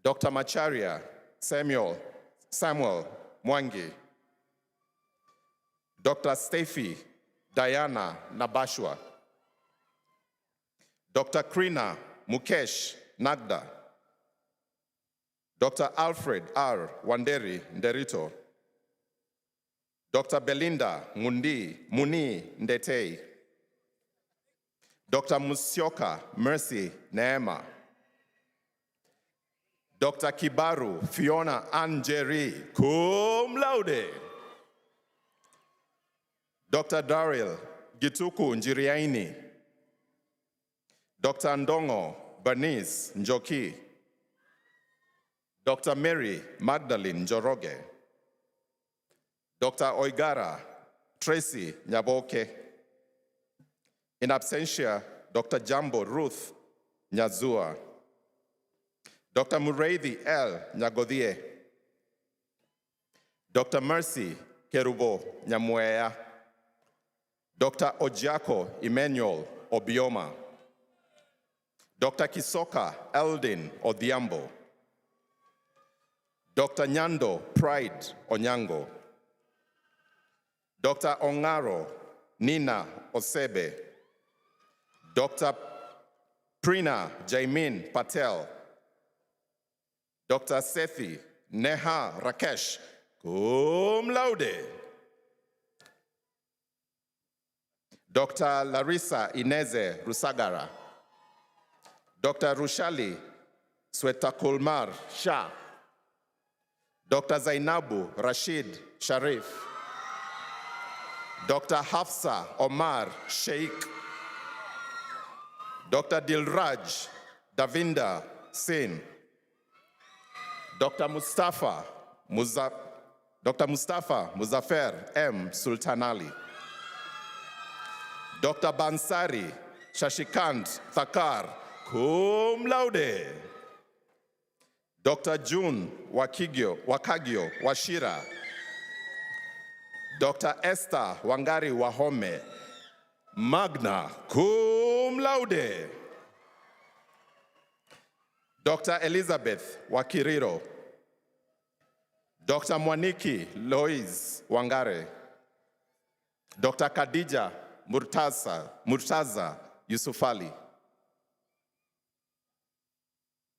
Dr. Macharia Samuel Mwangi, Dr. Steffi Diana Nabashwa, Dr. Krina Mukesh Nagda, Dr. Alfred R. Wanderi Nderito, Dr. Belinda Muni Ndetei, Dr. Musyoka Mercy Neema, Dr. Kibaru Fiona Anjeri, cum laude, Dr. Daryl Gituku Njiriaini, Dr. Ndongo Bernice Njoki, Dr. Mary Magdalene Njoroge, Dr. Oigara Tracy Nyaboke. In absentia, Dr. Jambo Ruth Nyazua, Dr. Mureithi L. Nyagodhie, Dr. Mercy Kerubo Nyamwea, Dr. Ojiako Emmanuel Obioma, Dr. Kisoka Eldin Odhiambo, Dr. Nyando Pride Onyango, Dr. Ongaro Nina Osebe, Dr. Prina Jaimin Patel, Dr. Sethi Neha Rakesh, cum laude, Dr. Larissa Ineze Rusagara, Dr. Rushali Swetakulmar Shah, Dr. Zainabu Rashid Sharif, Dr. Hafsa Omar Sheikh, Dr. Dilraj Davinda Sin, Dr. Mustafa Muzafer M. Sultanali, Dr. Bansari Shashikant Thakar, cum laude, Dr. June Wakagio Washira, Dr. Esther Wangari Wahome, magna cum laude, Dr. Elizabeth Wakiriro, Dr. Mwaniki Lois Wangare, Dr. Khadija Murtaza Yusufali,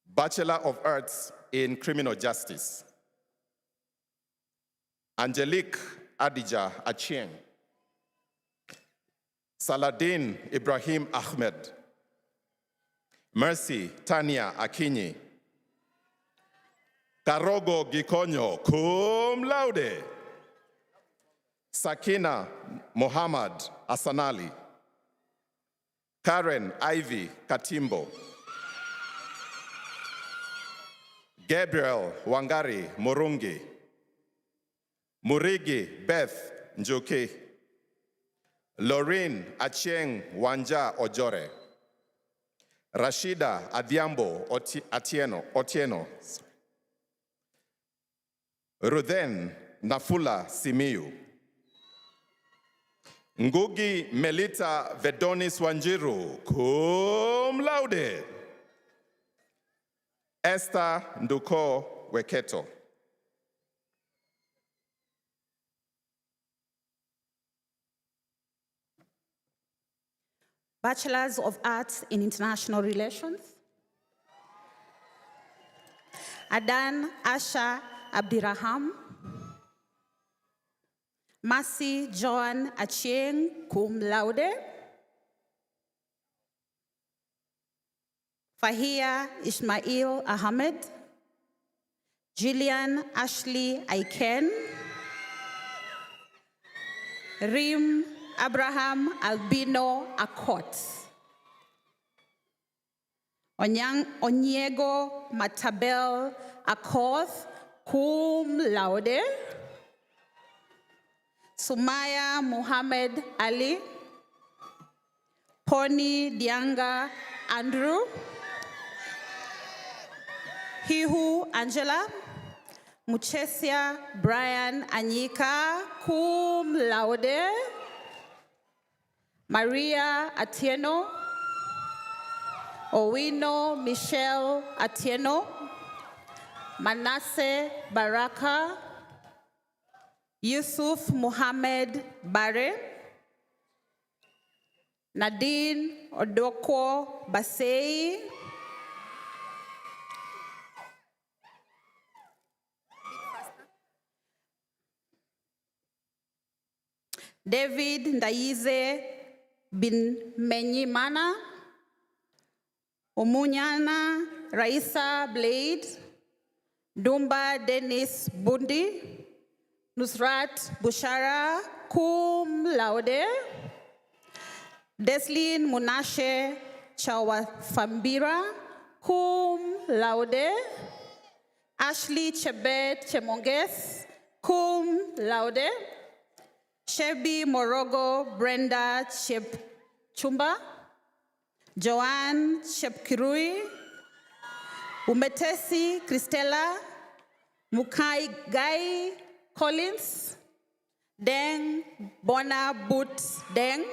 Bachelor of Arts in Criminal Justice, Angelique Adija Achieng, Saladin Ibrahim Ahmed, Mercy Tania Akinyi, Karogo Gikonyo, cum laude, Sakina Muhammad Asanali, Karen Ivy Katimbo, Gabriel Wangari Murungi, Murigi Beth Njuki, Lorraine Achieng Wanja Ojore, Rashida Adhiambo Otieno, Ruthen Nafula Simiyu, Ngugi Melita Vedonis Wanjiru, cum laude, Esther Nduko Weketo, Bachelors of Arts in International Relations, Adan Asha Abdiraham, Mercy Joan Achieng, cum laude. Fahia Ismail Ahmed. Gillian Ashley Aiken. Rim Abraham Albino Akot. Onyego Matabel Akoth, cum laude. Sumaya Muhammad Ali. Pony Dianga Andrew. Hihu Angela. Muchesia Brian Anyika, cum laude. Maria Atieno. Owino Michelle Atieno. Manasseh Baraka. Yusuf Muhammad Bare. Nadine Odoko Basei. David Ndaize bin Menyimana. Omunyana Raisa Blade. Dumba Dennis Bundi. Nusrat Bushara, cum laude. Deslin Munashe Chawafambira, cum laude. Ashley Chebet Chemonges, cum laude. Shebi Morogo Brenda Chepchumba. Joanne Chepkirui. Umetesi Christella. Mukai Gai Collins. Deng Bona Boot Deng.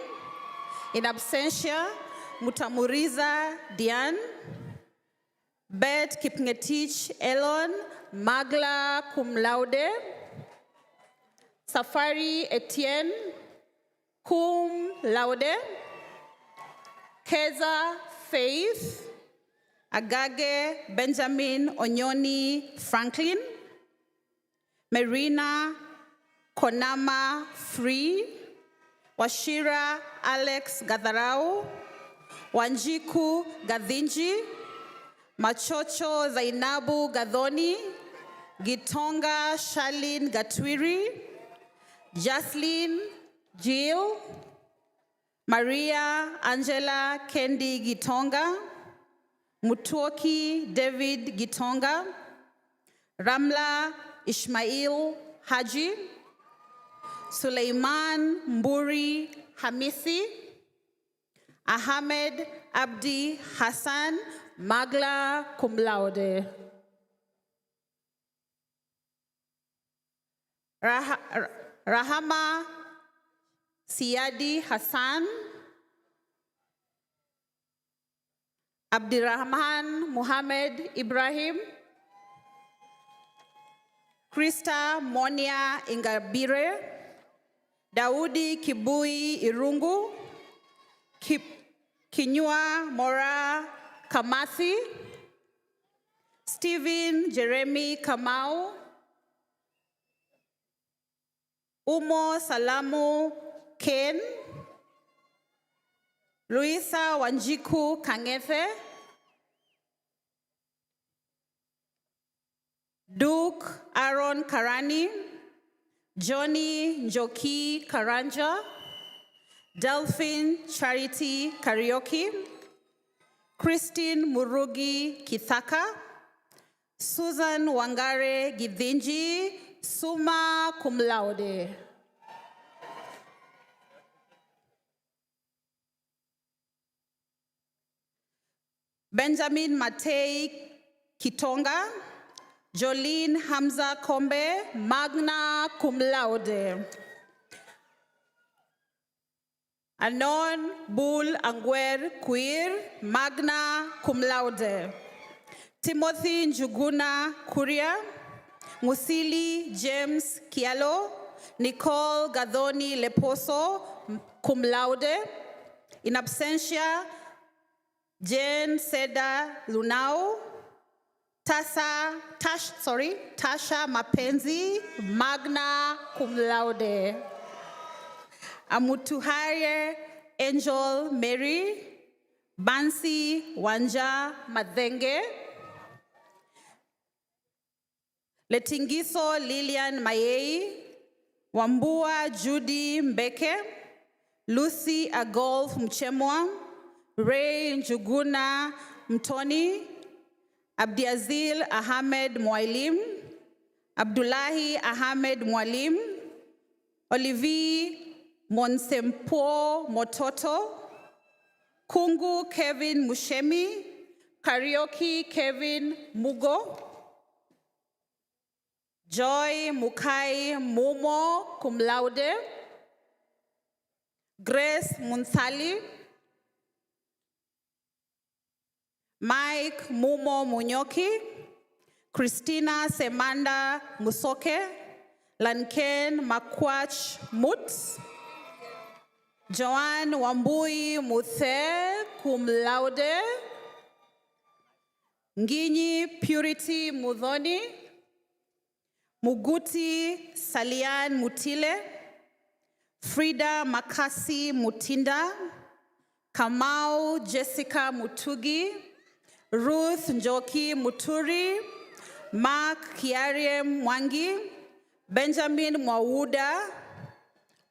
In absentia, Mutamuriza Diane. Bet Kipngetich Elon. Magla cum laude. Safari Etienne, cum laude. Keza Faith. Agage Benjamin Onyoni Franklin. Marina Konama Free. Washira Alex Gatharau. Wanjiku Gadhinji. Machocho Zainabu Gadhoni. Gitonga Shalin Gatwiri. Jaslyn Jill. Maria Angela Kendi Gitonga. Mutuoki David Gitonga. Ramla Ishmael Haji. Suleiman Mburi Hamisi. Ahmed Abdi Hassan, magna cum laude. Rahama Siadi Hassan. Abdirahman Muhammad Ibrahim. Krista Monia Ingabire. Daudi Kibui Irungu. Kinyua Mora Kamathi. Stephen Jeremy Kamau. Umo Salamu Ken. Luisa Wanjiku Kangethe. Duke Aaron Karani. Johnny Njoki Karanja. Delphine Charity Karaoke. Christine Murugi Kithaka. Susan Wangare Gidhinji, summa cum laude. Benjamin Matei Kitonga. Jolene Hamza Kombe, magna cum laude. Anon Bull Angwer Queer, magna cum laude. Timothy Njuguna Kuria. Musili James Kialo. Nicole Gadhoni Leposo, cum laude. In absentia, Jane Seda Lunau. Tasha Mapenzi, magna cum laude. Amutuhare Angel Mary, Bansi Wanja Madenge, Letingiso Lilian Mayei, Wambua Judy Mbeke, Lucy Agolf Mchemwa, Ray Njuguna Mtoni, Abdiazil Ahmed Mwalim, Abdullahi Ahmed Mwalim, Olivier Monsempo Mototo, Kungu Kevin Mushemi, Karaoke Kevin Mugo, Joy Mukai Mumo cum laude, Grace Munsali, Mike Mumo Munyoki, Christina Semanda Musoke, Lanken Makwach Mutz, Joanne Wambui Muthe cum laude, Nginyi Purity Mudhoni, Muguti Salian Mutile, Frida Makasi Mutinda, Kamau Jessica Mutugi, Ruth Njoki Muturi, Mark Kiarie Mwangi, Benjamin Mwauda,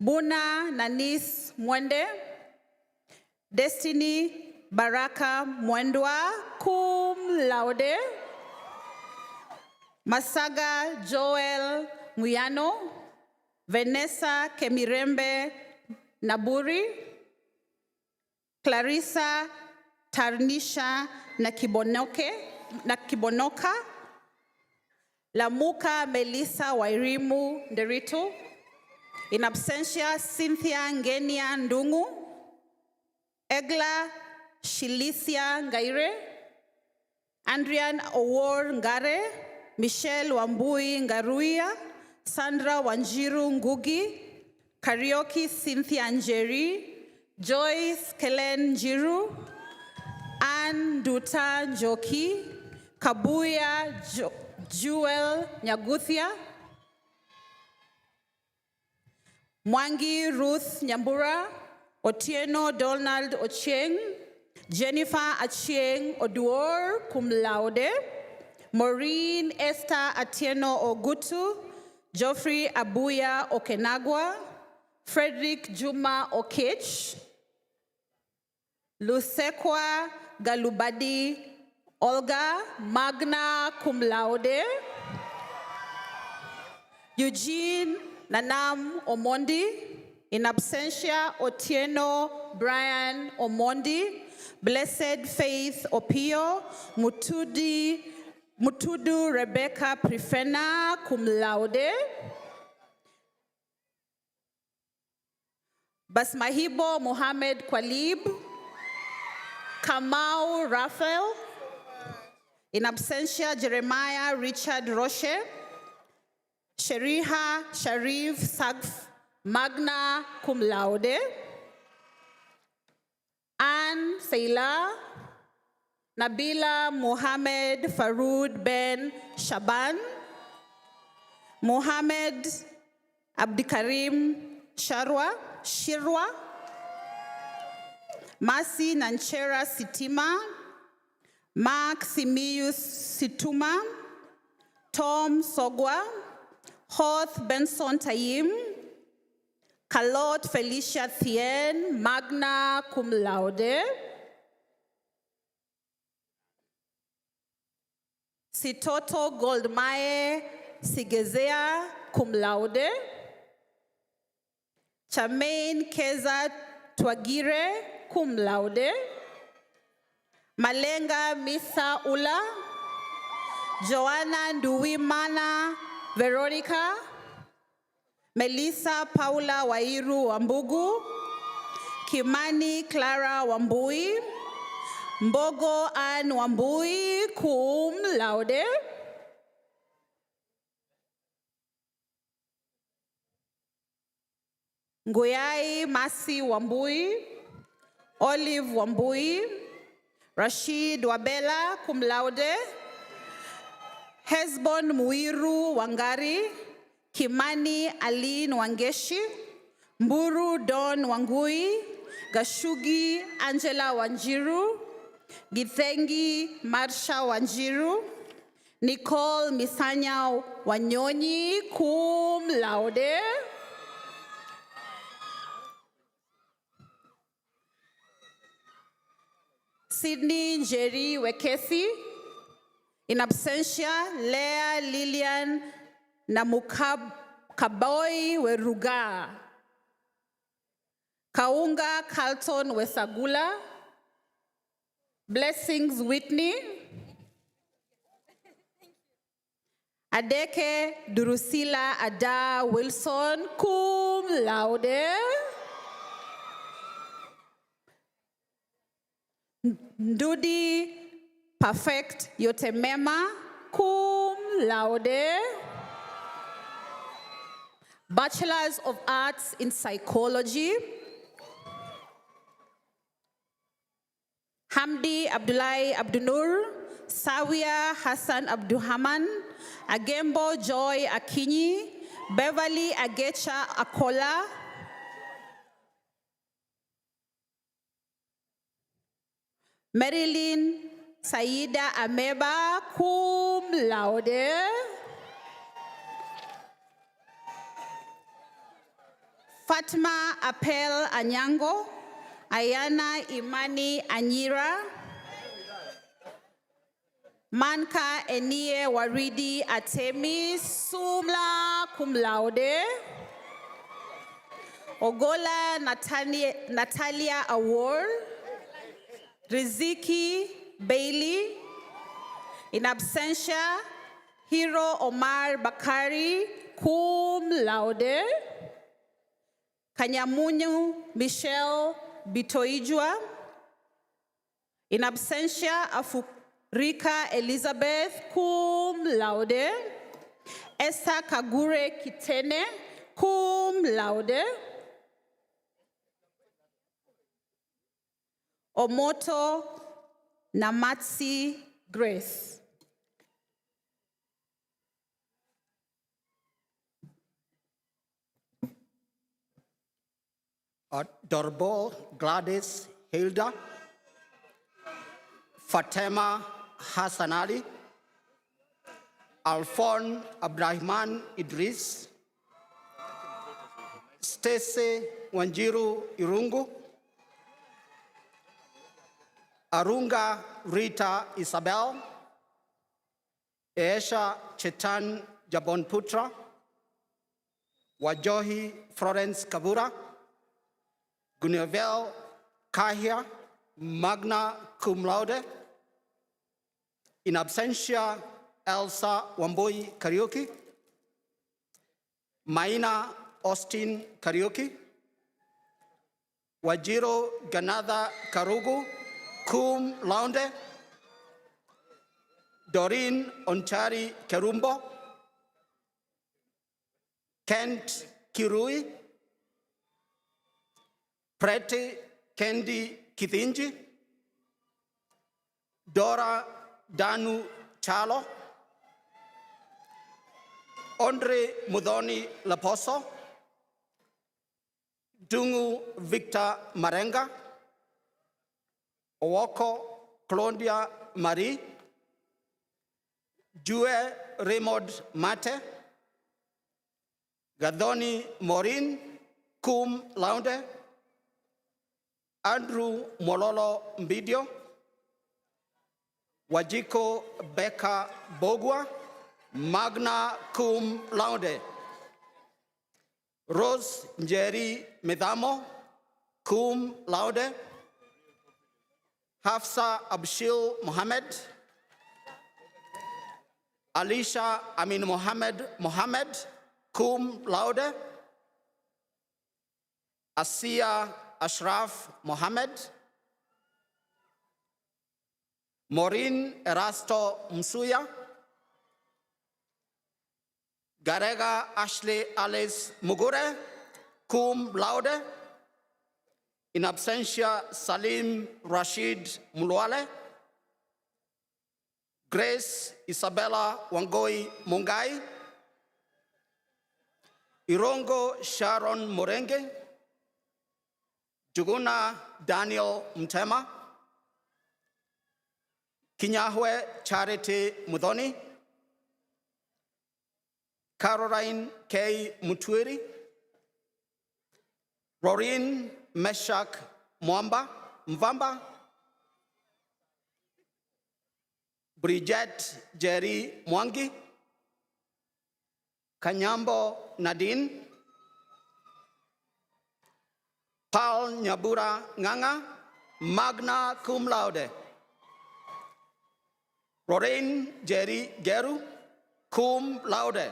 Buna Nanis Mwende, Destiny Baraka Mwendwa cum laude, Masaga Joel Muyano, Vanessa Kemirembe Naburi, Clarissa Tarnisha Nakibonoka, Lamuka Melissa Wairimu Nderitu, in absentia Cynthia Ngenia Ndungu, Egla Shilisia Ngaire, Andrian Owor Ngare, Michelle Wambui Ngaruia, Sandra Wanjiru Ngugi, Karaoke Cynthia Njeri, Joyce Kelen Jiru, Ann Duta Njoki, Kabuya Jewel Nyaguthia, Mwangi Ruth Nyambura, Otieno Donald Ochieng, Jennifer Achieng Oduor cum laude, Maureen Esther Atieno Ogutu, Geoffrey Abuya Okenagwa, Frederick Juma Okech, Lusekwa Galubadi Olga, magna cum laude, Eugene Nanam Omondi, in absentia Otieno Brian Omondi, Blessed Faith Opio, Mutudu Rebecca Prifena cum laude, Basmahibo Mohammed Kwalib, Kamau Raphael, in absentia Jeremiah Richard Roche, Sheriha Sharif Sagf, magna cum laude, Anne Seila, Nabila Mohammed Faroud Ben Shaban, Mohammed Abdikarim Shirwa, Masi Nanchera Sitima, Mark Simius Situma, Tom Sogwa, Hoth Benson Tayim, Kalot Felicia Thien, magna cum laude, Sitoto Goldmaye Sigezea cum laude, Charmaine Keza Twagire cum laude, Malenga Misa Ula, Joanna Nduwimana Veronica, Melissa Paula Wairu Wambugu, Kimani Clara Wambui, Mbogo Ann Wambui cum laude, Nguyai Masi Wambui, Olive Wambui, Rashid Wabela cum laude, Hesbon Muiru Wangari, Kimani Aline Wangeshi, Mburu Don Wangui, Gashugi Angela Wanjiru, Githengi Marsha Wanjiru, Nicole Misanya Wanyonyi, cum laude. Sydney Njeri Wekesi, in absentia, Leah Lillian Namukaboi Weruga, Kaunga Carlton Wesagula, Blessings Whitney, Adeke Durusila Ada Wilson, cum laude. Ndudi Perfect Yotemema, cum laude. Bachelors of Arts in Psychology. Hamdi Abdullahi Abdunur, Sawia Hassan Abduhaman, Agembo Joy Akinyi, Beverly Agecha Akola, Marilyn Saida Ameba, cum laude. Fatma Apel Anyango, Ayana Imani Anyira, Manka Enie Waridi Atemi, sumla cum laude. Ogola Natalia Award, Riziki Bailey, in absentia, Hero Omar Bakari, cum laude. Kanyamunyu Michelle Bitoijua, in absentia, Afurika Elizabeth, cum laude. Esther Kagure Kitene, cum laude. Omoto Namatsi Grace. Dorbo Gladys Hilda, Fatima Hassan Ali, Alphon Abdrahman Idris, Stacy Wanjiru Irungu, Arunga Rita Isabel, Esha Chetan Jabon Putra, Wajohi Florence Kabura, Gunevel Kahia, magna cum laude. In absentia, Elsa Wamboi Karaoke, Maina Austin Karaoke, Wajiro Ganada Karugu, cum laude. Doreen Onchari Kerumbo, Kent Kirui, Preti Kendi Kithinji, Dora Danu Chalo, Andre Mudoni Laposo, Dungu Victor Marenga, Owoko Claudia Marie, Jue Raymond Mate, Gadoni Morin, cum laude. Andrew Mololo Mbidio, Wajiko Becca Bogwa, magna cum laude. Rose Njeri Medamo, cum laude. Hafsa Abshil Mohammed, Alicia Amin Mohammed, cum laude. Asia Ashraf Mohammed, Maureen Erasto Msuya, Garega Ashley Alice Mugure, cum laude. In absentia, Salim Rashid Mulwale, Grace Isabella Wangoi Mungai, Irongo Sharon Morenge, Juguna Daniel Mtema, Kinyahwe Charity Mudhoni, Caroline K. Mutwiri, Rorin Meshak Mvamba, Bridget Jerry Mwangi, Kanyambo Nadine, Paul Nyabura Nganga, magna cum laude. Lorraine Jerry Geru, cum laude.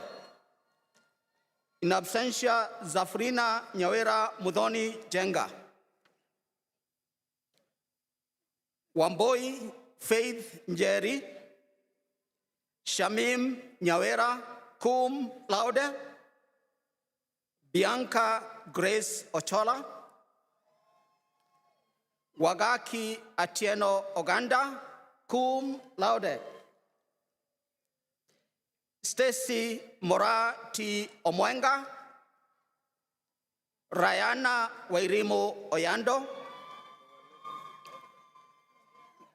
In absentia, Zafrina Nyawera Mudhoni Jenga. Wamboi Faith Njeri, Shamim Nyawera, cum laude. Bianca Grace Ochola, Wagaki Atieno Oganda, cum laude. Stacy Mora T. Omwenga, Rayana Wairimo Oyando,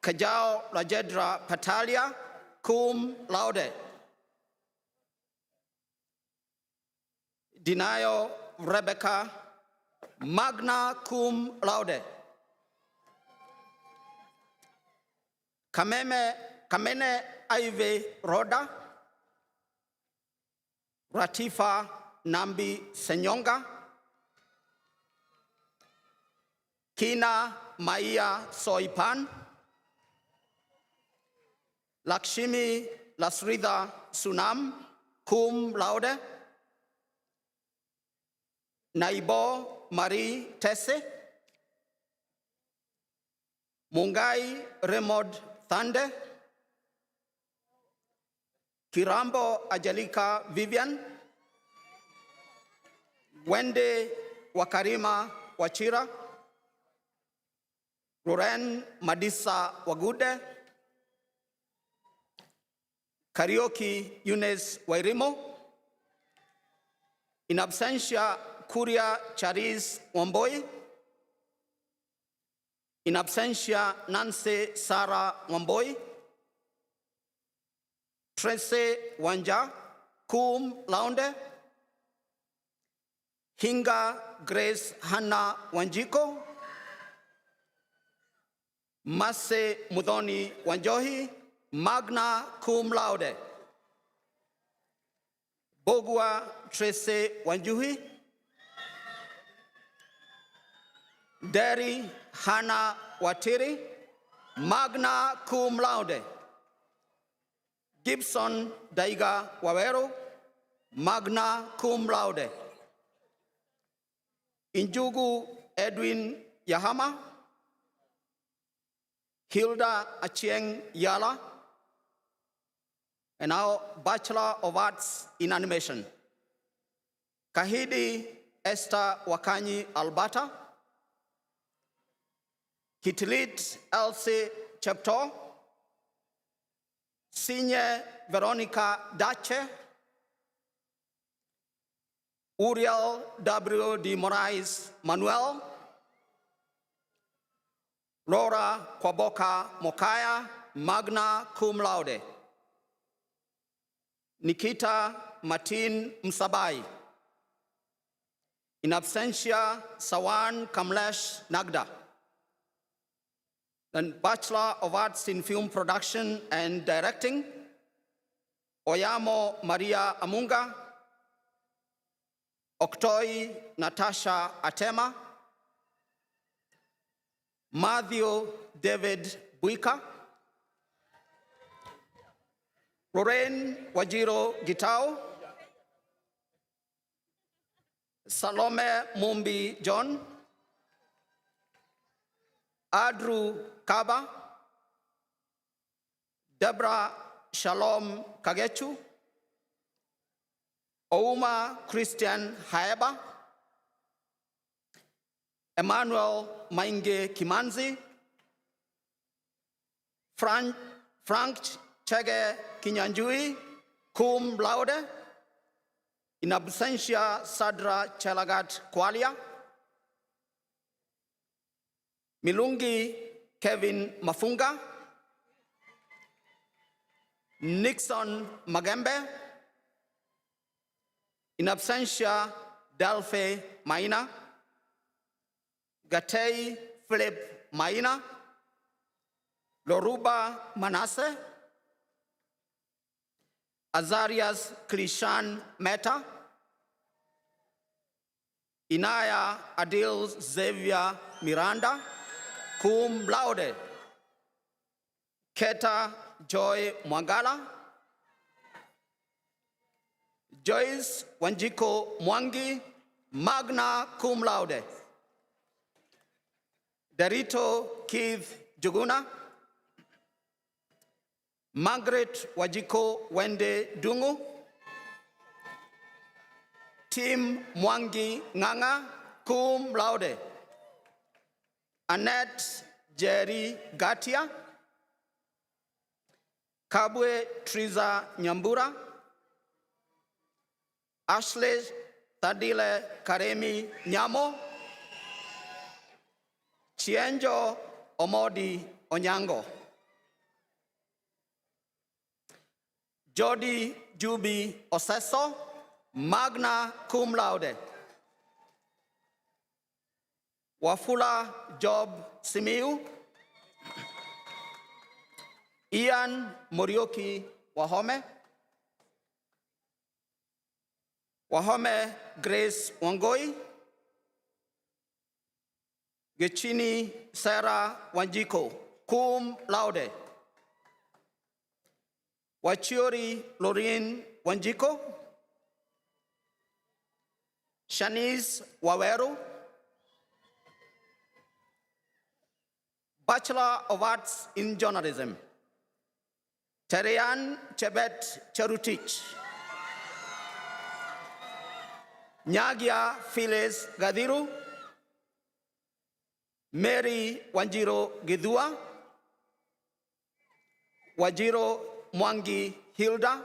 Kajao Lajedra Patalia, cum laude. Dinayo Rebecca, magna cum laude. Kamene Ive Roda, Ratifa Nambi Senyonga, Kina Maia Soipan, Lakshmi Lasrida Sunam, cum laude. Naibo Marie Tesse, Mungai Remod Thande, Kirambo Ajalika Vivian, Wende Wakarima Wachira, Loren Madisa Wagude, Karaoke Eunice Wairimo, in absentia Kuria Charis Wamboi, in absentia Nancy Sarah Wamboi, Tracy Wanja, cum laude. Hinga Grace Hannah Wanjiko, Mase Mudhoni Wanjohi, magna cum laude. Bogua Tracy Wanjuhi, Derry Hannah Watiri, magna cum laude. Gibson Daiga Wawero, magna cum laude. Injugu Edwin Yahama, Hilda Achieng Yala, and now Bachelor of Arts in Animation. Kahidi Esther Wakanyi Albata, Kitilit Elsie Chepto, Senior Veronica Dache, Uriel W. de Moraes Manuel, Laura Kwaboka Mokaya, magna cum laude. Nikita Martin Msabai, in absentia Sawan Kamlesh Nagda, and Bachelor of Arts in Film Production and Directing, Oyamo Maria Amunga, Oktoi Natasha Atema, Matthew David Buika, Lorraine Wajiro Gitao, Salome Mumbi John, Adru Kaba, Deborah Shalom Kagechu, Ouma Christian Haeba, Emmanuel Mainge Kimanzi, Frank Chege Kinyanjui, cum laude. In absentia Sadra Chelagat Kwalia, Milungi Kevin Mafunga, Nixon Magembe, in absentia Delphi Maina, Gatei Philip Maina, Loruba Manasseh, Azarias Krishan Mehta, Inaya Adil Xavier Miranda, cum laude. Keta Joy Mwangala, Joyce Wanjiko Mwangi, magna cum laude. Darito Keith Juguna, Margaret Wajiko Wende Dungu, Tim Mwangi Nganga, cum laude. Annette Jerry Gatia, Kabwe Triza Nyambura, Ashley Tadile Karemi Nyamo, Chienjo Omodi Onyango, Jody Jubi Oseso, magna cum laude. Wafula Job Simiu, Ian Morioki Wahome, Wahome Grace Wangoi, Gechini Sarah Wanjiko, cum laude. Wachiori Lorraine Wanjiko, Shanice Waweru, Bachelor of Arts in Journalism, Terian Chebet Cherutich, Nyagia Phyllis Gadiru, Mary Wanjiro Gidua, Wajiro Mwangi Hilda,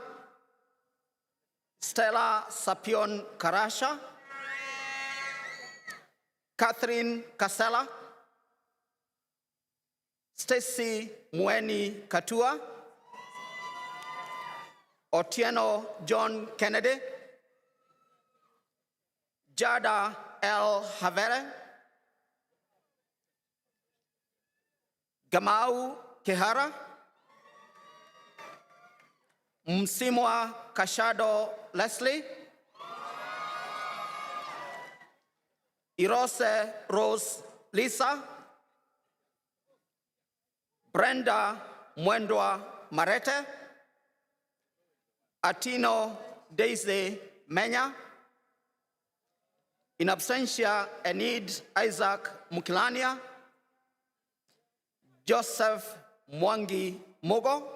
Stella Sapion Karasha, Catherine Casella, Stacy Mweni Katua, Otieno John Kennedy, Jada L. Havere, Gamau Kehara, Msimwa Kashado Leslie, Irose Rose Lisa, Brenda Mwendwa Marete, Atino Daisy Menya, in absentia Enid Isaac Mukilania, Joseph Mwangi Mogo,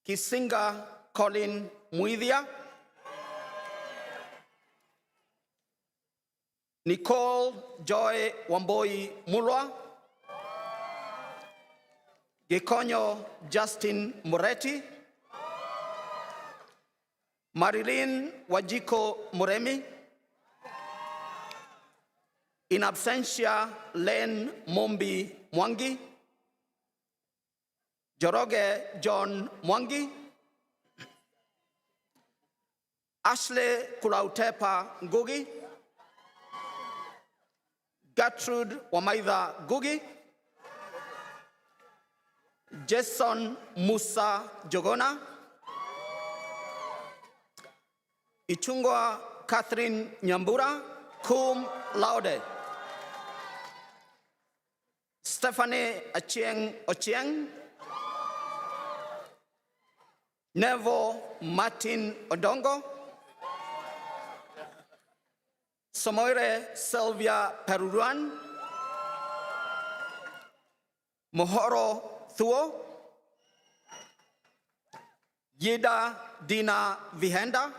Kisinga Colin Muidhia, Nicole Joy Wamboi Mulwa, Gekonyo Justin Moretti, Marilyn Wajiko Muremi, in absentia Len Mombi Mwangi, Joroge John Mwangi, Ashley Kulautepa Ngugi, Gertrude Wamaitha Gugi, Jason Musa Jogona, Ichungwa Catherine Nyambura, cum laude. Stephanie Achieng Ochieng, Nevo Martin Odongo, Samoire Sylvia Peruruan, Mohoro Thuo, Yida Dina Vihenda,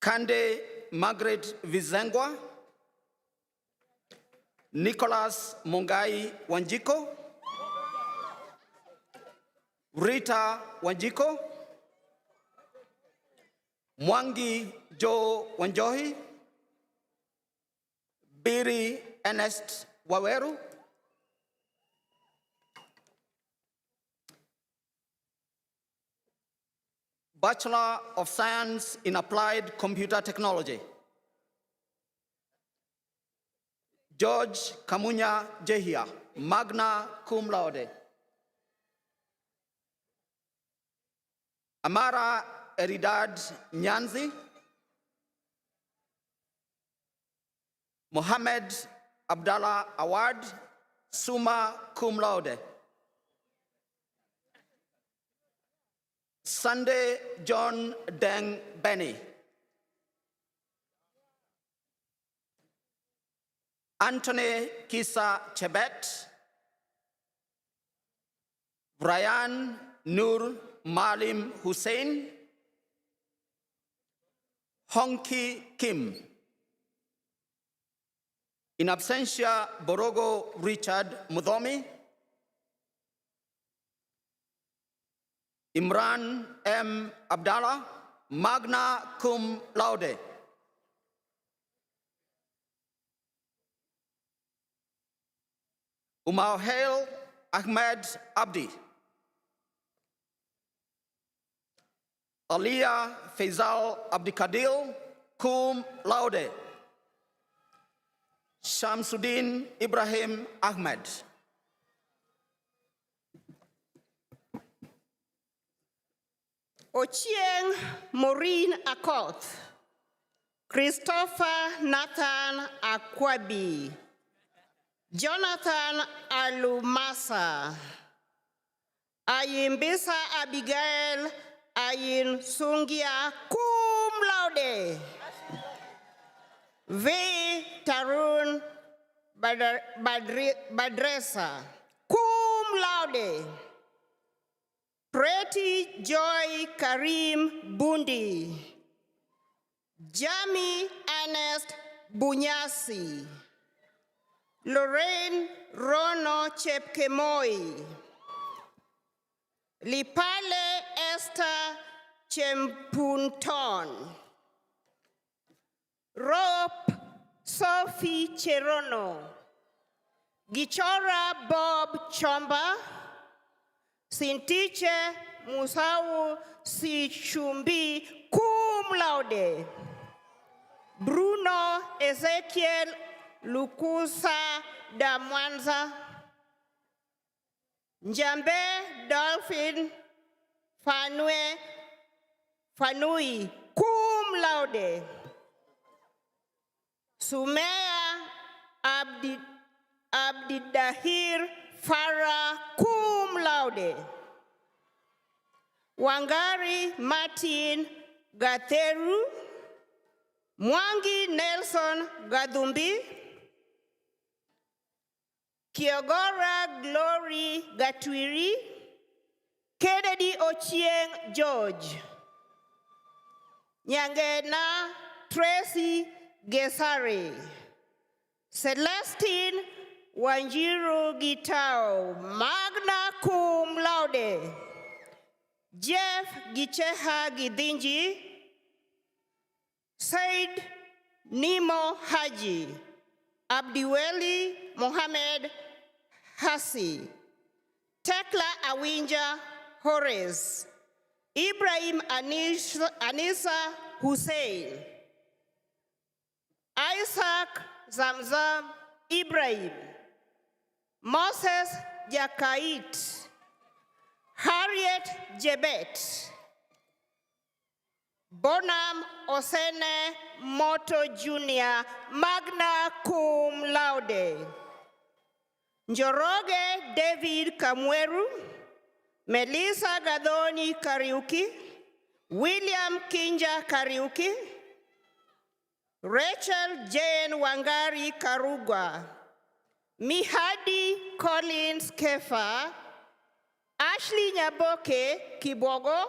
Kande Margaret Vizengwa, Nicholas Mungai Wanjiko, Rita Wanjiko, Mwangi Joe Wanjohi, Biri Ernest Waweru, Bachelor of Science in Applied Computer Technology. George Kamunya Jehia, magna cum laude. Amara Eridad Nyanzi, Mohammed Abdallah Awad, summa cum laude. Sunday John Deng Benny. Anthony Kisa Chebet. Brian Nur Malim Hussein. Honki Kim. In absentia, Borogo Richard Mudhomi. Imran M. Abdallah, magna cum laude. Umauhel Ahmed Abdi. Aliyah Faisal Abdikadil, cum laude. Shamsuddin Ibrahim Ahmed. Ochieng Maureen Akoth, Christopher Nathan Akwabi, Jonathan Alumasa, Ayimbisa Abigail Ayin Sungia, cum laude. V. Tarun Badresa, cum laude. Pretty Joy Karim Bundi, Jami Ernest Bunyasi, Lorraine Rono Chepkemoi, Lipale Esther Chempunton, Rope Sophie Cherono, Gichora Bob Chomba, Sintiche Musau Sichumbi, cum laude. Bruno Ezekiel Lukusa Damwanza, Njambe Dolphin Fanui, cum laude. Sumea Abdidahir Farah, cum laude. Wangari Martin Gatheru, Mwangi Nelson Gadumbi, Kiogora Glory Gatwiri, Kennedy Ochieng George, Nyangena Tracy Gesari, Celestine Wanjiru Gitao, magna cum laude. Jeff Gicheha Gidinji, Said Nimo Haji, Abdiweli Mohammed Hassi, Tekla Awinja Horace, Ibrahim Anisa Hussein, Isaac Zamzam Ibrahim, Moses Jakait, Harriet Jebet, Bonham Osene Moto Jr., magna cum laude. Njoroge David Kamweru, Melissa Gadoni Kariuki, William Kinja Kariuki, Rachel Jane Wangari Karugwa, Mihadi Collins Kefa, Ashley Nyaboke Kibogo,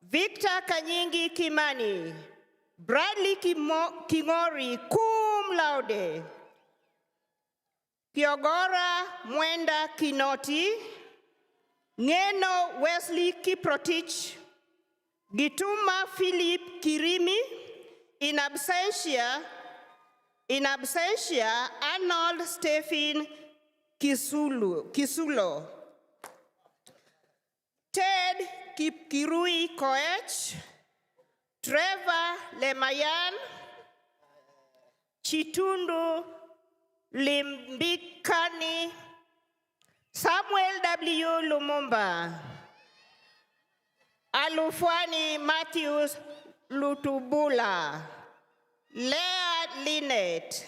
Victor Kanyingi Kimani, Bradley Kingori, cum laude. Kiogora Mwenda Kinoti, Ngeno Wesley Kiprotich, Gituma Philip Kirimi, in absentia, In absentia, Arnold Stephen Kisulo. Ted Kipkirui Koech. Trevor Lemayan. Chitundu Limbikani. Samuel W. Lumumba. Alufwani Matthews Lutubula. Lea Linet.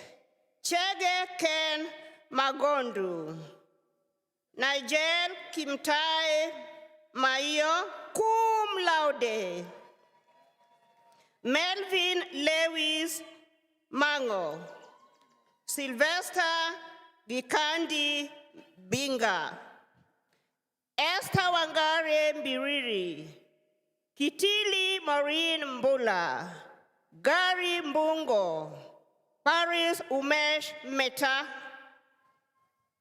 Chege Ken Magondu. Nigel Kimtai Mayo cum laude. Melvin Lewis Mango. Sylvester Gikandi Binga. Esther Wangare Mbiriri. Kitili Maureen Mbula. Gary Mbungo. Paris Umesh Meta.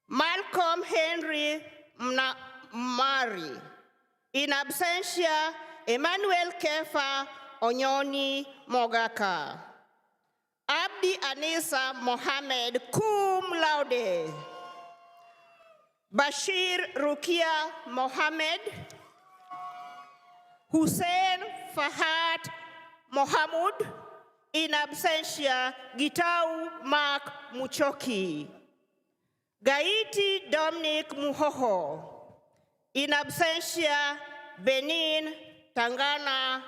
Malcolm Henry Mari. In absentia, Emmanuel Kefa Onyoni Mogaka. Abdi Anisa Mohammed cum laude. Bashir Rukia Mohammed. Hussein Fahad Mohamud. In absentia, Gitau Mark Muchoki. Gaiti Dominic Muhoho. In absentia, Benin Tangana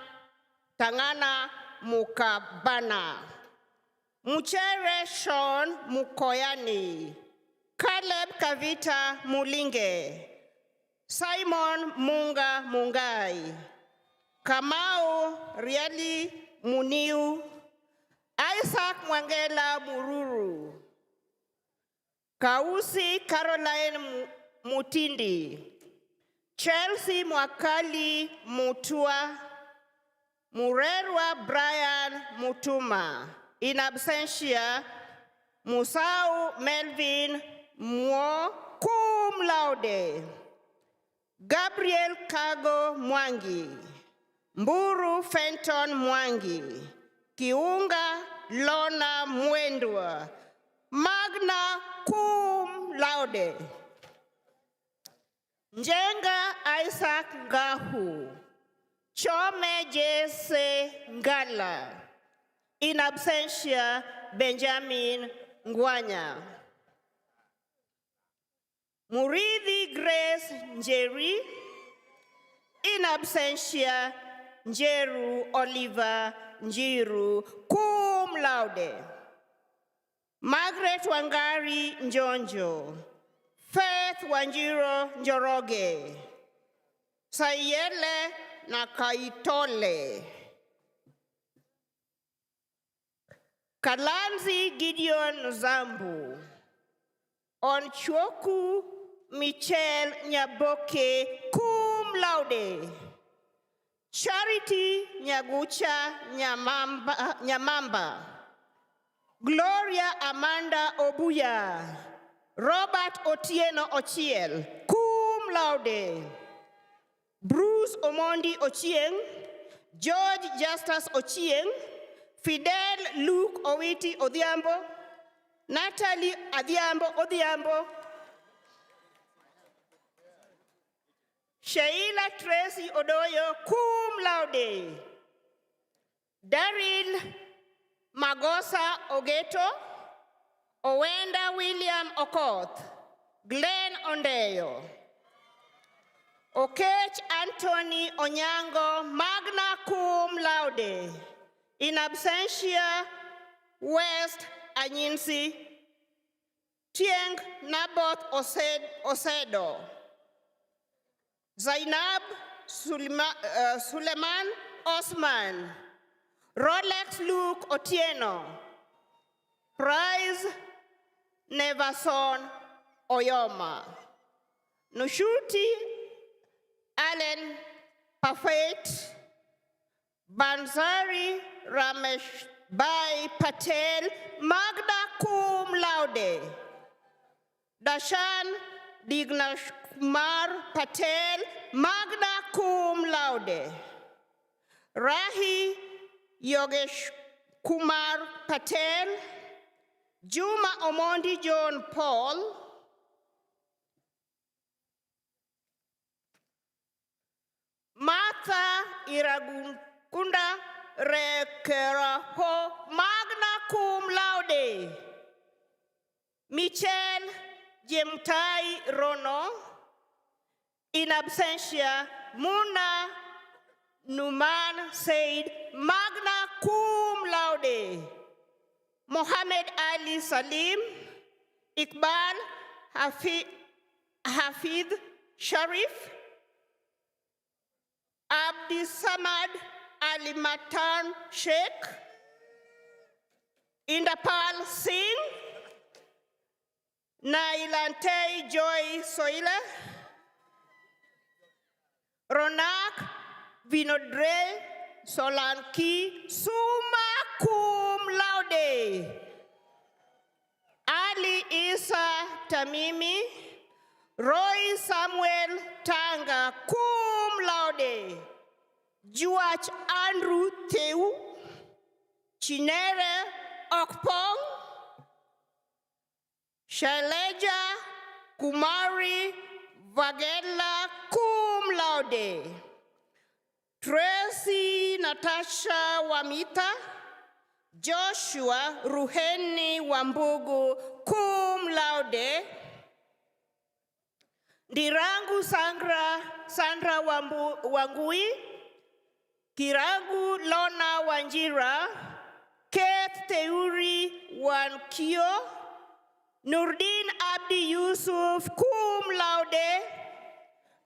Mukabana. Muchere Sean Mukoyani. Caleb Kavita Mulinge. Simon Munga Mungai. Kamau Riali Muniu. Isaac Mwangela Mururu. Kausi Caroline Mutindi. Chelsea Mwakali Mutua. Murerwa Brian Mutuma. In absentia, Musau Melvin Muo cum laude. Gabriel Kago Mwangi. Mburu Fenton Mwangi. Kiunga Lona Mwendwa. Magna cum laude. Njenga Isaac Ngahu. Chome Jesse Ngala. In absentia, Benjamin Ngwanya. Murithi Grace Njeri. In absentia, Njeru Oliver Njiru cum laude. Margaret Wangari Njonjo. Faith Wanjiro Njoroge. Sayele Nakaitole. Kalanzi Gideon Zambu. Onchoku Michelle Nyaboke cum laude. Charity Nyagucha Nyamamba. Gloria Amanda Obuya. Robert Otieno Ochiel cum laude. Bruce Omondi Ochieng. George Justus Ochieng. Fidel Luke Owiti Odhiambo. Natalie Adhiambo Odhiambo. Sheila Tracy Odoyo cum laude. Daryl Magosa Ogeto. Owenda William Okoth. Glenn Ondeyo. Okech Anthony Onyango magna cum laude. In absentia, West Anyinsi. Tieng Naboth Osedo. Zainab Suleiman Osman. Rolex Luke Otieno. Prize Nevason Oyoma. Nushuti Allen Parfait. Bansari Ramesh Bai Patel magna cum laude. Dashan Dignash Kumar Patel magna cum laude. Rahi Yogesh Kumar Patel. Juma Omondi John Paul, Martha Iragukunda Rekeraho, magna cum laude. Michelle Jemtai Rono, in absentia, Muna Numan said, magna cum laude. Mohammed Ali Salim, Iqbal Hafid Sharif, Abdi Samad Ali Matan Sheikh, Indapal Singh, Nailante Joy Soila, Ronak Vinodre Solanki, summa cum laude. Ali Isa Tamimi, Roy Samuel Tanga, cum laude. George Andrew Teu, Chinere Okpong, Shaileja Kumari Vagela, cum laude. Tracy Natasha Wamita, Joshua Ruheni Wambugu, cum laude. Dirangu Sandra Wangui, Kirangu Lona Wanjira, Keth Teuri Wankio, Nurdin Abdi Yusuf, cum laude.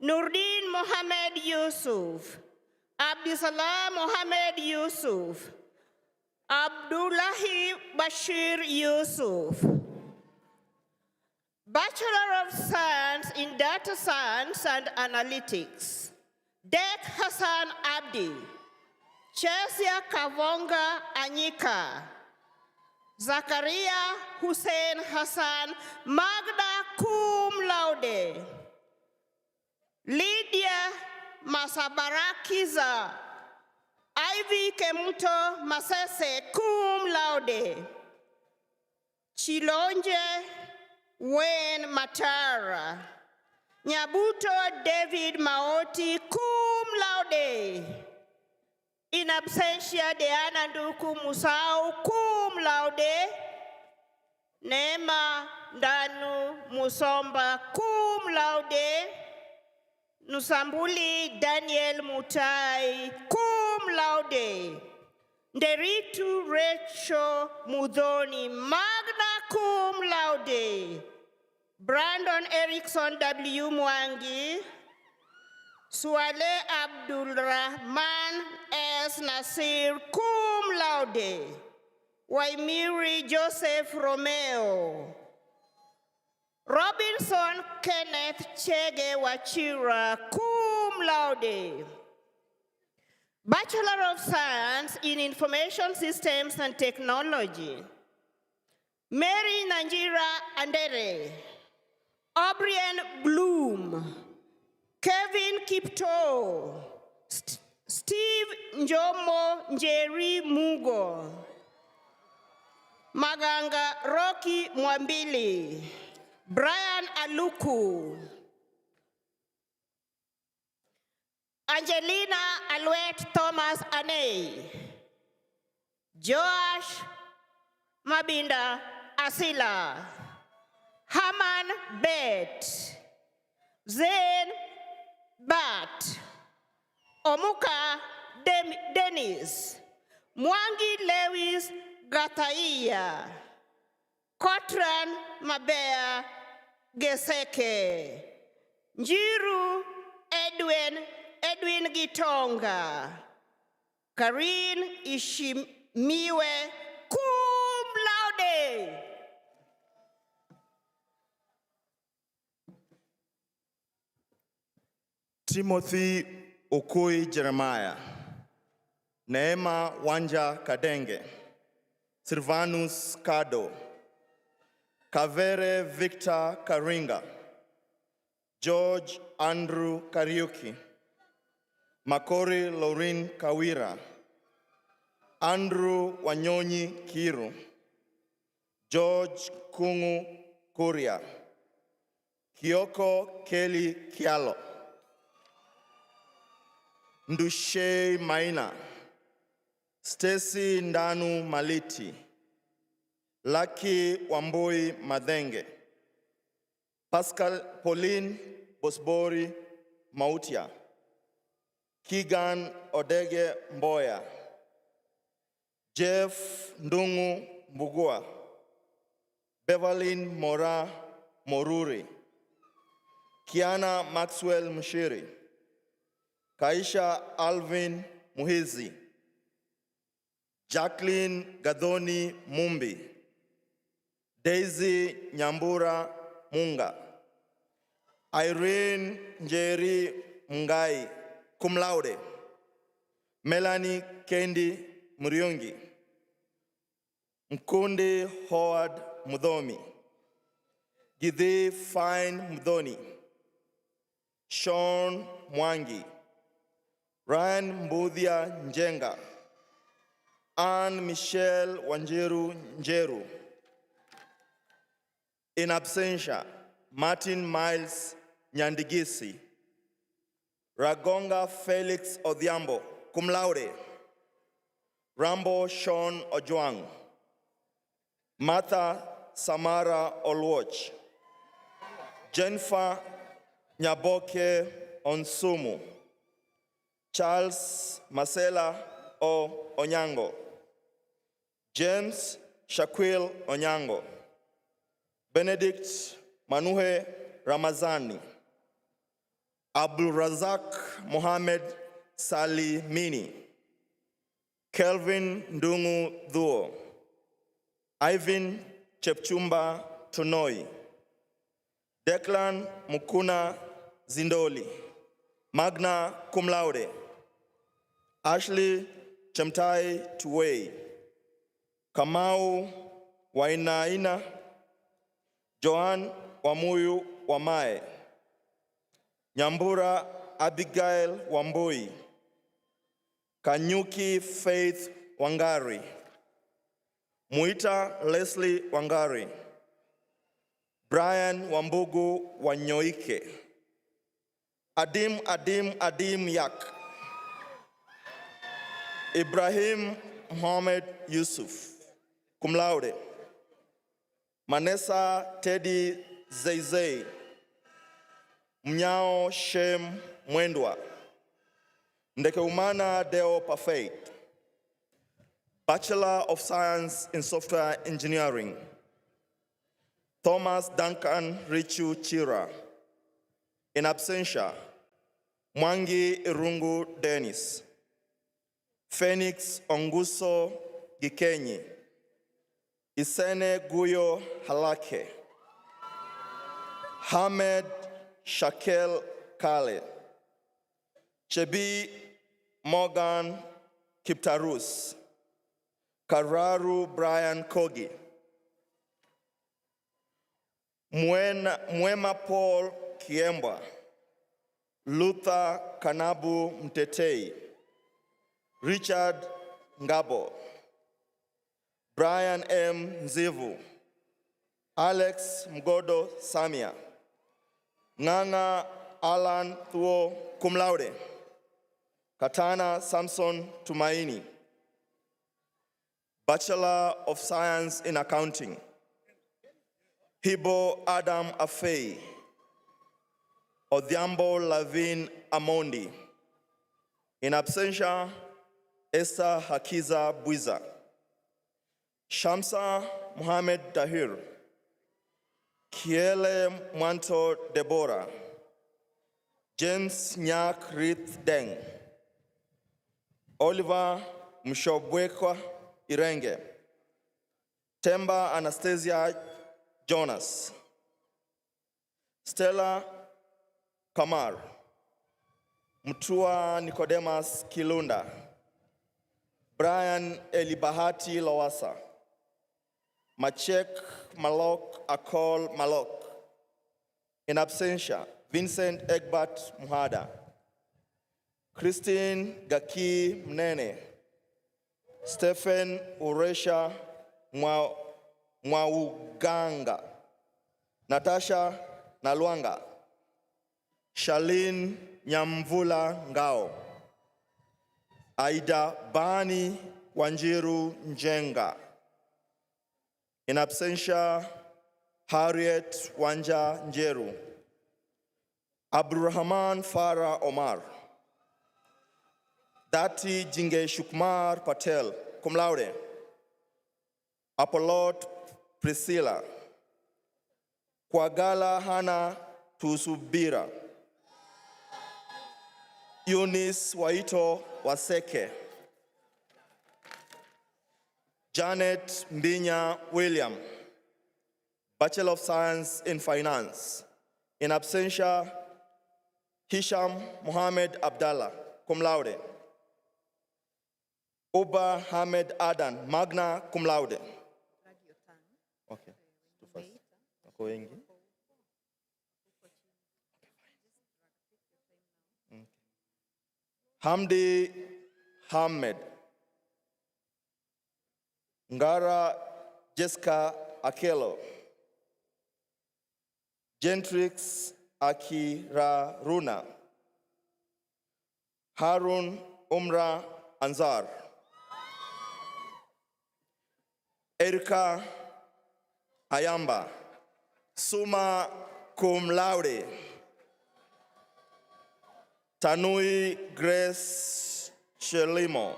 Nurdin Mohammed Yusuf, Abdisalam Mohammed Yusuf, Abdullahi Bashir Yusuf. Bachelor of Science in Data Science and Analytics, Dek Hassan Abdi, Chesia Kavonga Anyika, Zakaria Hussein Hassan, magna cum laude. Lydia Masabarakiza, Ivy Kemuto Masese, cum laude. Chilonje Wayne Matara, Nyabuto David Maoti, cum laude. In absentia de Ananduku Musau, cum laude. Nema Danu Musomba, cum laude. Nusambuli Daniel Mutai, cum laude. Nderitu Rachel Mudhoni, magna cum laude. Brandon Erickson W. Mwangi, Suale Abdul Rahman S. Nasir, cum laude. Waimiri Joseph Romeo. Robinson Kenneth Chege Wachira, cum laude. Bachelor of Science in Information Systems and Technology, Mary Nanjira Andere, O'Brien Bloom, Kevin Kipto, Steve Njomo Njeri Mugo, Maganga Rocky Mwambili, Brian Aluku, Angelina Alouette Thomas Anei, Joash Mabinda Asila, Haman Bet, Zain Bat, Omuka Dennis, Mwangi Lewis Gataia, Kotran Mabea Geseke, Njiru Edwin Gitonga, Karin Ishimiwe, cum laude. Timothy Okui Jeremiah, Neema Wanja Kadenge, Silvanus Kado, Kavere Victor Karinga, George Andrew Kariuki, Makori Laurin Kawira, Andrew Wanyonyi Kiru, George Kungu Kuria, Kioko Kelly Kialo, Ndushe Maina, Stacy Ndanu Maliti, Lucky Wambui Madenge, Pascal Pauline Bosbori Mautia, Keegan Odege Mboya, Jeff Ndungu Mbugua, Beverlyn Mora Moruri, Kiana Maxwell Mushiri, Kaisha Alvin Muhizi, Jacqueline Gadoni Mumbi, Daisy Nyambura Munga, Irene Njeri Mungai, cum laude, Melanie Kendi Muriungi, Mkundi Howard Mudhomi, Gidhi Fine Mudhoni, Sean Mwangi, Ryan Mbudhia Njenga, Anne Michelle Wanjiru Njeru. In absentia, Martin Miles Nyandigisi, Ragonga Felix Odhiambo, cum laude, Rambo Sean Ojwang, Martha Samara Olwoch, Jennifer Nyaboke Onsumu, Charles Masela O Onyango, James Shaquille Onyango, Benedict Manuhe Ramazani, Abdul Razak Mohammed Sali Mini, Kelvin Ndungu Dhuo, Ivan Chepchumba Tonoi, Declan Mukuna Zindoli, magna cum laude, Ashley Chemtai Tuwei, Kamau Wainaina, Joan Wamuyu Wamae, Nyambura Abigail Wambui, Kanyuki Faith Wangari, Muita Leslie Wangari, Brian Wambugu Wanyoike, Adim Yak, Ibrahim Mohammed Yusuf, cum laude, Manessa Teddy Zeizei, Mnyao Shem Mwendwa, Ndekeumana Deo Parfait, Bachelor of Science in Software Engineering, Thomas Duncan Richu Chira. In absentia, Mwangi Irungu Dennis, Phoenix Onguso Gikenyi, Isene Guyo Halake, Hamed Shakel Kale, Chebi Morgan Kiptarus, Kararu Brian Kogi, Mwema Paul Kiemba, Luther Kanabu Mtetei, Richard Ngabo, Brian M. Nzivu, Alex Mgodo Samia, Nganga Alan Thuo cum laude, Katana Samson Tumaini, Bachelor of Science in Accounting, Hibo Adam Afei, Odhiambo Lavin Amondi. In absentia, Esther Hakiza Buiza, Shamsa Mohammed Dahir, Kiele Mwanto Deborah, James Nyak Rith Deng, Oliver Mshobwekwa Irenge, Temba Anastasia Jonas, Stella Kamar, Mutua Nicodemus Kilunda, Brian Elibahati Lawasa, Machek Malok Akol Malok. In absentia, Vincent Egbert Muhada, Christine Gaki Mnene, Stephen Uresha Mwauganga, Natasha Nalwanga, Shalin Nyamvula Ngao, Aida Bani Wanjiru Njenga. In absentia, Harriet Wanja Njeru, Abdurrahman Farah Omar, Dati Jinge Shukmar Patel, cum laude, Apollot Priscilla, Kwagala Hana Tusubira, Eunice Waito Waseke, Janet Mbinya William, Bachelor of Science in Finance. In absentia, Hisham Mohammed Abdallah, cum laude. Uba Hamed Adan, magna cum laude. Okay. Hamdi Hamed. Ngara Jessica Akelo. Gentrix Akira Runa. Harun Umra Anzar. Erika Ayamba. Summa cum laude. Tanui Grace Shelimo.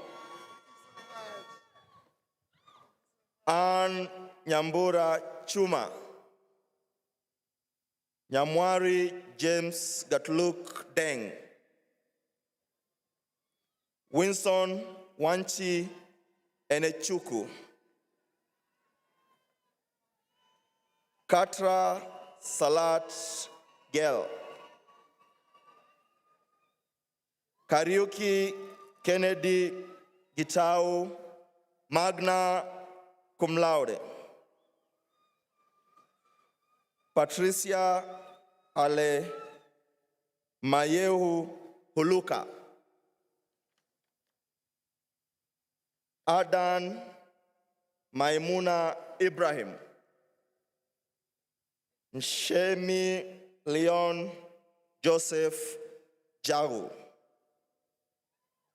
Ann Nyambura Chuma. Nyamwari James Gatluk Deng. Winston Wanchi Enechuku. Katra Salat Gel. Kariuki Kennedy Gitau, magna cum laude. Patricia Ale Mayehu Huluka. Adan Maimuna Ibrahim. Nshemi Leon Joseph Jagu.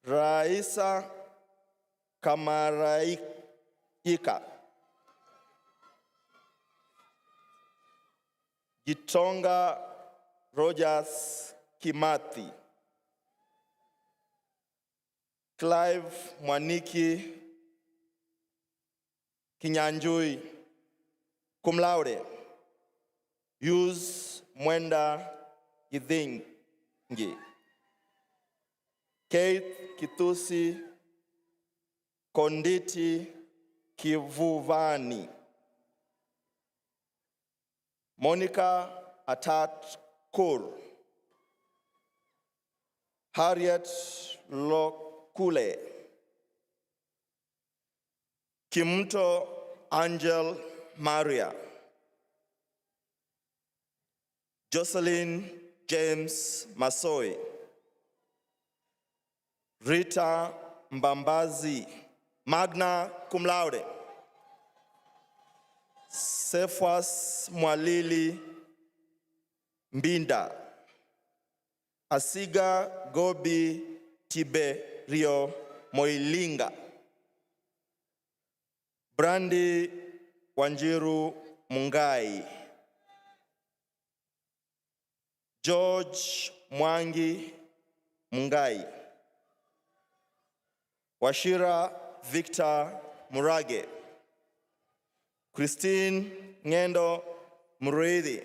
Raisa Kamaraika. Gitonga Rogers Kimathi. Clive Mwaniki Kinyanjui, cum laude. Yus Mwenda Githingi. Keith Kitusi Konditi Kivuvani. Monica Atat Kur. Harriet Lokule. Kimto Angel Maria. Jocelyn James Masoi. Rita Mbambazi, magna cum laude. Cephas Mwalili Mbinda. Asiga Gobi Tiberio Moilinga. Brandi Wanjiru Mungai. George Mwangi Mungai. Washira Victor Murage. Christine Ngendo Muridi.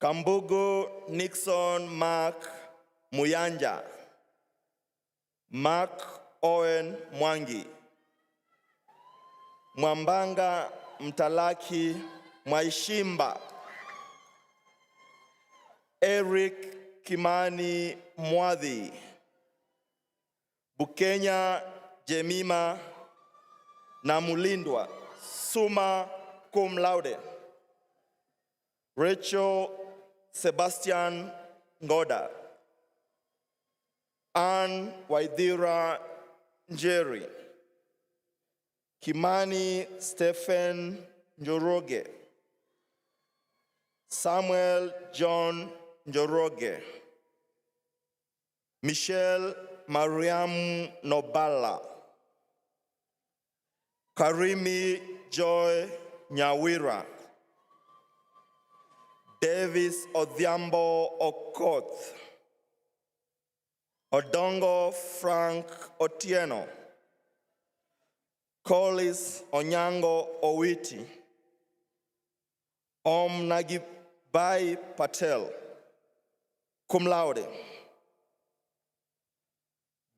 Kambugu Nixon Mark Muyanja. Mark Owen Mwangi. Mwambanga Mtalaki Mwaishimba. Eric Kimani Mwadhi. Bukenya Jemima Namulindwa, summa cum laude. Rachel Sebastian Ngoda. Ann Waidira Njeri. Kimani Stephen Njoroge, Samuel John Njoroge, Michelle Mariam Nobala, Karimi Joy Nyawira, Davis Odhiambo Okoth, Odongo Frank Otieno, Collis Onyango Owiti, Om Nagibai Patel, cum laude.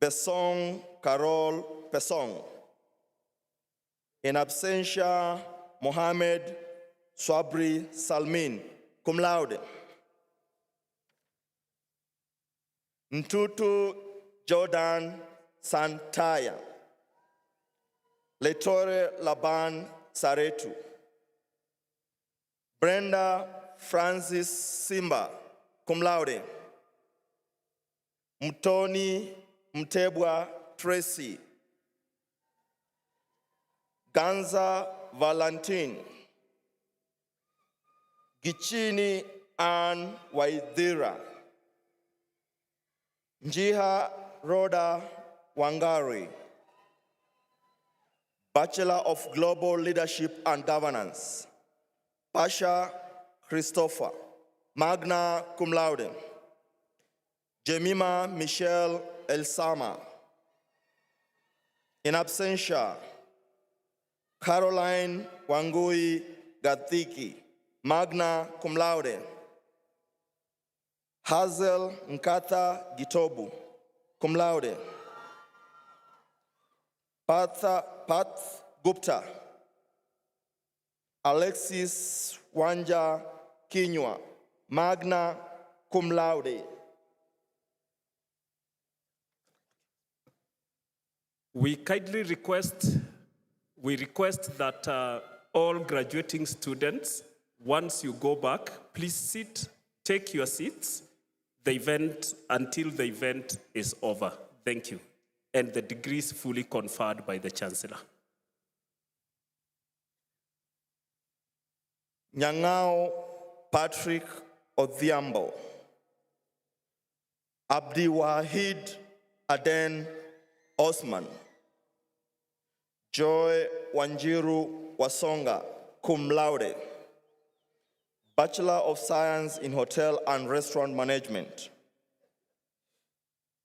Besong Carol Pesong. In absentia, Mohammed Swabri Salmin, cum laude. Ntutu Jordan Santaya. Letore Laban Saretu. Brenda Francis Simba, cum laude. Mtoni Mtebwa Tracy. Ganza Valentine. Gichini Ann Waithira. Njiha Rhoda Wangari, Bachelor of Global Leadership and Governance. Pasha Christopher, magna cum laude. Jemima Michelle Elsama. In absentia, Caroline Wangui Gathiki, magna cum laude. Hazel Nkatha Gitobu, cum laude. Pat Gupta. Alexis Wanja Kinywa, magna cum laude. We request that all graduating students, once you go back, please take your seats until the event is over. Thank you. And the degree is fully conferred by the Chancellor. Nyangao Patrick Odhiambo. Abdi Wahid Aden Osman. Joy Wanjiru Wasonga, cum laude. Bachelor of Science in Hotel and Restaurant Management.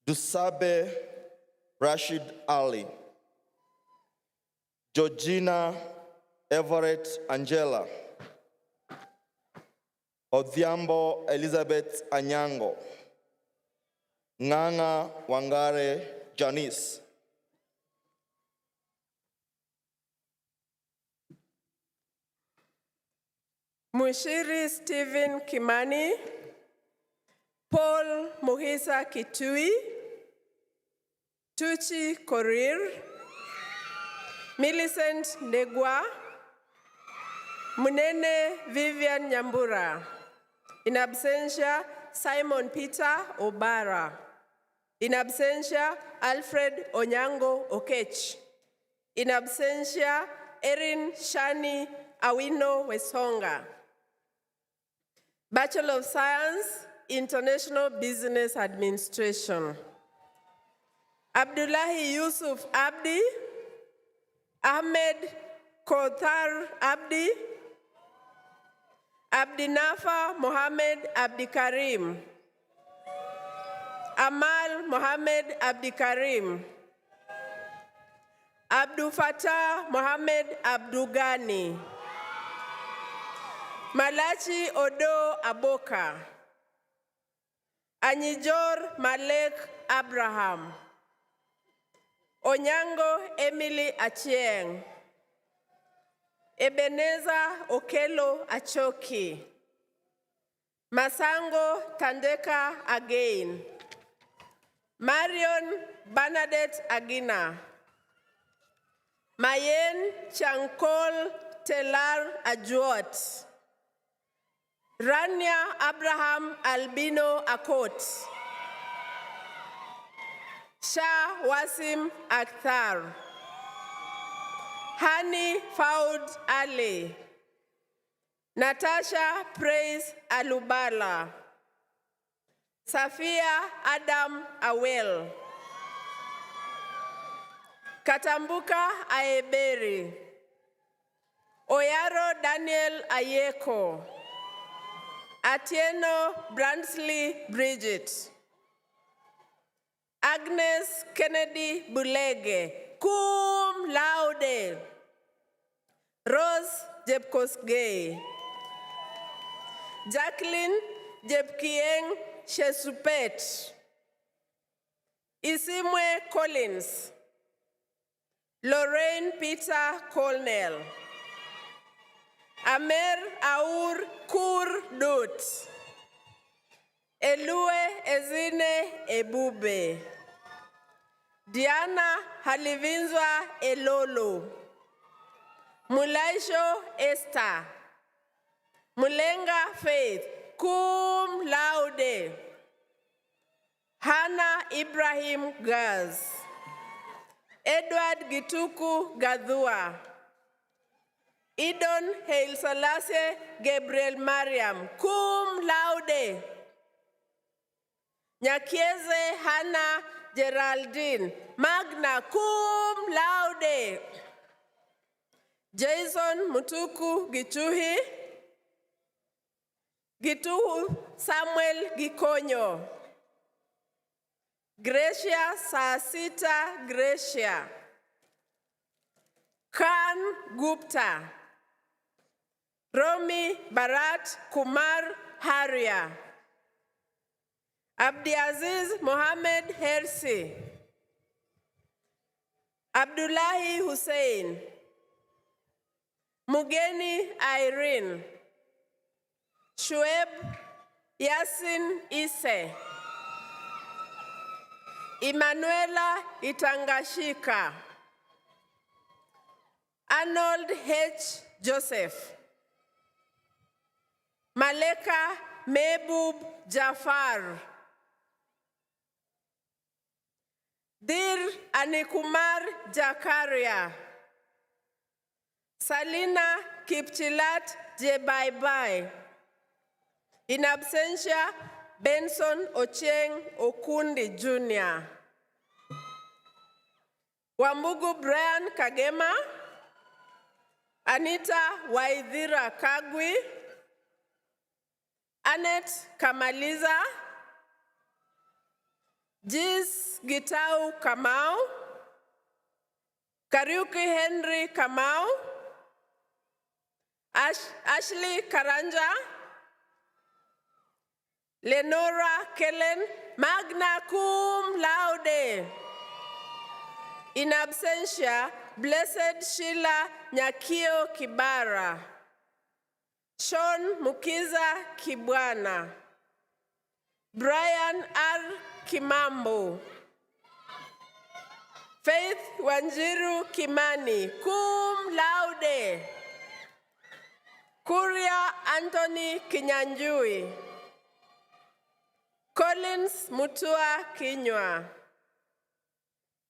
Dusabe Rashid Ali. Georgina Everett Angela. Odhiambo Elizabeth Anyango. Nganga Wangare Janice. Mushiri Stephen Kimani, Paul Muhisa Kitui, Tuchi Korir, Millicent Negwa, Munene Vivian Nyambura. In absentia, Simon Peter Obara. In absentia, Alfred Onyango Okech. In absentia, Erin Shani Awino Wesonga. Bachelor of Science, International Business Administration. Abdullahi Yusuf Abdi, Ahmed Kothar Abdi, Abdinafa Mohammed Abdikarim, Amal Mohammed Abdikarim, Abdul Fattah Mohammed Abdugani, Malachi Odo Aboka, Anyijor Malek Abraham, Onyango Emily Achieng, Ebeneza Okelo Achoki, Masango Tandeka Again, Marion Bernadette Agina, Mayen Chankol Telar Ajuot, Rania Abraham Albino Akot, Shah Wasim Akhtar, Hani Faud Ali, Natasha Praise Alubala, Safia Adam Awel, Katambuka Aeberi, Oyaro Daniel Ayeko, Atieno Bransley Bridget, Agnes Kennedy Bulege, cum laude, Rose Jepkosgei, Jacqueline Jepkieng Shesupet, Isimwe Collins, Lorraine Peter Colnell, Amer Aur Kur Dut, Elue Ezine Ebube, Diana Halivinzwa Elolo, Mulaisho Esther, Mulenga Faith, cum laude, Hannah Ibrahim Gaz, Edward Gituku Gadhua, Idon Hail Selassie Gabriel Mariam, cum laude, Nyakieze Hannah Geraldine, magna cum laude, Jason Mutuku Gichuhi, Gituhu Samuel Gikonyo, Gracia Sasita Gracia, Khan Gupta, Romi Barat Kumar Haria, Abdiaziz Mohammed Hersi, Abdullahi Hussein, Mugeni Irene, Shueb Yasin Ise, Emanuela Itangashika, Arnold H. Joseph, Maleka Mehboob Jafar, Dir Anikumar Jakaria, Salina Kipchilat Jebaibai, in absentia, Benson Ocheng Okundi Jr., Wambugu Brian Kagema, Anita Waithira Kagwi, Annette Kamaliza, Jis Gitau Kamau, Kariuki Henry Kamau, Ashley Karanja, Lenora Kellen, magna cum laude. In absentia, Blessed Sheila Nyakio Kibara, Sean Mukiza Kibwana, Brian R. Kimambo, Faith Wanjiru Kimani, cum laude. Kuria Anthony Kinyanjui, Collins Mutua Kinywa,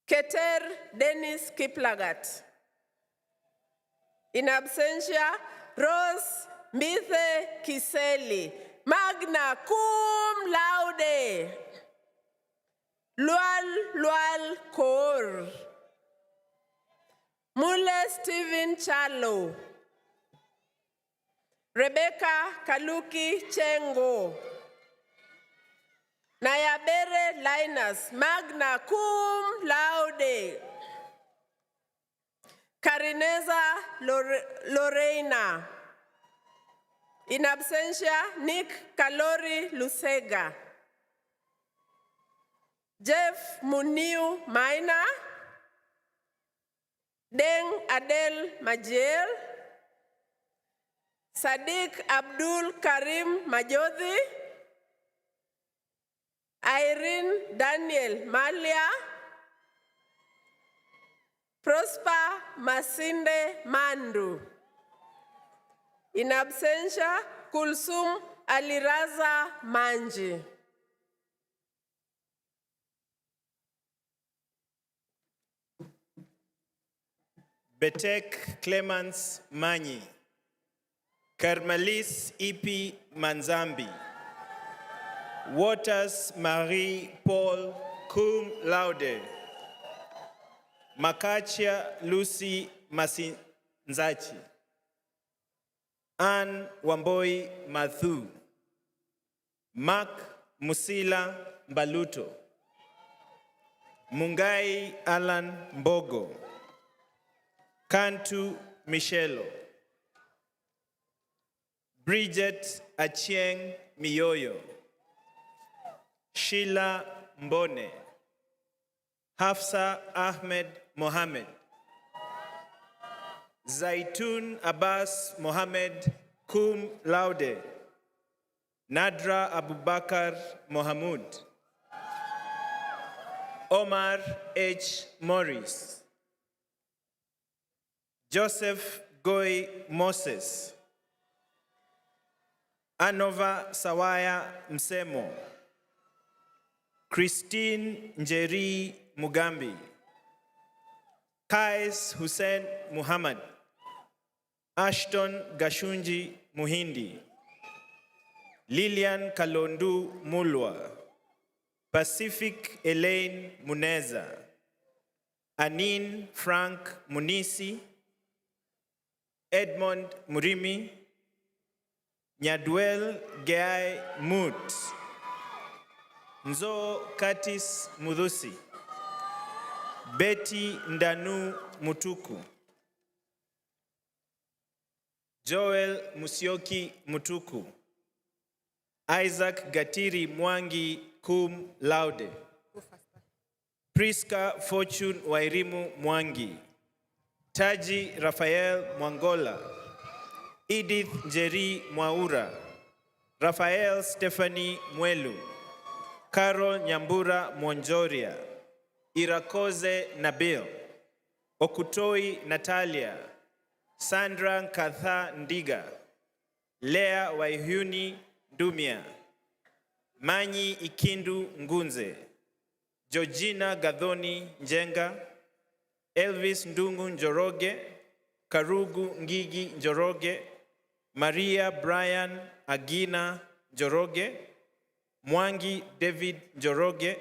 Keter Dennis Kiplagat. In absentia, Rose Mithe Kiseli, magna cum laude. Lual Kor, Mule Stephen Chalo, Rebecca Kaluki Chengo, Nayabere Linus, magna cum laude. Karineza Lorena. In absentia, Nick Kalori Lusega. Jeff Muniu Maina. Deng Adel Majiel. Sadiq Abdul Karim Majodi. Irene Daniel Malia. Prosper Masinde Mandu. In absentia, Kulsum Aliraza Manji. Betek Clemens Manyi, Carmelis Ipi Manzambi, Waters Marie Paul cum laude, Makachia Lucy Masinzachi, Anne Wamboi Mathu, Mark Musila Mbaluto, Mungai Alan Mbogo, Kantu Michelo, Bridget Achieng Miyoyo, Sheila Mbone, Hafsa Ahmed Mohamed, Zaitun Abbas Mohamed cum laude, Nadra Abubakar Mohamud, Omar H. Morris, Joseph Goy Moses, Anova Sawaya Msemo, Christine Njeri Mugambi, Kais Hussein Muhammad, Ashton Gashunji Muhindi, Lilian Kalondu Mulwa, Pacific Elaine Muneza, Anin Frank Munisi, Edmond Murimi, Nyadwel Geai Mut, Nzo Katis Mudhusi, Betty Ndanu Mutuku, Joel Musyoki Mutuku, Isaac Gatiri Mwangi cum laude, Priska Fortune Wairimu Mwangi, Taji Rafael Mwangola, Edith Njeri Mwaura, Rafael Stephanie Mwelu, Carol Nyambura Mwonjoria, Irakoze Nabil, Okutoi Natalia, Sandra Nkatha Ndiga, Lea Waihuni Dumia, Manyi Ikindu Ngunze, Georgina Gadhoni Njenga, Elvis Ndungu Njoroge, Karugu Ngigi Njoroge, Maria Brian Agina Njoroge, Mwangi David Njoroge,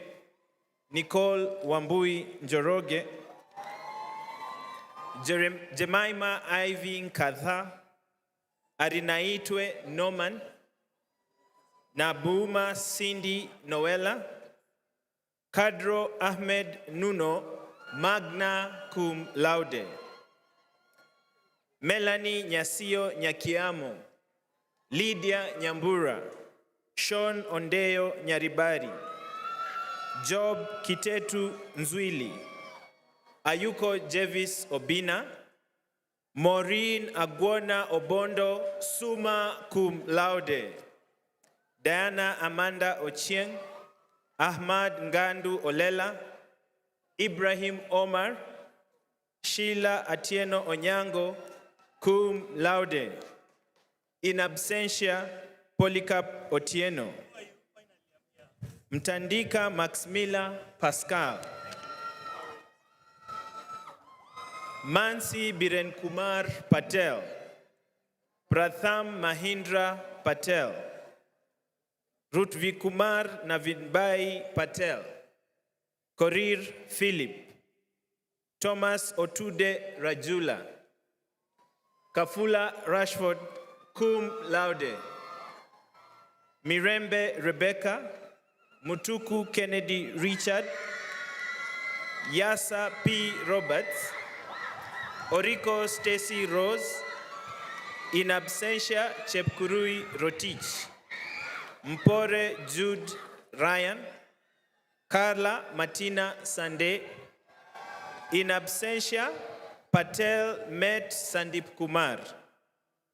Nicole Wambui Njoroge, Jemima Ivy Nkatha, Arinaitwe Norman, Nabuma Cindy Noela, Kadro Ahmed Nuno, magna cum laude, Melanie Nyasio Nyakiamo, Lydia Nyambura, Sean Ondeo Nyaribari, Job Kitetu Nzwili, Ayuko Jevis Obina, Maureen Agwona Obondo, summa cum laude, Diana Amanda Ochieng, Ahmad Ngandu Olela, Ibrahim Omar, Sheila Atieno Onyango, cum laude, in absentia Polycarp Otieno, Mtandika Maximila Pascal, Mansi Biren Kumar Patel, Pratham Mahindra Patel, Rutvi Kumar Navidbai Patel, Korir Philip, Thomas Otude Rajula, Kafula Rashford cum laude, Mirembe Rebecca, Mutuku Kennedy Richard, Yasa P. Roberts, Oriko Stacy Rose, in absentia Chepkurui Rotich, Mpore Jude Ryan, Carla Martina Sande, in absentia Patel Met Sandip Kumar,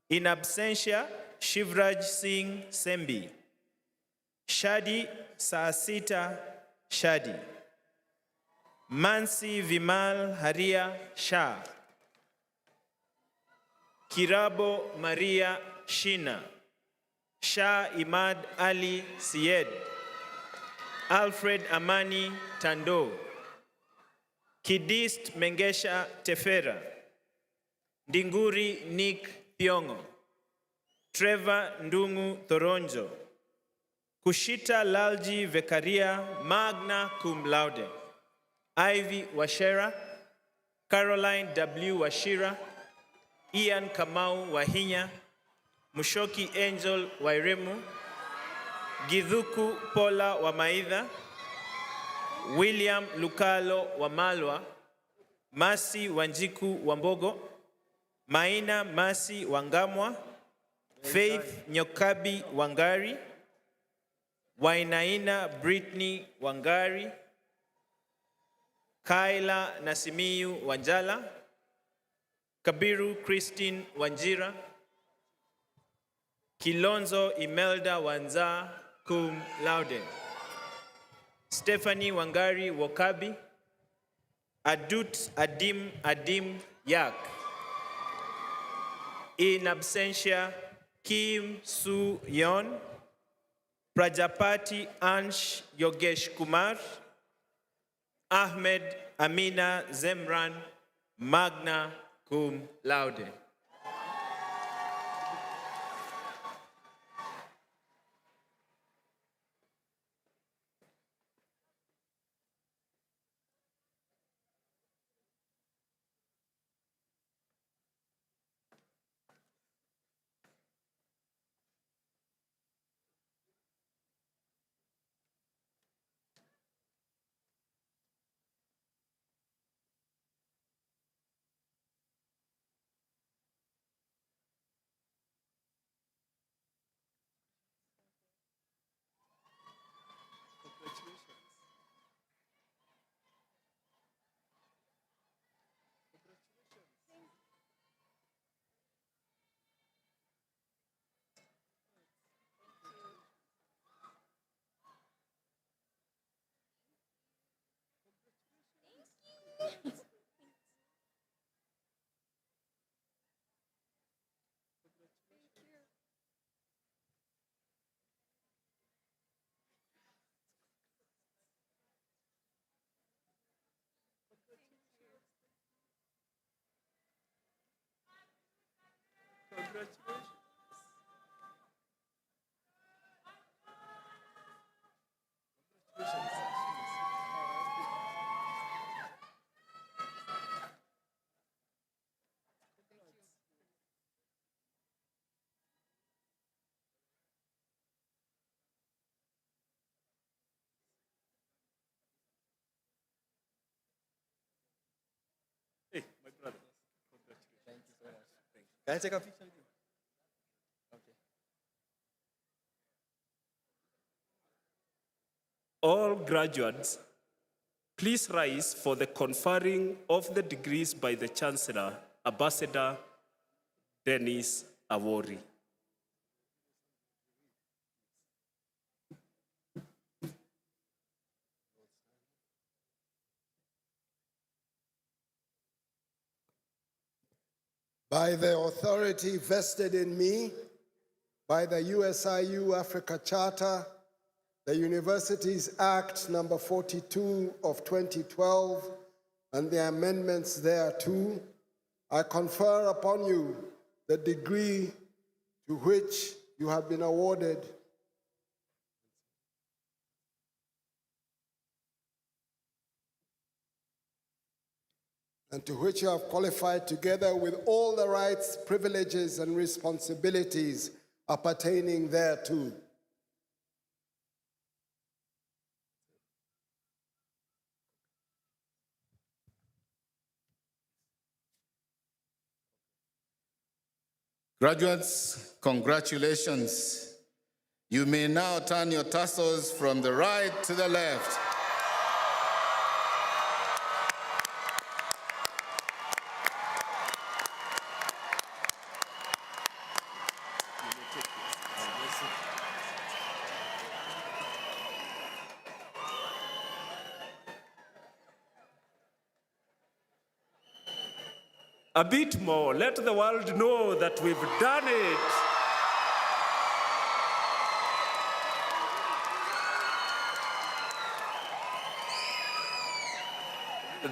in absentia Shivraj Singh Sembi, Shadi Saasita Shadi, Mansi Vimal Haria Shah, Kirabo Maria Shina, Shah Imad Ali Syed, Alfred Amani Tando, Kidist Mengesha Tefera, Ndinguri Nick Thiongo, Trevor Ndungu Thoronjo, Kushita Lalji Vekaria, magna cum laude, Ivy Washera, Caroline W. Washira, Ian Kamau Wahinya, Mushoki Angel Wairemu, Githuku Paula Wamaitha, William Lukalo Wamalwa, Masi Wanjiku Wambogo, Maina Masi Wangamwa, Faith Nyokabi Wangari, Wainaina Brittany Wangari, Kaila Nasimiyu Wanjala, Kabiru Christine Wanjira, Kilonzo Imelda Wanza cum laude, Stephanie Wangari Wokabi, Adut Adim Yak, in absentia Kim Su Yon, Prajapati Ansh Yogesh Kumar, Ahmed Amina Zemran, magna cum laude. Hey, my brother. Thank you so much. Can I take a picture with you? Okay. All graduates, please rise for the conferring of the degrees by the Chancellor, Ambassador Dennis Awori. By the authority vested in me by the USIU-Africa Charter, the Universities Act number 42 of 2012, and the amendments thereto, I confer upon you the degree to which you have been awarded and to which you have qualified together with all the rights, privileges, and responsibilities appertaining thereto. Graduates, congratulations. You may now turn your tassels from the right to the left. A bit more. Let the world know that we've done it.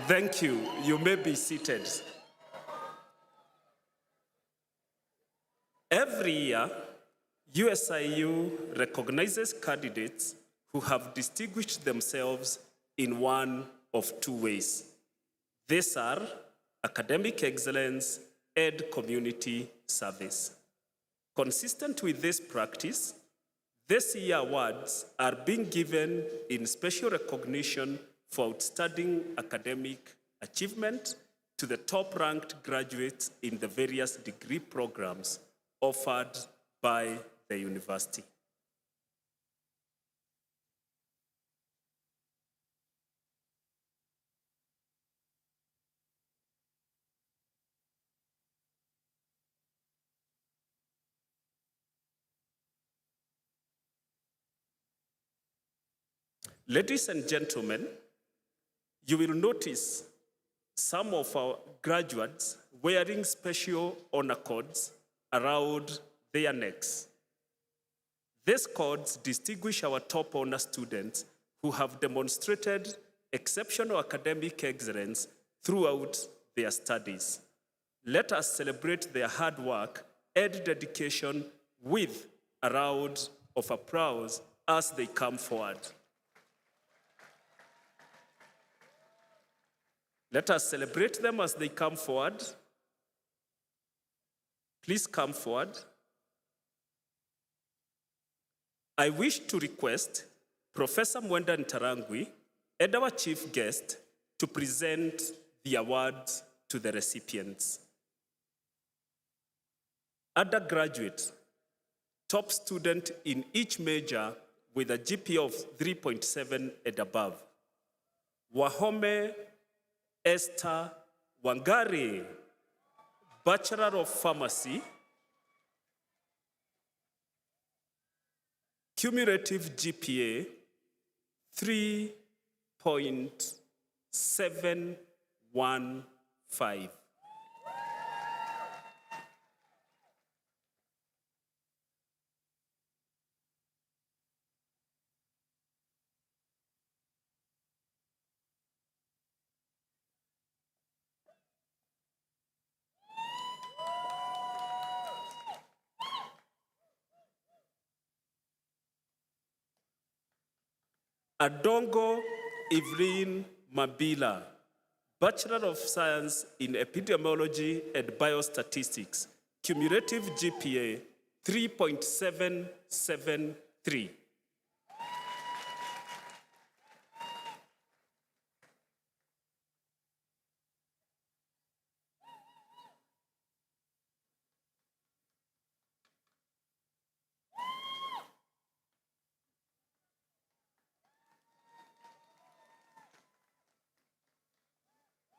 Thank you. You may be seated. USIU recognizes candidates who have distinguished themselves in one of two ways. These are academic excellence and community service. Consistent with this practice, this year awards are being given in special recognition for outstanding academic achievement to the top-ranked graduates in the various degree programs offered by the university. Ladies and gentlemen, you will notice some of our graduates wearing special honor cords around their necks. These cords distinguish our top honor students who have demonstrated exceptional academic excellence throughout their studies. Let us celebrate their hard work and dedication with a round of applause as they come forward. Let us celebrate them as they come forward. Please come forward. I wish to request Professor Mwenda Ntarangwi and our chief guest to present the awards to the recipients. Undergraduate, top student in each major with a GPA of 3.7 and above. Wahome Esther Wangari, Bachelor of Pharmacy, cumulative GPA 3.715. Adongo Evelyn Mabila, Bachelor of Science in Epidemiology and Biostatistics, cumulative GPA 3.773.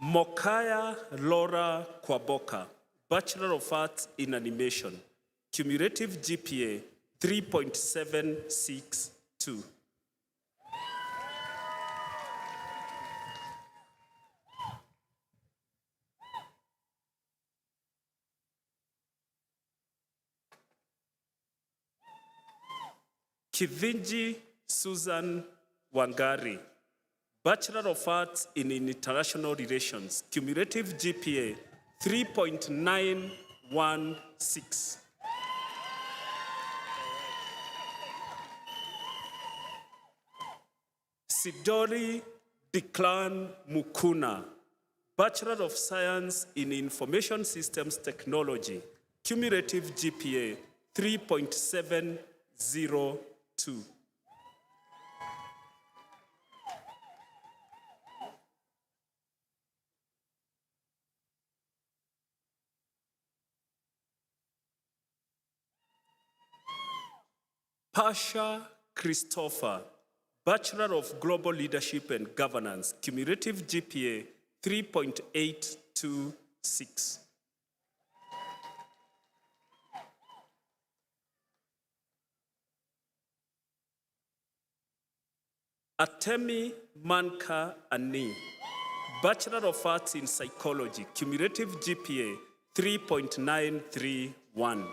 Mokaya Laura Kwaboka, Bachelor of Arts in Animation, cumulative GPA 3.762. Kivinji Susan Wangari, Bachelor of Arts in International Relations, cumulative GPA 3.916. Sidori Declan Mukuna, Bachelor of Science in Information Systems Technology, cumulative GPA 3.702. Pasha Christopher, Bachelor of Global Leadership and Governance, cumulative GPA 3.826. Atemi Manka Ani, Bachelor of Arts in Psychology, cumulative GPA 3.931.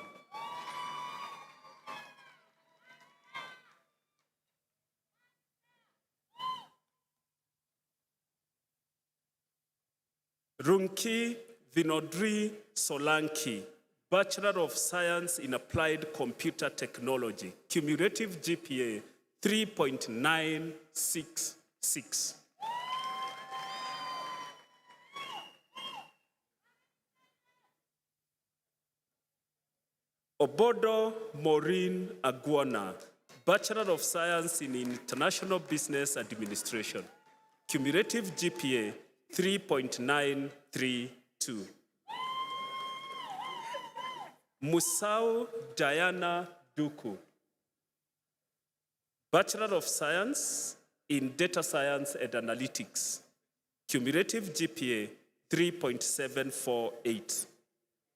Runki Vinodri Solanki, Bachelor of Science in Applied Computer Technology, cumulative GPA 3.966. Obodo Maureen Aguana, Bachelor of Science in International Business Administration, cumulative GPA 3.932. Musau Diana Duku, Bachelor of Science in Data Science and Analytics, cumulative GPA 3.748.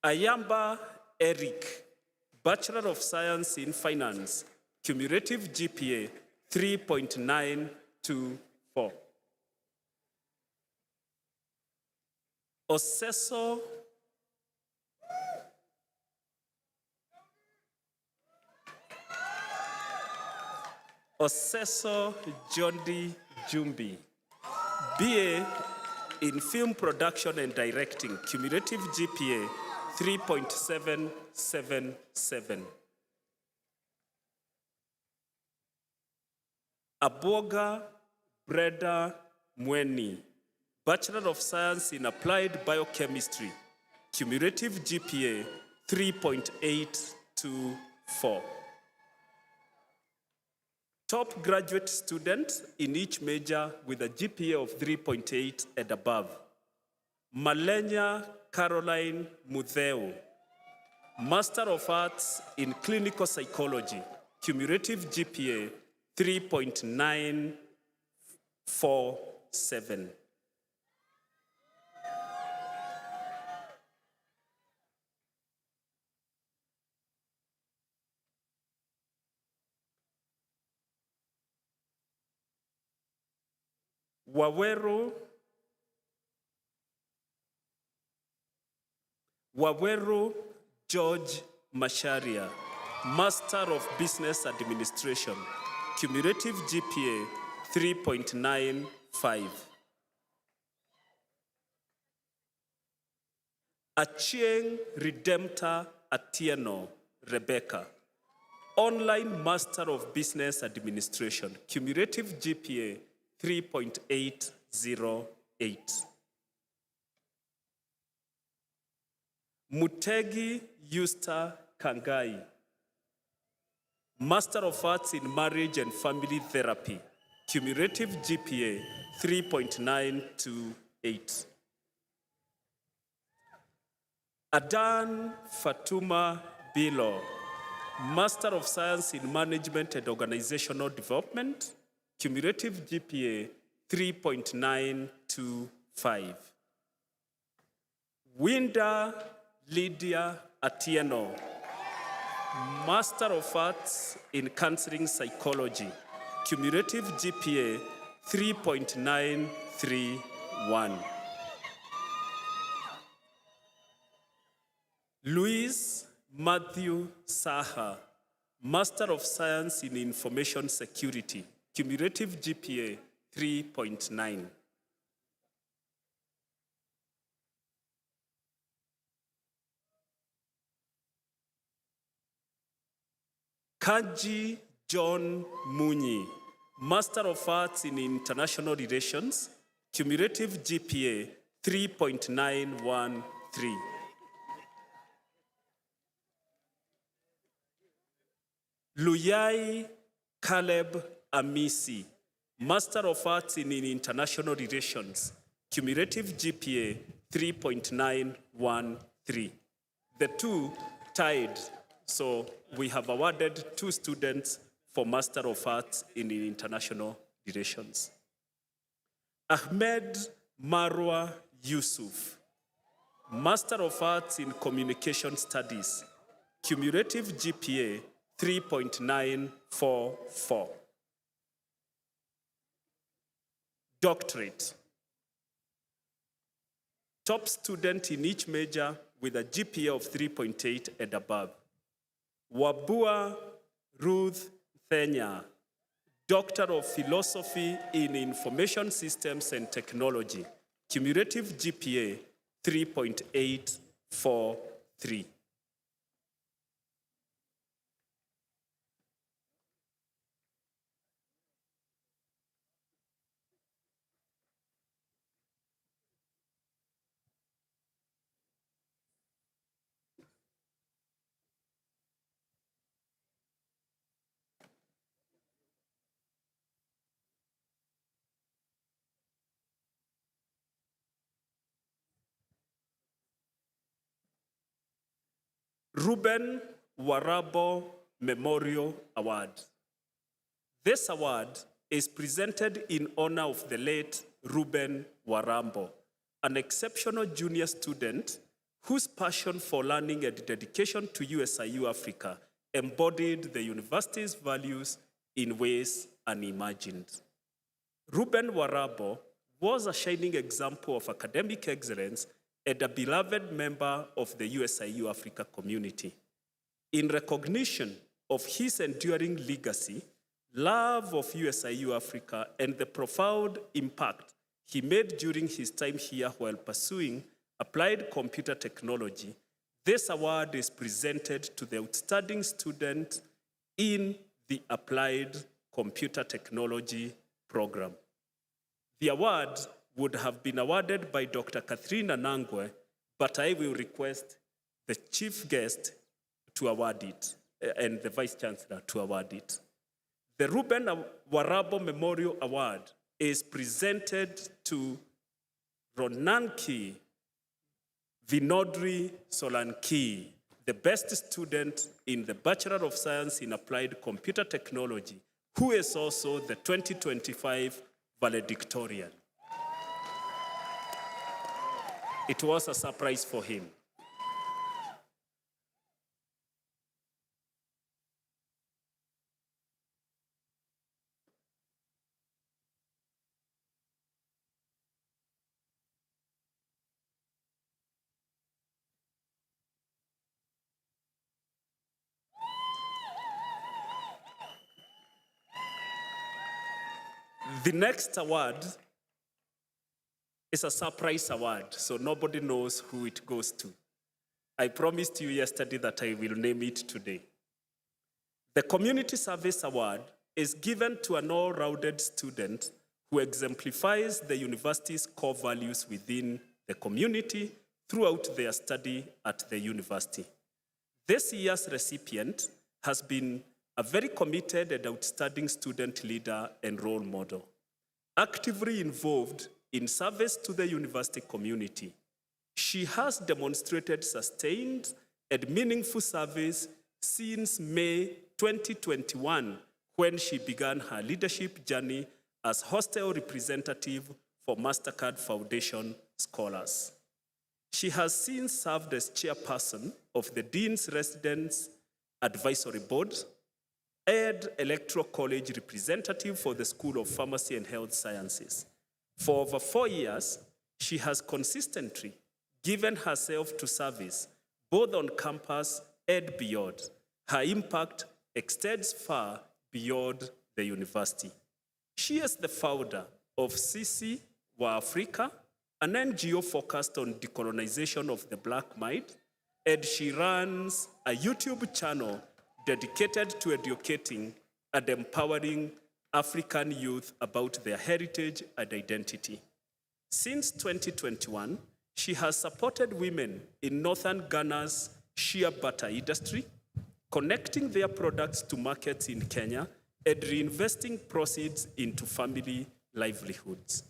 Ayamba Eric, Bachelor of Science in Finance, cumulative GPA 3.924. Oseso Jondi Jumbi, BA in Film Production and Directing, cumulative GPA 3.777. Aboga Breda Mweni, Bachelor of Science in Applied Biochemistry, cumulative GPA 3.824. Top graduate student in each major with a GPA of 3.8 and above. Malenya Caroline Mutheu, Master of Arts in Clinical Psychology, cumulative GPA 3.947. Waweru George Masharia, Master of Business Administration, cumulative GPA 3.95. Achieng Redemptor Atieno Rebecca, Online Master of Business Administration, cumulative GPA 3.808. Mutegi Yusta Kangai, Master of Arts in Marriage and Family Therapy, cumulative GPA 3.928. Adan Fatuma Bilo, Master of Science in Management and Organizational Development, cumulative GPA 3.925. Winda Lydia Atieno, Master of Arts in Counseling Psychology, cumulative GPA 3.931. Luis Matthew Saha, Master of Science in Information Security, cumulative GPA 3.9. Kaji John Munyi, Master of Arts in International Relations, cumulative GPA 3.913. Luyai Caleb Amisi, Master of Arts in International Relations, cumulative GPA 3.913. The two tied, so we have awarded 2 students for Master of Arts in International Relations. Ahmed Marwa Yusuf, Master of Arts in Communication Studies, cumulative GPA 3.944. Doctorate, top student in each major with a GPA of 3.8 and above. Wabua Ruth Thenya, Doctor of Philosophy in Information Systems and Technology, cumulative GPA 3.843. Ruben Warabo Memorial Award. This award is presented in honor of the late Ruben Warambo, an exceptional junior student whose passion for learning and dedication to USIU-Africa embodied the university's values in ways unimagined. Ruben Warabo was a shining example of academic excellence and a beloved member of the USIU-Africa community. In recognition of his enduring legacy, love of USIU-Africa, and the profound impact he made during his time here while pursuing applied computer technology, this award is presented to the outstanding student in the Applied Computer Technology program. The award would have been awarded by Dr. Catherine Anangwe, but I will request the chief guest to award it and the Vice Chancellor to award it. The Ruben Warabo Memorial Award is presented to Ronanki Vinodri Solanki, the best student in the Bachelor of Science in Applied Computer Technology, who is also the 2025 Valedictorian. It was a surprise for him. The next award is a surprise award, so nobody knows who it goes to. I promised you yesterday that I will name it today. The Community Service Award is given to an all-rounded student who exemplifies the university's core values within the community throughout their study at the university. This year's recipient has been a very committed and outstanding student leader and role model, actively involved in service to the university community. She has demonstrated sustained and meaningful service since May 2021, when she began her leadership journey as hostel representative for MasterCard Foundation Scholars. She has since served as chairperson of the Dean's Residence Advisory Board, and Electoral College representative for the School of Pharmacy and Health Sciences. For over 4 years, she has consistently given herself to service, both on campus and beyond. Her impact extends far beyond the university. She is the founder of USIU-Africa, an NGO focused on decolonization of the Black mind, and she runs a YouTube channel dedicated to educating and empowering African youth about their heritage and identity. Since 2021, she has supported women in northern Ghana's shea butter industry, connecting their products to markets in Kenya and reinvesting proceeds into family livelihoods.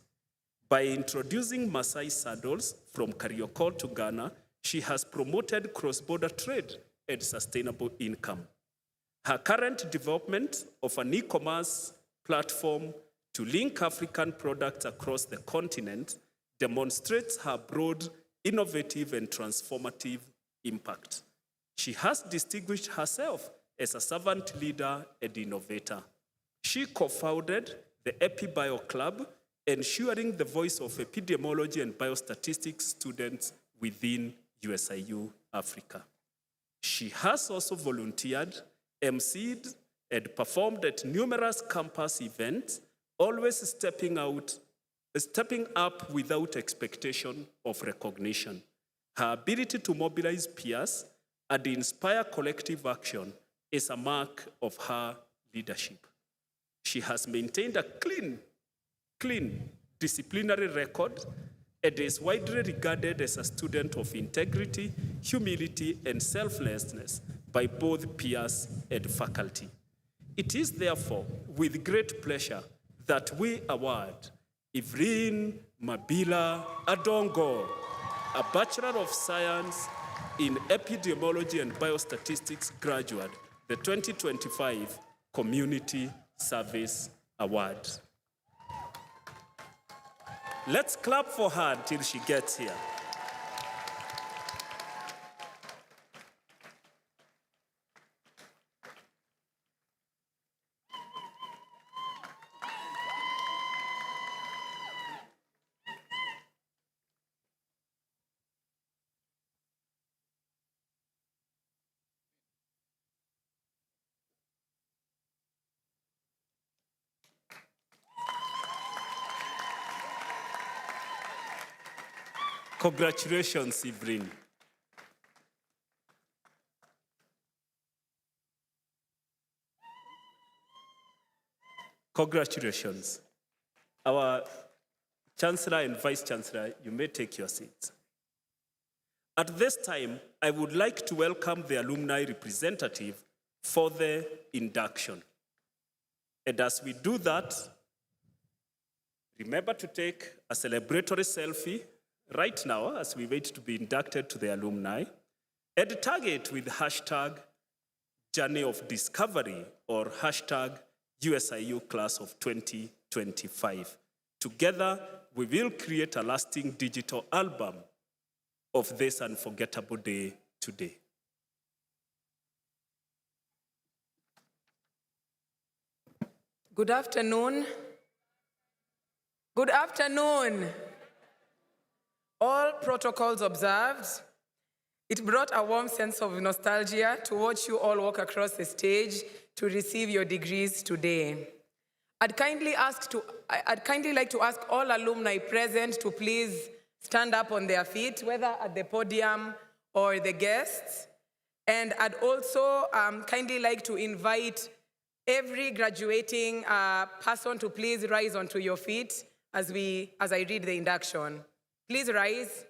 By introducing Maasai saddles from Kariokor to Ghana, she has promoted cross-border trade and sustainable income. Her current development of an e-commerce platform to link African products across the continent demonstrates her broad, innovative, and transformative impact. She has distinguished herself as a servant leader and innovator. She co-founded the EpiBio Club, ensuring the voice of epidemiology and biostatistics students within USIU-Africa. She has also volunteered, emceed, and performed at numerous campus events, always stepping up without expectation of recognition. Her ability to mobilize peers and inspire collective action is a mark of her leadership. She has maintained a clean disciplinary record and is widely regarded as a student of integrity, humility, and selflessness by both peers and faculty. It is therefore with great pleasure that we award Evelyn Mabila Adongo, a Bachelor of Science in Epidemiology and Biostatistics graduate, the 2025 Community Service Award. Let's clap for her till she gets here. Congratulations, Ibrin. Congratulations. Our Chancellor and Vice Chancellor, you may take your seats. At this time, I would like to welcome the alumni representative for the induction. And as we do that, remember to take a celebratory selfie right now as we wait to be inducted to the alumni, and tag it with hashtag Journey of Discovery or hashtag USIU Class of 2025. Together, we will create a lasting digital album of this unforgettable day today. Good afternoon. Good afternoon. All protocols observed. It brought a warm sense of nostalgia to watch you all walk across the stage to receive your degrees today. I'd kindly like to ask all alumni present to please stand up on their feet, whether at the podium or the guests. And I'd also kindly like to invite every graduating person to please rise onto your feet as I read the induction. Please rise.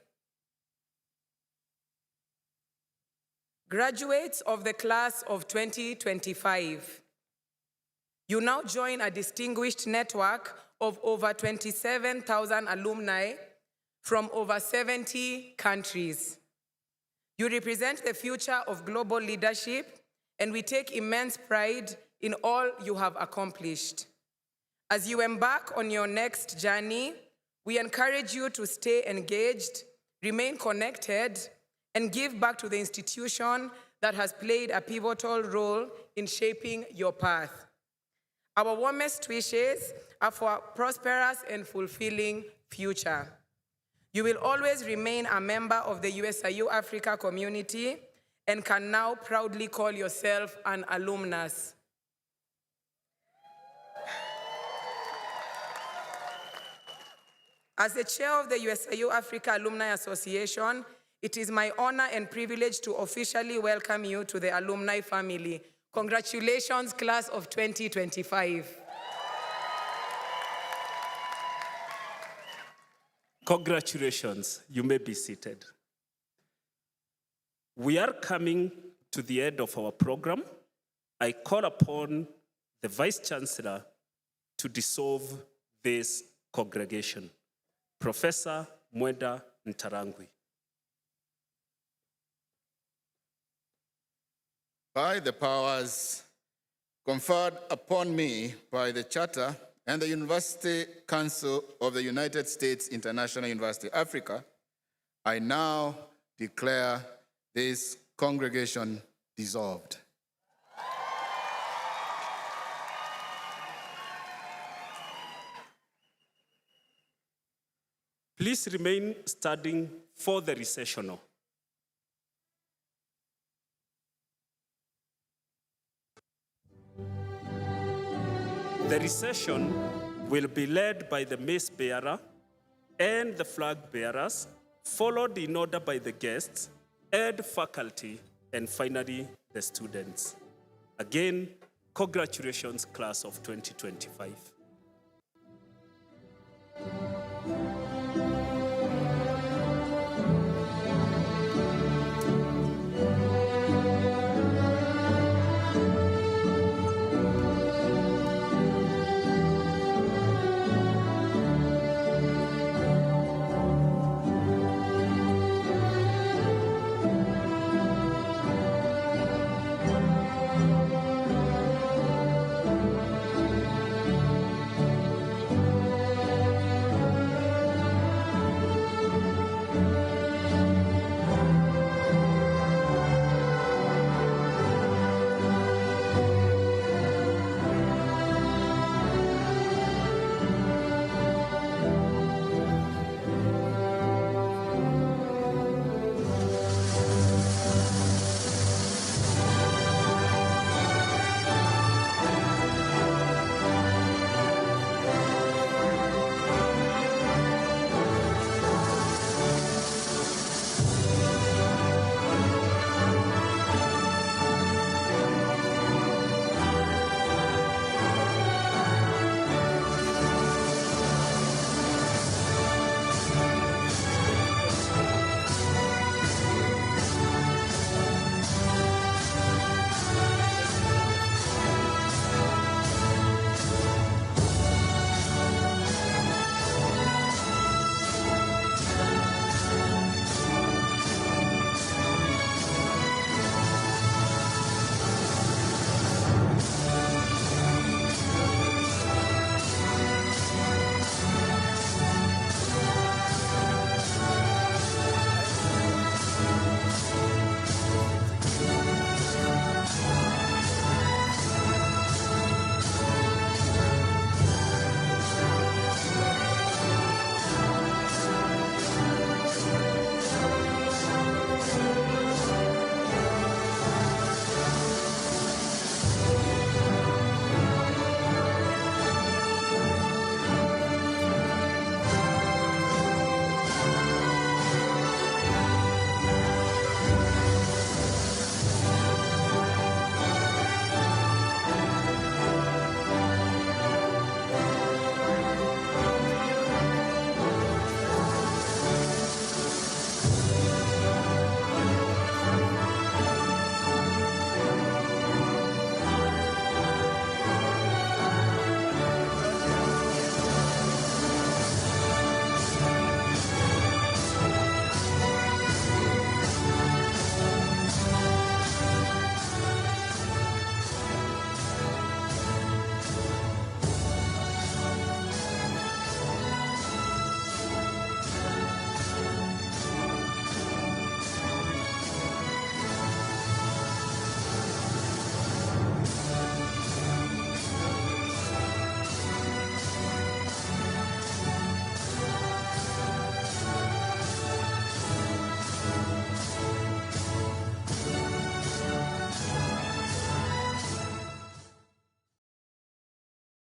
Graduates of the class of 2025, you now join a distinguished network of over 27,000 alumni from over 70 countries. You represent the future of global leadership, and we take immense pride in all you have accomplished. As you embark on your next journey, we encourage you to stay engaged, remain connected, and give back to the institution that has played a pivotal role in shaping your path. Our warmest wishes are for a prosperous and fulfilling future. You will always remain a member of the USIU-Africa community and can now proudly call yourself an alumnus. As the chair of the USIU-Africa Alumni Association, it is my honor and privilege to officially welcome you to the alumni family. Congratulations, class of 2025. Congratulations, you may be seated. We are coming to the end of our program. I call upon the Vice Chancellor to dissolve this congregation. Professor Mwenda Ntarangwi. By the powers conferred upon me by the Charter and the University Council of the United States International University, Africa, I now declare this congregation dissolved. Please remain standing for the recessional. The recession will be led by the mace bearer and the flag bearers, followed in order by the guests and faculty, and finally the students. Again, congratulations, class of 2025.